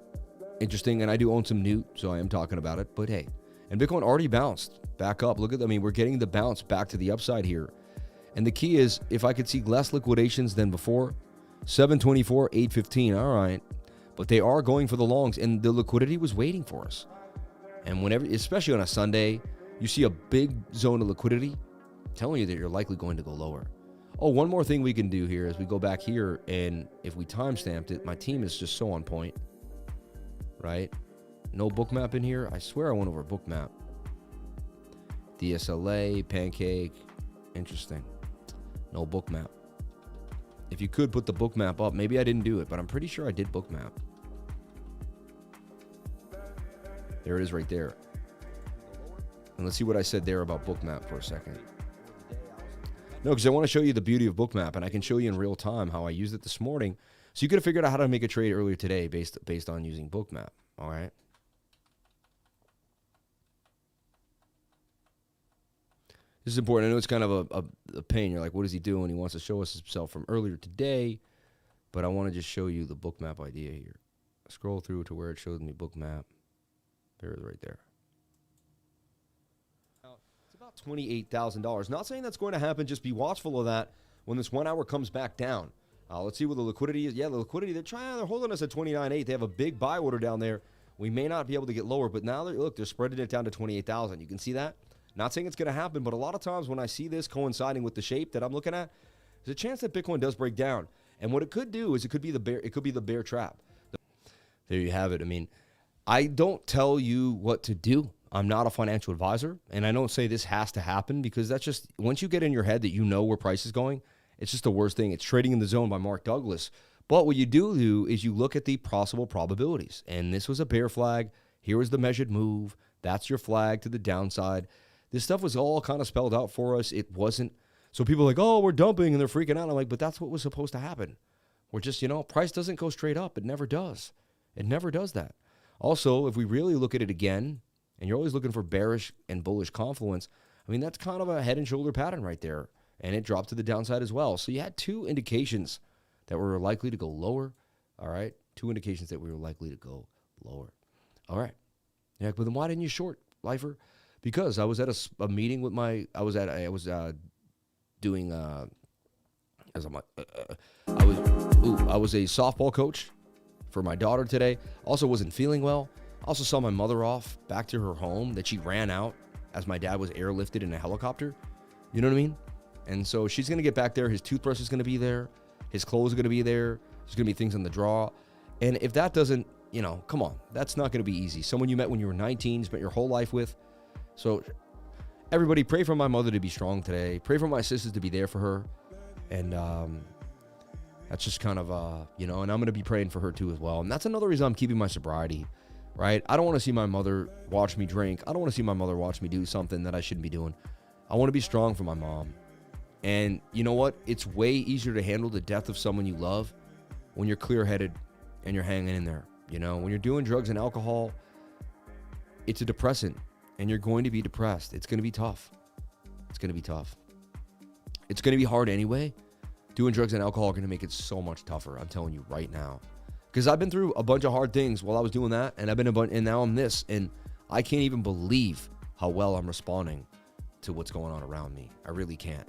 Interesting, and I do own some NOOT, so I am talking about it. But hey, and Bitcoin already bounced back up. Look at, I mean, we're getting the bounce back to the upside here. And the key is, if I could see less liquidations than before, 724, 815, all right. But they are going for the longs, and the liquidity was waiting for us. And whenever, especially on a Sunday, you see a big zone of liquidity, I'm telling you that you're likely going to go lower. Oh, one more thing we can do here is we go back here, and if we timestamped it, my team is just so on point. Right? No bookmap in here. I swear I went over bookmap. DSLA, pancake. Interesting. No bookmap. If you could put the bookmap up, maybe I didn't do it, but I'm pretty sure I did bookmap. There it is right there. And let's see what I said there about bookmap for a second. No, because I want to show you the beauty of bookmap, and I can show you in real time how I used it this morning. So you could have figured out how to make a trade earlier today based on using bookmap. All right. This is important. I know it's kind of a pain. You're like, what is he doing? He wants to show us himself from earlier today. But I want to just show you the bookmap idea here. Scroll through to where it shows me bookmap. There it is right there. It's about $28,000. Not saying that's going to happen. Just be watchful of that when this 1 hour comes back down. Let's see what the liquidity is. Yeah, the liquidity, they're holding us at 29.8. They have a big buy order down there. We may not be able to get lower, but now, they're spreading it down to 28,000. You can see that? Not saying it's going to happen, but a lot of times when I see this coinciding with the shape that I'm looking at, There's a chance that Bitcoin does break down. And what it could do is it could be the bear trap. There you have it. I mean, I don't tell you what to do. I'm not a financial advisor, and I don't say this has to happen, because that's just, once you get in your head that you know where price is going, it's just the worst thing. It's Trading in the Zone by Mark Douglas. But what you do is you look at the possible probabilities. And this was a bear flag. Here was the measured move. That's your flag to the downside. This stuff was all kind of spelled out for us. It wasn't. So people are like, oh, we're dumping, and they're freaking out. I'm like, but that's what was supposed to happen. We're just, price doesn't go straight up. It never does. It never does that. Also, if we really look at it again, and you're always looking for bearish and bullish confluence, I mean, that's kind of a head and shoulder pattern right there. And it dropped to the downside as well. So you had two indications that we were likely to go lower. All right. Two indications that we were likely to go lower. All right. Yeah, but then why didn't you short, Lifer? Because I was at a meeting with I was doing, I was a softball coach for my daughter today. Also wasn't feeling well. Also saw my mother off back to her home that she ran out as my dad was airlifted in a helicopter. You know what I mean? And so she's going to get back there. His toothbrush is going to be there. His clothes are going to be there. There's going to be things on the draw. And if that doesn't, come on, that's not going to be easy. Someone you met when you were 19, spent your whole life with. So everybody pray for my mother to be strong today. Pray for my sisters to be there for her. And that's just kind of, and I'm going to be praying for her too as well. And that's another reason I'm keeping my sobriety, right? I don't want to see my mother watch me drink. I don't want to see my mother watch me do something that I shouldn't be doing. I want to be strong for my mom. And you know what? It's way easier to handle the death of someone you love when you're clear-headed and you're hanging in there. When you're doing drugs and alcohol, it's a depressant, and you're going to be depressed. It's going to be tough. It's going to be tough. It's going to be hard anyway. Doing drugs and alcohol are going to make it so much tougher. I'm telling you right now. Because I've been through a bunch of hard things while I was doing that, and and now I'm this, and I can't even believe how well I'm responding to what's going on around me. I really can't.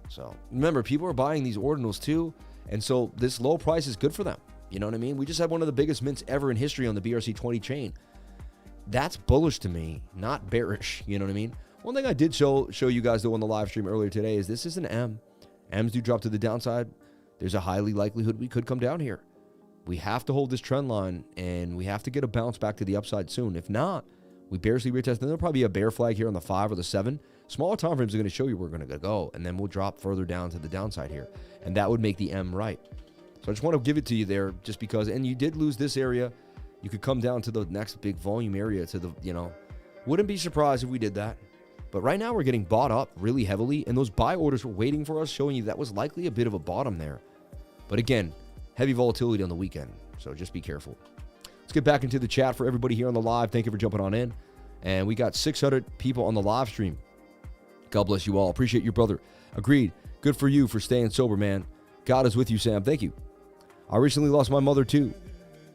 So remember, people are buying these ordinals too, and so this low price is good for them. You know what I mean? We just had one of the biggest mints ever in history on the BRC-20 chain. That's bullish to me, not bearish. You know what I mean? One thing I did show you guys though on the live stream earlier today is this is an M. M's do drop to the downside. There's a highly likelihood we could come down here. We have to hold this trend line, and we have to get a bounce back to the upside soon. If not, we barely retest. Then there'll probably be a bear flag here on the 5 or the 7. Smaller time frames are going to show you where we're going to go, and then we'll drop further down to the downside here, and that would make the M right. So I just want to give it to you there, just because. And you did lose this area. You could come down to the next big volume area to the, wouldn't be surprised if we did that. But right now we're getting bought up really heavily, and those buy orders were waiting for us, showing you that was likely a bit of a bottom there. But again, heavy volatility on the weekend, so just be careful. Let's get back into the chat for everybody here on the live. Thank you for jumping on in. And we got 600 people on the live stream. God bless you all. Appreciate you, brother. Agreed. Good for you for staying sober, man. God is with you, Sam. Thank you. I recently lost my mother, too.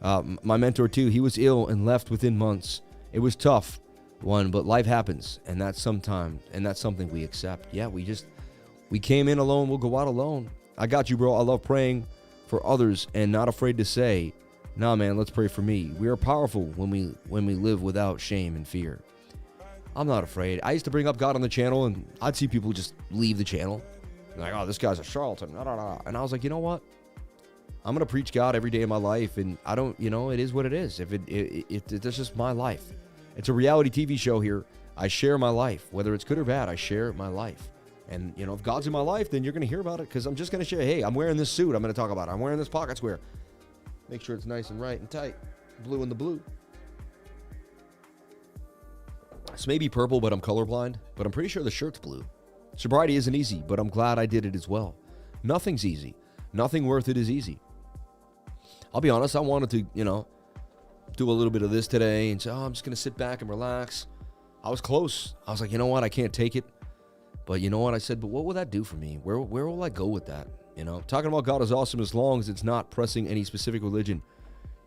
My mentor, too. He was ill and left within months. It was tough, but life happens, and that's something we accept. Yeah, we came in alone. We'll go out alone. I got you, bro. I love praying for others and not afraid to say, nah, man, let's pray for me. We are powerful when we live without shame and fear. I'm not afraid. I used to bring up God on the channel, and I'd see people just leave the channel. Like, oh, this guy's a charlatan. And I was like, you know what? I'm going to preach God every day of my life, and I don't, it is what it is. It's just my life. It's a reality TV show here. I share my life. Whether it's good or bad, I share my life. And, if God's in my life, then you're going to hear about it, because I'm just going to share, hey, I'm wearing this suit. I'm going to talk about it. I'm wearing this pocket square. Make sure it's nice and right and tight. Blue in the blue. This may be purple, but I'm colorblind. But I'm pretty sure the shirt's blue. Sobriety isn't easy, but I'm glad I did it as well. Nothing's easy. Nothing worth it is easy. I'll be honest, I wanted to, do a little bit of this today and say, oh, I'm just going to sit back and relax. I was close. I was like, you know what? I can't take it. But you know what? I said, but what will that do for me? Where will I go with that? Talking about God is awesome as long as it's not pressing any specific religion.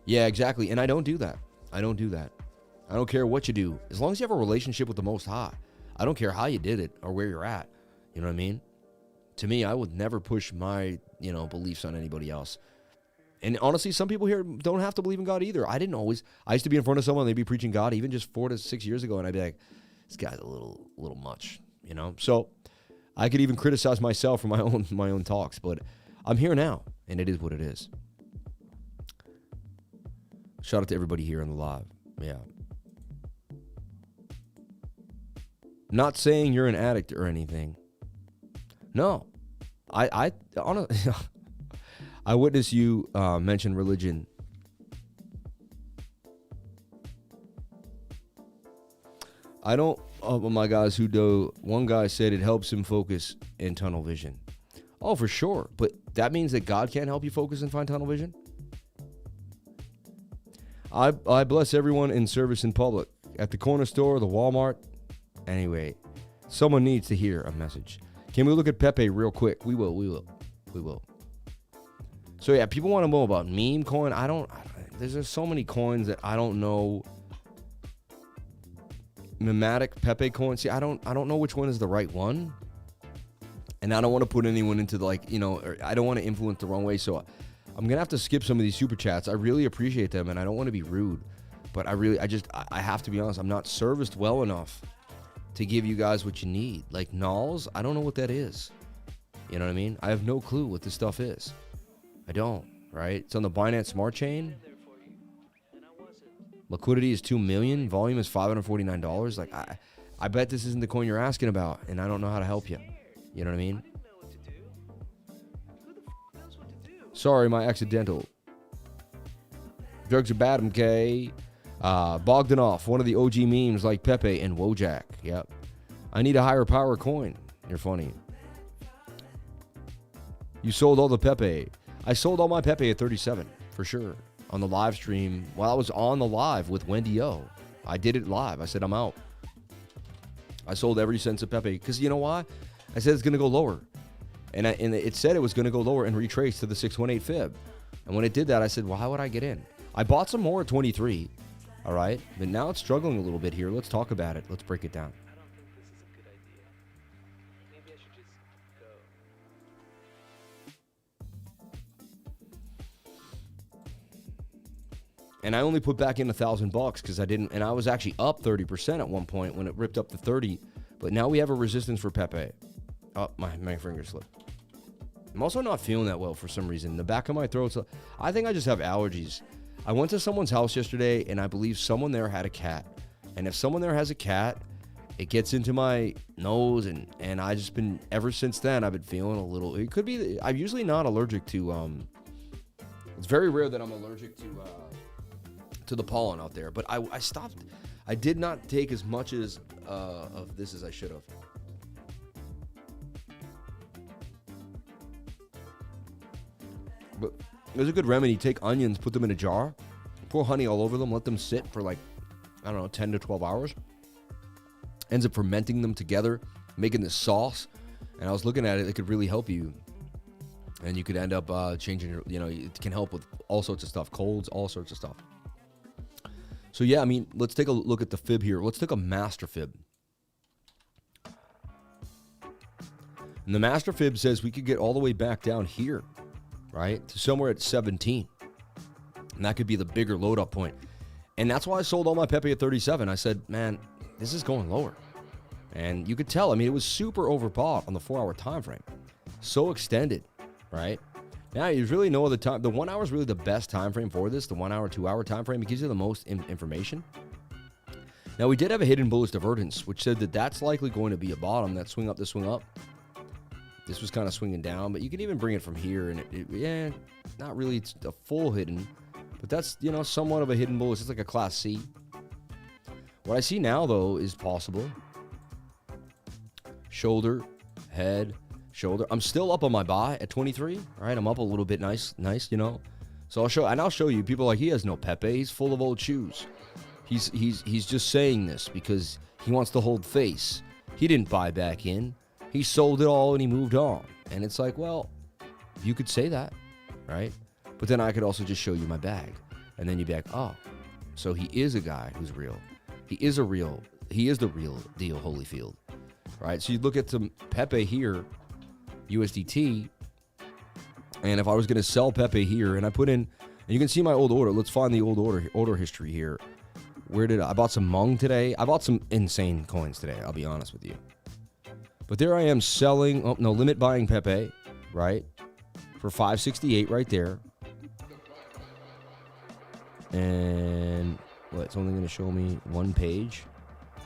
Yeah, exactly. And I don't do that. I don't care what you do. As long as you have a relationship with the Most High. I don't care how you did it or where you're at. You know what I mean? To me, I would never push my, beliefs on anybody else. And honestly, some people here don't have to believe in God either. I didn't always. I used to be in front of someone, they'd be preaching God even just 4 to 6 years ago, and I'd be like, this guy's a little much, So I could even criticize myself for my own talks, but I'm here now, and it is what it is. Shout out to everybody here on the live. Yeah. Not saying you're an addict or anything. No. I honestly, I witnessed you mention religion. I don't, my guys who do, one guy said it helps him focus in tunnel vision. Oh, for sure. But that means that God can't help you focus and find tunnel vision? I bless everyone in service in public. At the corner store, the Walmart. Anyway, someone needs to hear a message. Can we look at Pepe real quick? We will. So yeah, people want to know about meme coin. There's just so many coins that I don't know. Mimetic Pepe coin. See, I don't know which one is the right one. And I don't want to put anyone into or I don't want to influence the wrong way. So I'm going to have to skip some of these super chats. I really appreciate them and I don't want to be rude, but I have to be honest. I'm not serviced well enough to give you guys what you need. Like NALS, I don't know what that is. You know what I mean? I have no clue what this stuff is. I don't, right? It's on the Binance Smart Chain. Liquidity is 2 million. Volume is $549. Like, I bet this isn't the coin you're asking about, and I don't know how to help you. You know what I mean? Sorry, my accidental. Drugs are bad, okay? Bogdanov, one of the OG memes like Pepe and Wojak. Yep. I need a higher power coin. You're funny. You sold all the Pepe. I sold all my Pepe at 37, for sure. On the live stream, while I was on the live with Wendy O. I did it live. I said, I'm out. I sold every cent of Pepe. Because you know why? I said it's going to go lower. And it said it was going to go lower and retrace to the 618 fib. And when it did that, I said, well, how would I get in? I bought some more at 23. All right. But now it's struggling a little bit here. Let's talk about it. Let's break it down. And I only put back in $1,000 because I didn't, and I was actually up 30% at one point when it ripped up to 30. But now we have a resistance for Pepe. Oh, my finger slipped. I'm also not feeling that well for some reason. The back of my throat, I think I just have allergies. I went to someone's house yesterday, and I believe someone there had a cat. And if someone there has a cat, it gets into my nose, and I just been, ever since then, I've been feeling a little, it could be, I'm usually not allergic to, it's very rare that I'm allergic to the pollen out there, but I stopped. I did not take as much as of this as I should have. But there's a good remedy. Take onions, put them in a jar, pour honey all over them, let them sit for like, I don't know, 10 to 12 hours. Ends up fermenting them together, making this sauce. And I was looking at it, it could really help you. And you could end up changing your, it can help with all sorts of stuff, colds, all sorts of stuff. So yeah, I mean, let's take a look at the fib here. Let's take a master fib. And the master fib says we could get all the way back down here, right? To somewhere at 17. And that could be the bigger load up point. And that's why I sold all my Pepe at 37. I said, man, this is going lower. And you could tell, I mean, it was super overbought on the 4-hour time frame. So extended, right? Now, there's really no other time. The 1 hour is really the best time frame for this. The 1 hour, 2 hour time frame. It gives you the most information. Now, we did have a hidden bullish divergence, which said that that's likely going to be a bottom. That swing up, this swing up. This was kind of swinging down, but you can even bring it from here. And not really it's a full hidden, but that's, somewhat of a hidden bullish. It's like a class C. What I see now, though, is possible. Shoulder, head, shoulder. I'm still up on my buy at 23. All right, I'm up a little bit nice, So I'll show you. People are like, he has no Pepe. He's full of old shoes. He's just saying this because he wants to hold face. He didn't buy back in. He sold it all and he moved on. And it's like, well, you could say that, right? But then I could also just show you my bag. And then you'd be like, oh, so he is a guy who's real. He is the real deal, Holyfield. Right? So you look at some Pepe here, USDT, and if I was going to sell Pepe here, and I put in, and you can see my old order. Let's find the old order history here. Where did I bought some Mung today? I bought some insane coins today, I'll be honest with you. But there I am selling, oh no, limit buying Pepe, right? For 568 right there. And what, it's only going to show me one page.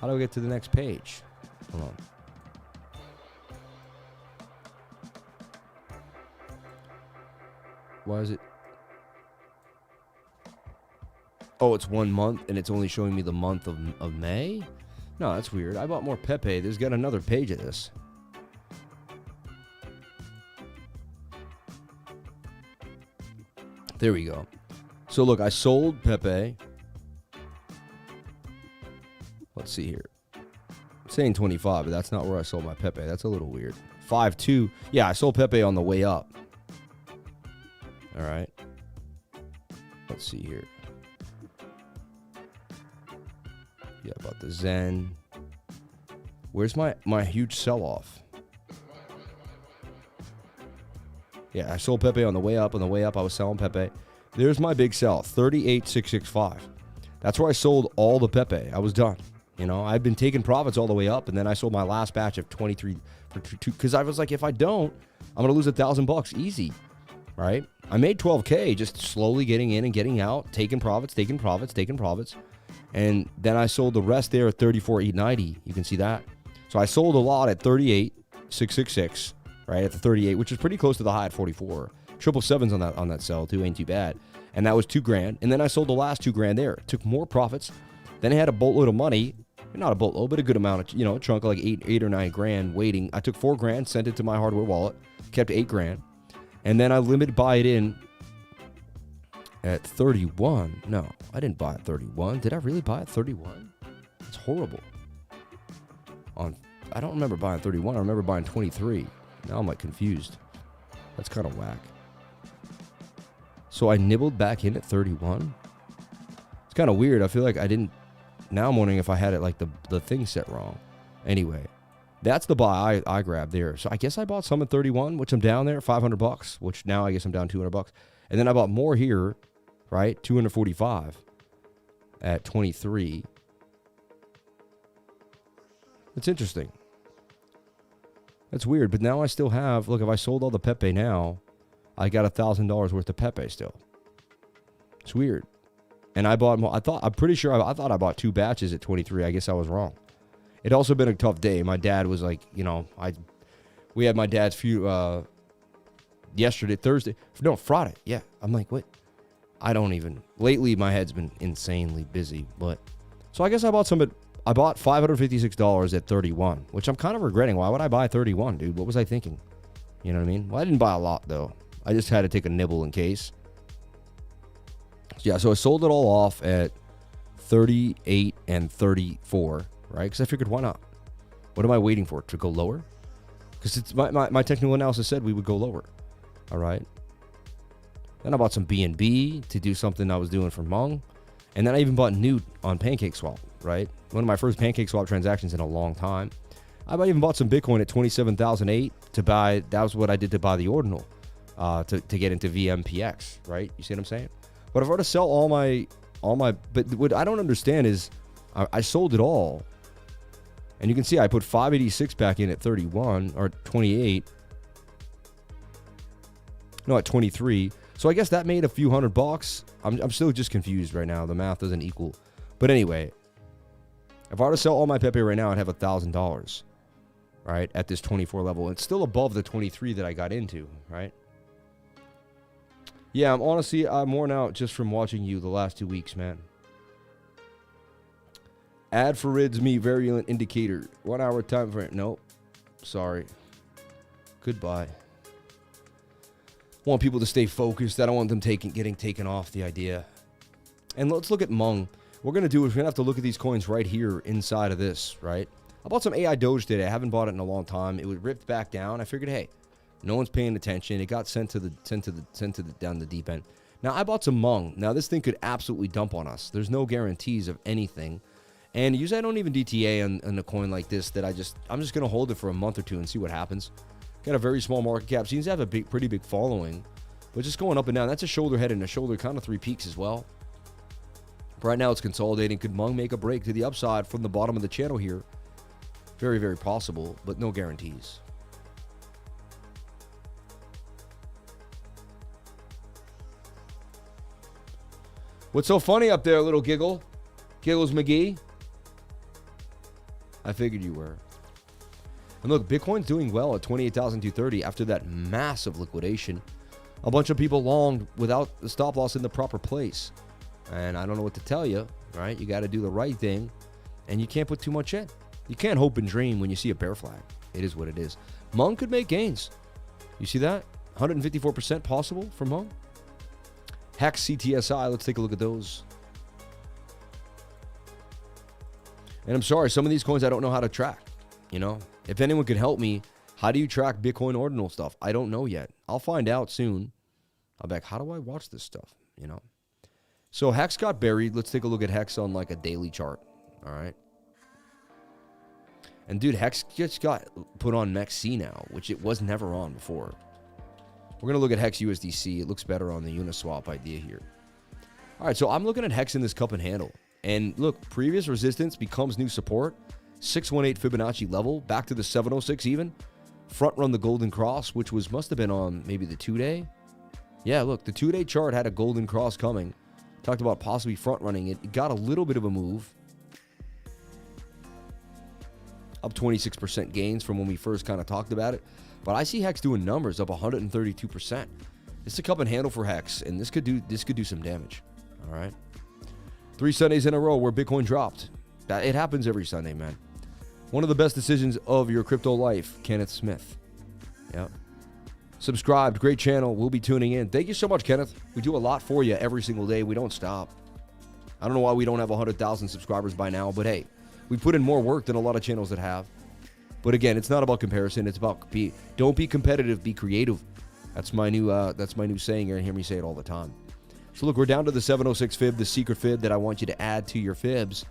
How do I get to the next page? Hold on. Why is it? Oh, it's 1 month and it's only showing me the month of May? No, that's weird. I bought more Pepe. There's got another page of this. There we go. So look, I sold Pepe. Let's see here. I'm saying 25, but that's not where I sold my Pepe. That's a little weird. 5.2. Yeah, I sold Pepe on the way up. All right. Let's see here. Yeah, about the Zen. Where's my huge sell-off? Yeah, I sold Pepe on the way up. On the way up, I was selling Pepe. There's my big sell, 38,665. That's where I sold all the Pepe. I was done. You know, I've been taking profits all the way up, and then I sold my last batch of 23 for 2 because I was like, if I don't, I'm gonna lose $1,000 easy, right? I made 12K just slowly getting in and getting out, taking profits, and then I sold the rest there at 34,890. You can see that. So I sold a lot at 38,666, right at the 38, which is pretty close to the high at 44. 777s on that sell too, ain't too bad. And that was $2,000. And then I sold the last $2,000 there. Took more profits. Then I had a boatload of money, not a boatload, but a good amount of, a chunk of like eight or $9,000 waiting. I took $4,000, sent it to my hardware wallet, kept $8,000, and then I limited buy it in at 31. No, I didn't buy at 31. Did I really buy at 31? It's horrible. I don't remember buying 31. I remember buying 23. Now I'm like confused. That's kind of whack. So I nibbled back in at 31. It's kind of weird. I feel like I didn't. Now I'm wondering if I had it like the thing set wrong. Anyway, that's the buy I grabbed there. So I guess I bought some at 31, which I'm down there, $500, which now I guess I'm down $200. And then I bought more here, right? 245 at 23. It's interesting. That's weird, but now I still have, look, if I sold all the Pepe now, I got $1,000 worth of Pepe still. It's weird. And I bought more. I'm pretty sure I thought I bought 2 batches at 23. I guess I was wrong. It also been a tough day. My dad was like, we had my dad's funeral Friday. Yeah. I'm like, what? Lately my head's been insanely busy, but so I guess I bought $556 at 31, which I'm kind of regretting. Why would I buy 31, dude? What was I thinking? You know what I mean? Well, I didn't buy a lot though. I just had to take a nibble in case. Yeah, so I sold it all off at 38 and 34, right? Because I figured, why not? What am I waiting for? To go lower? Because it's my technical analysis said we would go lower. All right. Then I bought some BNB to do something I was doing for Hmong. And then I even bought NOOT on PancakeSwap, right? One of my first PancakeSwap transactions in a long time. I even bought some Bitcoin at 27,008 to buy. That was what I did to buy the ordinal to get into VMPX, right? You see what I'm saying? But if I were to sell all my, but what I don't understand is I sold it all. And you can see I put 586 back in at 31 or 28. No, at 23. So I guess that made a few $100. I'm still just confused right now. The math doesn't equal. But anyway, if I were to sell all my Pepe right now, I'd have $1,000, right? At this 24 level. It's still above the 23 that I got into, right? Yeah, I'm worn out just from watching you the last 2 weeks, man. Add for rids me variant indicator. 1 hour time frame. Nope. Sorry. Goodbye. Want people to stay focused. I don't want them getting taken off the idea. And let's look at Hmong. What we're going to do is we're going to have to look at these coins right here inside of this, right? I bought some AIDOGE today. I haven't bought it in a long time. It was ripped back down. I figured, hey, no one's paying attention. It got sent down the deep end. Now I bought some Hmong. Now this thing could absolutely dump on us. There's no guarantees of anything. And usually I don't even DTA on a coin like this. I'm just gonna hold it for a month or two and see what happens. Got a very small market cap. Seems to have a pretty big following, but just going up and down. That's a shoulder head and a shoulder, kind of 3 peaks as well. Right now it's consolidating. Could Hmong make a break to the upside from the bottom of the channel here? Very, very possible, but no guarantees. What's so funny up there, little giggle? Giggles McGee? I figured you were. And look, Bitcoin's doing well at 28,230 after that massive liquidation. A bunch of people longed without the stop loss in the proper place. And I don't know what to tell you, right? You got to do the right thing, and you can't put too much in. You can't hope and dream when you see a bear flag. It is what it is. Hmong could make gains. You see that? 154% possible from Hmong. Hex CTSI, let's take a look at those. And I'm sorry, some of these coins I don't know how to track. You know, if anyone could help me, how do you track Bitcoin ordinal stuff? I don't know yet. I'll find out soon. I'll be like, how do I watch this stuff? You know? So Hex got buried. Let's take a look at Hex on like a daily chart. All right. And dude, Hex just got put on MEXC now, which it was never on before. We're going to look at Hex USDC. It looks better on the Uniswap idea here. All right, so I'm looking at Hex in this cup and handle. And look, previous resistance becomes new support. 618 Fibonacci level, back to the 706 even. Front run the golden cross, which must have been on maybe the 2-day. Yeah, look, the 2-day chart had a golden cross coming. Talked about possibly front running it. It got a little bit of a move. Up 26% gains from when we first kind of talked about it. But I see Hex doing numbers up 132%. It's a cup and handle for Hex, and this could do some damage. All right. 3 Sundays in a row where Bitcoin dropped. It happens every Sunday, man. One of the best decisions of your crypto life, Kenneth Smith. Yep. Subscribed, great channel. We'll be tuning in. Thank you so much, Kenneth. We do a lot for you every single day. We don't stop. I don't know why we don't have 100,000 subscribers by now, but hey, we put in more work than a lot of channels that have. But again, it's not about comparison. It's about don't be competitive, be creative. That's my new saying. You're gonna hear me say it all the time. So look, we're down to the 706 fib, the secret fib that I want you to add to your fibs.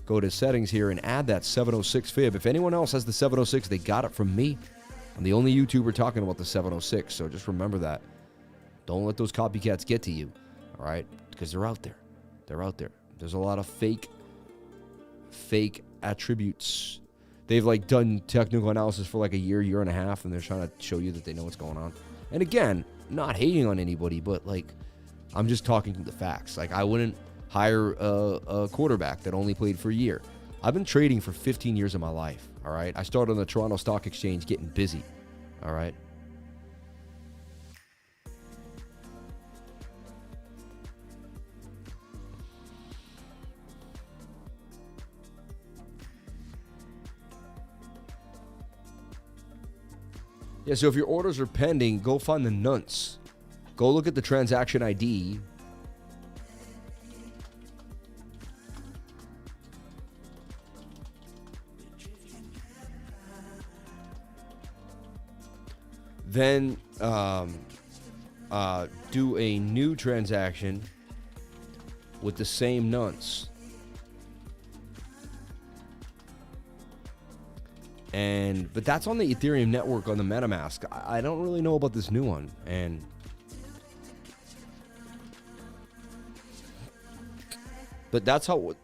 Go to settings here and add that 706 fib. If anyone else has the 706, they got it from me. I'm the only YouTuber talking about the 706, so just remember that. Don't let those copycats get to you, all right? Because they're out there. They're out there. There's a lot of fake attributes. They've like done technical analysis for like a year and a half, and they're trying to show you that they know what's going on. And again, not hating on anybody, but like, I'm just talking the facts. Like, I wouldn't hire a quarterback that only played for a year. I've been trading for 15 years of my life, all right? I started on the Toronto Stock Exchange getting busy, all right? Yeah, so if your orders are pending, go find the nunts. Go look at the transaction ID. Then do a new transaction with the same nunts. But that's on the Ethereum network on the MetaMask. I don't really know about this new one. But that's what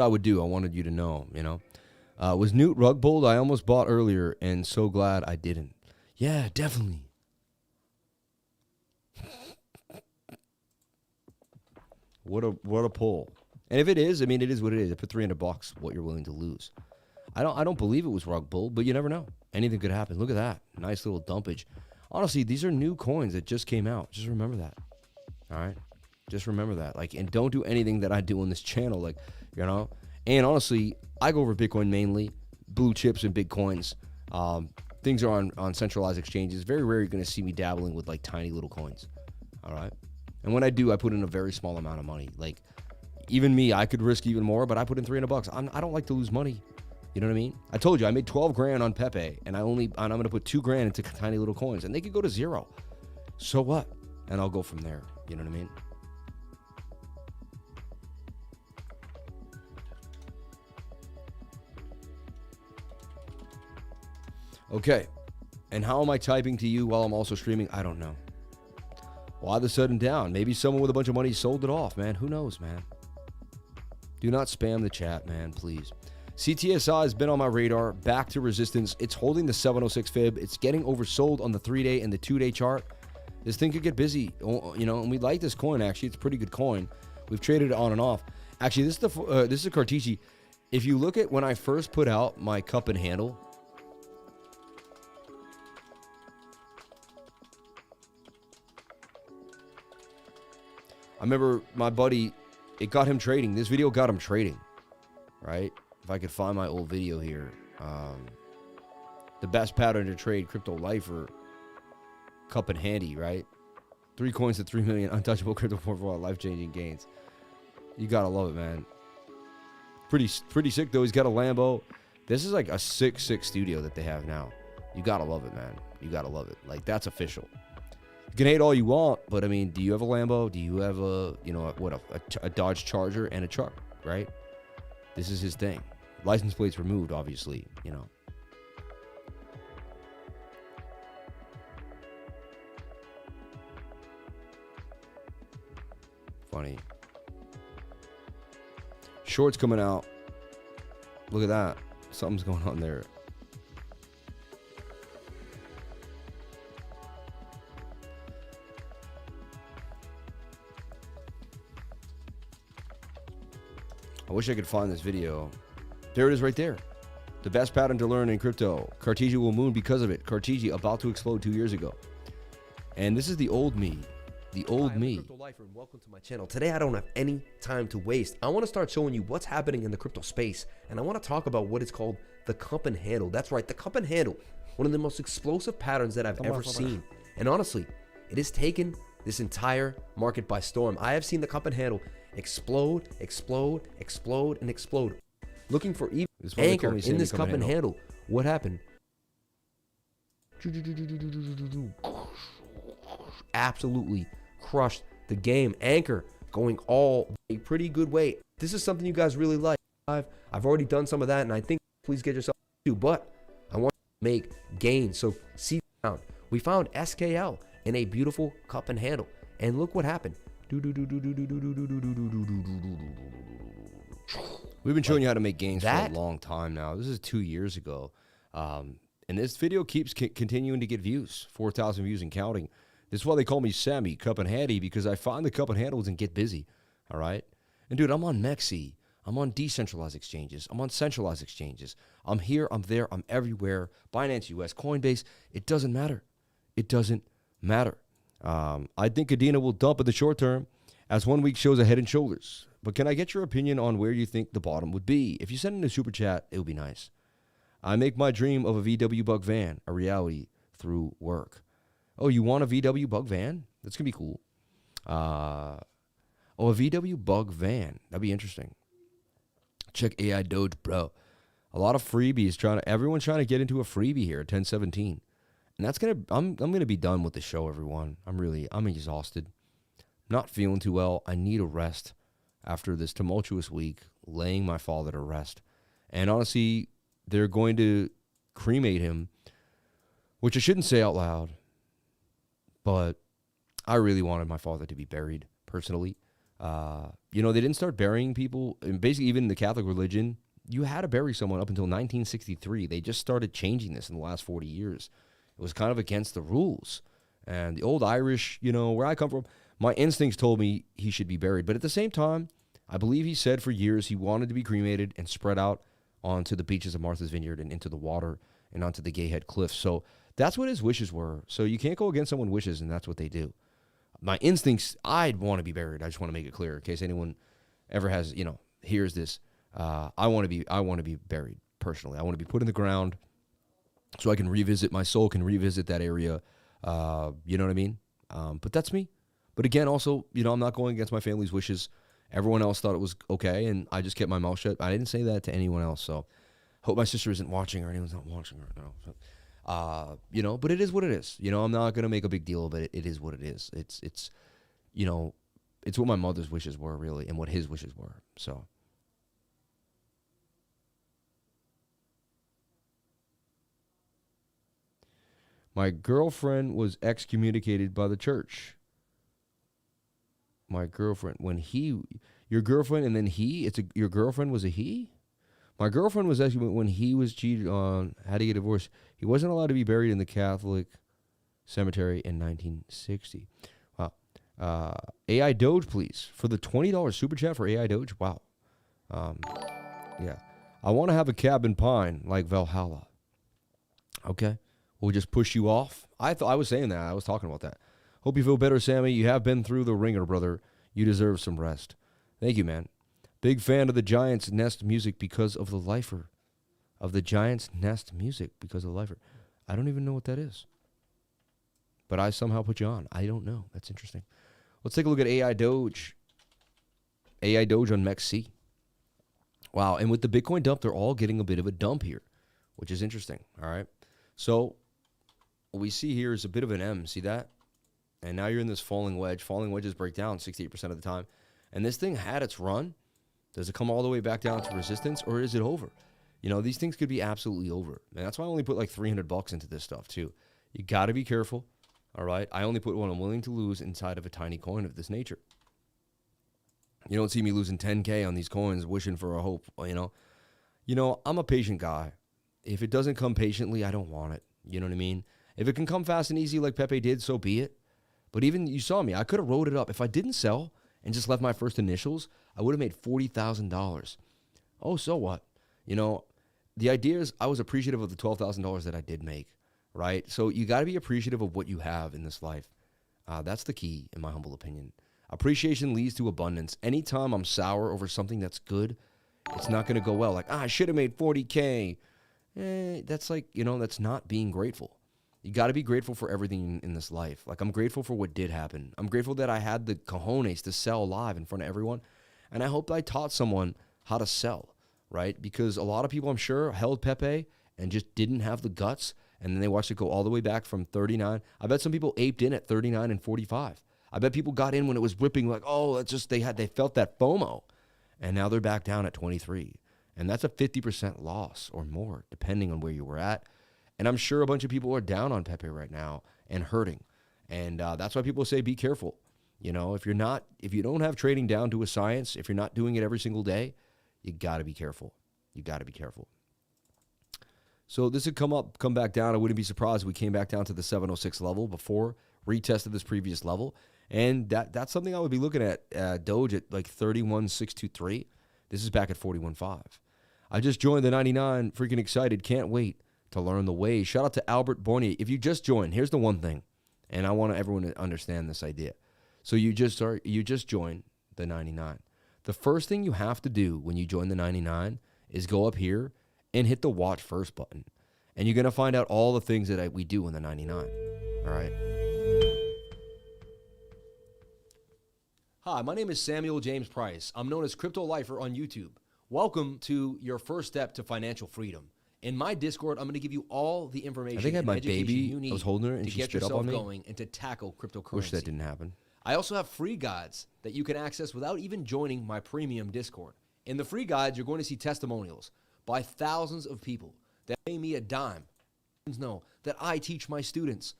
I would do. I wanted you to know, you know. Was NOOT rug pulled? I almost bought earlier and so glad I didn't. Yeah, definitely. What a pull. And if it is, I mean, it is what it is. I put $300, what you're willing to lose. I don't believe it was rug pulled, but you never know. Anything could happen. Look at that. Nice little dumpage. Honestly, these are new coins that just came out. Just remember that. All right? Just remember that. Like, and don't do anything that I do on this channel. Like, you know? And honestly, I go over Bitcoin mainly, blue chips and big coins. Things are on centralized exchanges. Very rare you're going to see me dabbling with like tiny little coins. All right? And when I do, I put in a very small amount of money. Like, even me, I could risk even more, but I put in $300. I don't like to lose money. You know what I mean? I told you I made 12 grand on Pepe, and I'm going to put 2 grand into tiny little coins, and they could go to zero. So what? And I'll go from there. You know what I mean? Okay. And how am I typing to you while I'm also streaming? I don't know. Why the sudden down? Maybe someone with a bunch of money sold it off, man. Who knows, man? Do not spam the chat, man, please. CTSI has been on my radar, back to resistance. It's holding the 706 fib. It's getting oversold on the 3-day and the 2-day chart. This thing could get busy, you know, and we like this coin, actually. It's a pretty good coin. We've traded it on and off. Actually, this is a Cartesi. If you look at when I first put out my cup and handle, I remember my buddy, it got him trading. This video got him trading, right? If I could find my old video here. The best pattern to trade crypto lifer, cup and handy, right? 3 coins to 3 million untouchable crypto portfolio, life-changing gains. You gotta love it, man. Pretty sick though. He's got a Lambo. This is like a sick studio that they have now. You gotta love it, man. You gotta love it. Like, that's official. You can hate all you want, but I mean, do you have a Lambo? Do you have a, you know, a Dodge Charger and a truck, right? This is his thing. License plates removed, obviously, you know. Funny. Shorts coming out. Look at that. Something's going on there. I wish I could find this video. There it is right there. The best pattern to learn in crypto. Cartesi will moon because of it. Cartesi about to explode 2 years ago. And this is the old me. The old me. Crypto Lifer, and welcome to my channel. Today I don't have any time to waste. I want to start showing you what's happening in the crypto space, and I want to talk about what is called the cup and handle. That's right, the cup and handle. One of the most explosive patterns that I've ever seen. And honestly, it has taken this entire market by storm. I have seen the cup and handle explode, explode, explode, and explode. Looking for even anchor in this cup and handle. What happened? Absolutely crushed the game. Anchor going all a pretty good way. This is something you guys really like. I've already done some of that, and I think please get yourself to, but I want to make gains. So see down. We found SKL in a beautiful cup and handle, and look what happened. We've been showing you how to make gains for a long time now. This is 2 years ago. And this video keeps continuing to get views, 4,000 views and counting. This is why they call me Sammy, cup and handy, because I find the cup and handles and get busy. All right? And dude, I'm on MEXC. I'm on decentralized exchanges. I'm on centralized exchanges. I'm here, I'm there, I'm everywhere. Binance US, Coinbase. It doesn't matter. It doesn't matter. I think Adina will dump in the short term, as 1 week shows a head and shoulders. But can I get your opinion on where you think the bottom would be? If you send in a super chat, it would be nice. I make my dream of a VW bug van a reality through work. Oh, you want a VW bug van? That's going to be cool. A VW bug van. That'd be interesting. Check AIDOGE, bro. A lot of freebies. Everyone's trying to get into a freebie here at 1017. And that's going to, I'm going to be done with the show, everyone. I'm exhausted. Not feeling too well. I need a rest after this tumultuous week, laying my father to rest. And honestly, they're going to cremate him, which I shouldn't say out loud, but I really wanted my father to be buried, personally. You know, they didn't start burying people, and basically even in the Catholic religion, you had to bury someone up until 1963. They just started changing this in the last 40 years. It was kind of against the rules. And the old Irish, you know, where I come from, my instincts told me he should be buried. But at the same time, I believe he said for years he wanted to be cremated and spread out onto the beaches of Martha's Vineyard and into the water and onto the Gay Head Cliff. So that's what his wishes were. So you can't go against someone's wishes, and that's what they do. My instincts, I'd want to be buried. I just want to make it clear in case anyone ever has, you know, hears this. I want to be buried personally. I want to be put in the ground so I can revisit, my soul can revisit that area. You know what I mean? But that's me. But again, also, you know, I'm not going against my family's wishes. Everyone else thought it was okay, and I just kept my mouth shut. I didn't say that to anyone else, so hope my sister isn't watching or anyone's not watching right now. So, you know, but it is what it is. You know, I'm not going to make a big deal, but it is what it is. It's, you know, it's what my mother's wishes were, really, and what his wishes were, so. My girlfriend was excommunicated by the church. My girlfriend, your girlfriend and then your girlfriend was a he? My girlfriend was asking when he was cheated on, how to get divorced. He wasn't allowed to be buried in the Catholic cemetery in 1960. Wow. AIDOGE, please. For the $20 super chat for AIDOGE. Wow. Yeah. I want to have a cabin pine like Valhalla. Okay. We'll just push you off. I was saying that. I was talking about that. Hope you feel better, Sammy. You have been through the ringer, brother. You deserve some rest. Thank you, man. Big fan of the Giants Nest music because of the lifer. Of the Giants Nest music because of the lifer. I don't even know what that is. But I somehow put you on. I don't know. That's interesting. Let's take a look at AIDOGE. AIDOGE on MEXC. Wow. And with the Bitcoin dump, they're all getting a bit of a dump here, which is interesting. All right. So what we see here is a bit of an M. See that? And now you're in this falling wedge. Falling wedges break down 68% of the time. And this thing had its run. Does it come all the way back down to resistance, or is it over? You know, these things could be absolutely over. And that's why I only put like $300 into this stuff, too. You got to be careful, all right? I only put what I'm willing to lose inside of a tiny coin of this nature. You don't see me losing 10K on these coins wishing for a hope, you know? You know, I'm a patient guy. If it doesn't come patiently, I don't want it. You know what I mean? If it can come fast and easy like Pepe did, so be it. But even, you saw me, I could have rode it up. If I didn't sell and just left my first initials, I would have made $40,000. Oh, so what? You know, the idea is I was appreciative of the $12,000 that I did make, right? So you got to be appreciative of what you have in this life. That's the key, in my humble opinion. Appreciation leads to abundance. Anytime I'm sour over something that's good, it's not going to go well. Like, I should have made 40K. That's like, you know, that's not being grateful. You got to be grateful for everything in this life. Like, I'm grateful for what did happen. I'm grateful that I had the cojones to sell live in front of everyone. And I hope I taught someone how to sell, right? Because a lot of people, I'm sure, held Pepe and just didn't have the guts. And then they watched it go all the way back from 39. I bet some people aped in at 39 and 45. I bet people got in when it was ripping like, oh, that's just, they felt that FOMO. And now they're back down at 23. And that's a 50% loss or more, depending on where you were at. And I'm sure a bunch of people are down on Pepe right now and hurting. And that's why people say be careful. You know, if you don't have trading down to a science, if you're not doing it every single day, you got to be careful. You got to be careful. So this would come back down. I wouldn't be surprised if we came back down to the 706 level before, retested this previous level. And that's something I would be looking at Doge at like 31,623. This is back at 41.5. I just joined the 99. Freaking excited. Can't wait to learn the ways. Shout out to Albert Bornier. If you just joined, here's the one thing, and I want everyone to understand this idea. So you just joined the 99. The first thing you have to do when you join the 99 is go up here and hit the watch first button. And you're going to find out all the things that we do in the 99. All right. Hi, my name is Samuel James Price. I'm known as Crypto Lifer on YouTube. Welcome to your first step to financial freedom. In my Discord, I'm going to give you all the information. I think I had my baby. You need I was holding her and she spit up on me. Going and to tackle cryptocurrency. Wish that didn't happen. I also have free guides that you can access without even joining my premium Discord. In the free guides, you're going to see testimonials by thousands of people that pay me a dime. Know that I teach my students.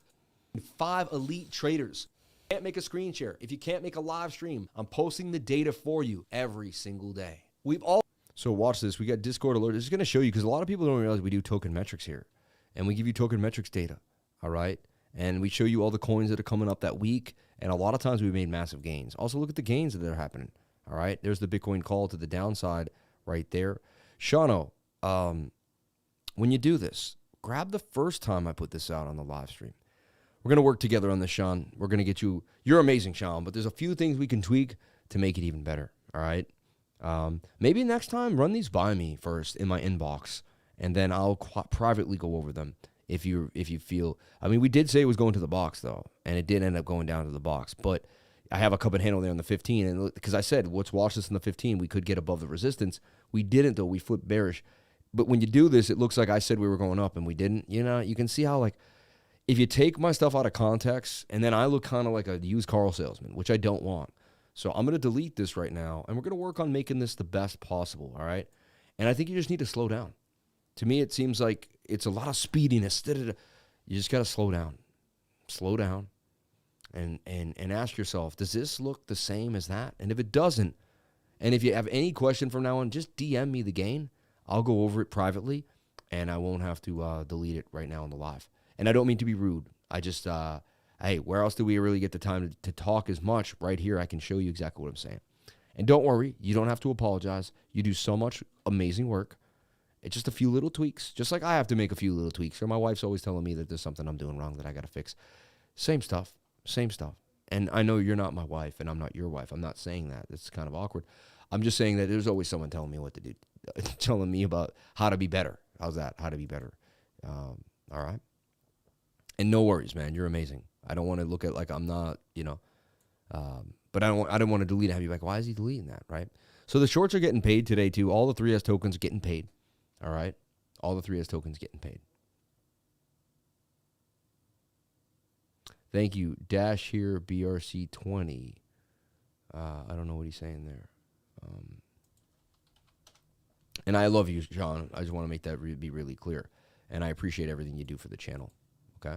5 elite traders. Can't make a screen share. If you can't make a live stream, I'm posting the data for you every single day. So watch this. We got Discord alert. This is going to show you because a lot of people don't realize we do token metrics here. And we give you token metrics data. All right. And we show you all the coins that are coming up that week. And a lot of times we've made massive gains. Also look at the gains that are happening. All right. There's the Bitcoin call to the downside right there. Shano, when you do this, grab the first time I put this out on the live stream. We're going to work together on this, Sean. We're going to get you. You're amazing, Sean. But there's a few things we can tweak to make it even better. All right. Maybe next time run these by me first in my inbox, and then I'll privately go over them if you feel. I mean, we did say it was going to the box though, and it did end up going down to the box. But I have a cup and handle there on the 15, and because I said let's watch this in the 15, we could get above the resistance. We didn't though. We flipped bearish. But when you do this, it looks like I said we were going up, and we didn't. You know, you can see how like if you take my stuff out of context, and then I look kind of like a used car salesman, which I don't want. So I'm going to delete this right now, and we're going to work on making this the best possible, all right? And I think you just need to slow down. To me, it seems like it's a lot of speediness. You just got to slow down. Slow down and ask yourself, does this look the same as that? And if it doesn't, and if you have any question from now on, just DM me the gain. I'll go over it privately, and I won't have to delete it right now on the live. And I don't mean to be rude. I just, hey, where else do we really get the time to talk as much? Right here, I can show you exactly what I'm saying. And don't worry, you don't have to apologize. You do so much amazing work. It's just a few little tweaks, just like I have to make a few little tweaks. Or my wife's always telling me that there's something I'm doing wrong that I got to fix. Same stuff, same stuff. And I know you're not my wife, and I'm not your wife. I'm not saying that. It's kind of awkward. I'm just saying that there's always someone telling me what to do, telling me about how to be better. How's that? How to be better. All right. And no worries, man. You're amazing. I don't want to look at like I'm not, you know, but I don't want to delete it. I'd be like, why is he deleting that, right? So the shorts are getting paid today too. All the 3S tokens getting paid. All right. All the 3S tokens getting paid. Thank you. Dash here, BRC-20. I don't know what he's saying there. And I love you, Sean. I just want to make that be really clear. And I appreciate everything you do for the channel. Okay?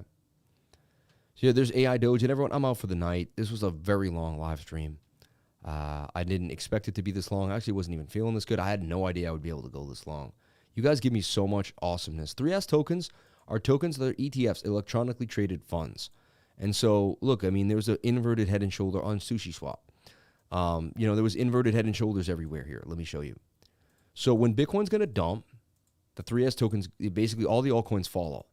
So yeah, there's AIDOGE and everyone. I'm out for the night. This was a very long live stream. I didn't expect it to be this long. I actually wasn't even feeling this good. I had no idea I would be able to go this long. You guys give me so much awesomeness. 3S tokens are tokens that are ETFs, electronically traded funds. And so, look, I mean, there was an inverted head and shoulder on Sushi Swap. You know, there was inverted head and shoulders everywhere here. Let me show you. So when Bitcoin's going to dump, the 3S tokens, basically all the altcoins follow.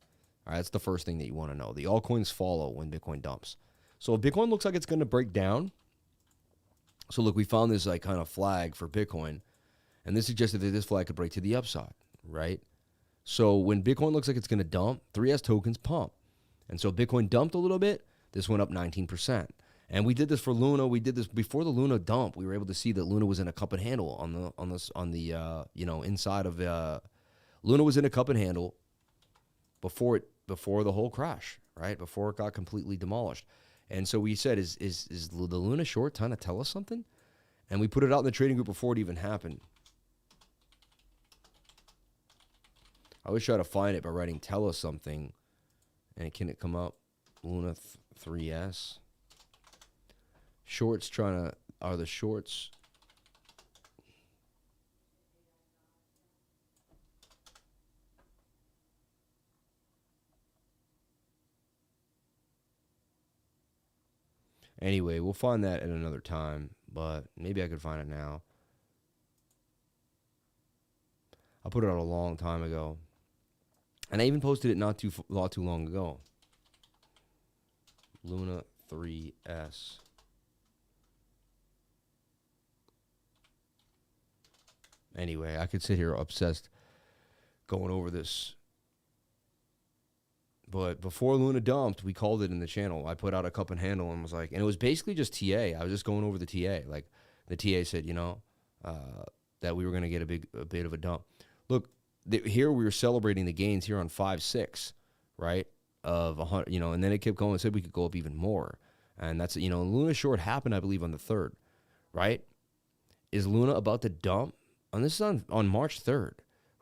All right, that's the first thing that you want to know. The altcoins follow when Bitcoin dumps. So if Bitcoin looks like it's going to break down, so look, we found this like kind of flag for Bitcoin, and this suggested that this flag could break to the upside, right? So when Bitcoin looks like it's going to dump, 3S tokens pump. And so Bitcoin dumped a little bit. This went up 19%. And we did this for Luna. We did this before the Luna dump. We were able to see that Luna was in a cup and handle on the you know, inside of Luna was in a cup and handle before the whole crash, right? Before it got completely demolished. And so we said, is the Luna short trying to tell us something? And we put it out in the trading group before it even happened. I always try to find it by writing "tell us something," and can it come up? Luna 3S. Shorts are the shorts. Anyway, we'll find that at another time, but maybe I could find it now. I put it out a long time ago. And I even posted it not too long ago. Luna 3S. Anyway, I could sit here obsessed going over this. But before Luna dumped, we called it in the channel. I put out a cup and handle and was like, and it was basically just TA. I was just going over the TA. Like the TA said, you know, that we were going to get a bit of a dump. Look, here we were celebrating the gains here on 5-6, right? Of 100, you know, and then it kept going and said we could go up even more. And that's, you know, Luna short happened, I believe, on the 3rd, right? Is Luna about to dump? And this is on March 3rd,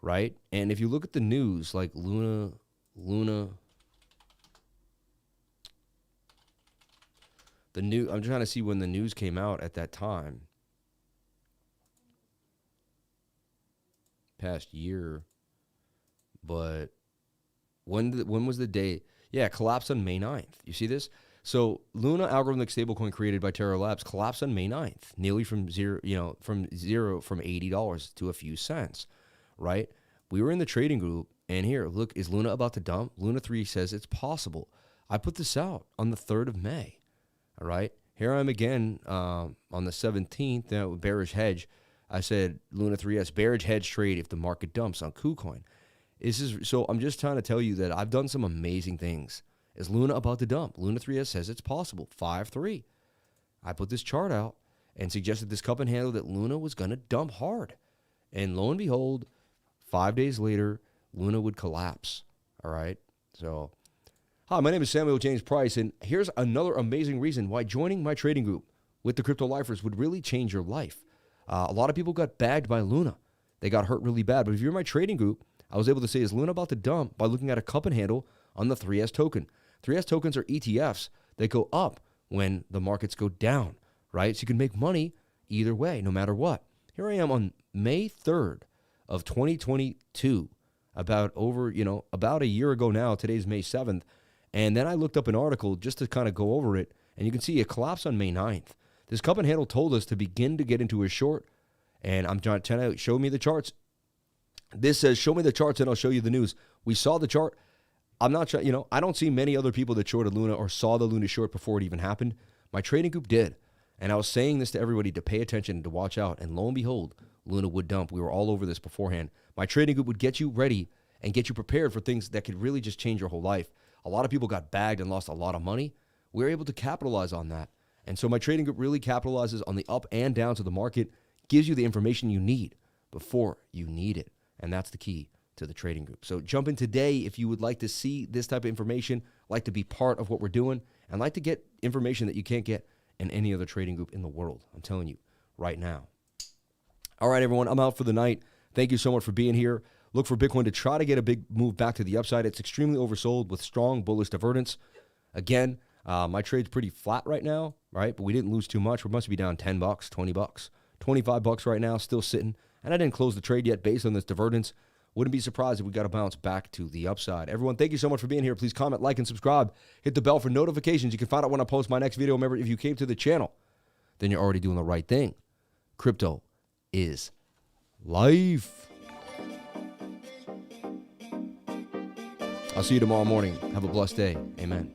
right? And if you look at the news, like Luna, I'm trying to see when the news came out at that time. Past year. But when was the day? Yeah, collapsed on May 9th. You see this? So Luna algorithmic stablecoin created by Terra Labs collapsed on May 9th, nearly from $80 to a few cents, right? We were in the trading group, and here, look, is Luna about to dump? Luna 3 says it's possible. I put this out on the 3rd of May, all right? Here I am again on the 17th, bearish hedge. I said Luna 3S, bearish hedge trade if the market dumps on KuCoin. So I'm just trying to tell you that I've done some amazing things. Is Luna about to dump? Luna 3S says it's possible. 5-3. I put this chart out and suggested this cup and handle that Luna was going to dump hard. And lo and behold, 5 days later, Luna would collapse. All right? So, hi, my name is Samuel James Price, and here's another amazing reason why joining my trading group with the Crypto Lifers would really change your life. A lot of people got bagged by Luna. They got hurt really bad. But if you're in my trading group, I was able to say, is Luna about to dump by looking at a cup and handle on the 3S token. 3S tokens are ETFs that go up when the markets go down, right? So you can make money either way, no matter what. Here I am on May 3rd of 2022, about a year ago now. Today's May 7th. And then I looked up an article just to kind of go over it, and you can see it collapsed on May 9th. This cup and handle told us to begin to get into a short, and I'm trying to show me the charts. This says, show me the charts and I'll show you the news. We saw the chart. I'm not sure, I don't see many other people that shorted Luna or saw the Luna short before it even happened. My trading group did. And I was saying this to everybody to pay attention and to watch out. And lo and behold, Luna would dump. We were all over this beforehand. My trading group would get you ready and get you prepared for things that could really just change your whole life. A lot of people got bagged and lost a lot of money. We were able to capitalize on that. And so my trading group really capitalizes on the up and downs of the market, gives you the information you need before you need it. And that's the key to the trading group. So jump in today if you would like to see this type of information, like to be part of what we're doing, and like to get information that you can't get in any other trading group in the world. I'm telling you right now. All right, everyone, I'm out for the night. Thank you so much for being here. Look for Bitcoin to try to get a big move back to the upside. It's extremely oversold with strong bullish divergence. Again, my trade's pretty flat right now, right? But we didn't lose too much. We must be down $10, $20, $25 right now, still sitting. And I didn't close the trade yet based on this divergence. Wouldn't be surprised if we got to bounce back to the upside. Everyone, thank you so much for being here. Please comment, like, and subscribe. Hit the bell for notifications. You can find out when I post my next video. Remember, if you came to the channel, then you're already doing the right thing. Crypto is life. I'll see you tomorrow morning. Have a blessed day. Amen.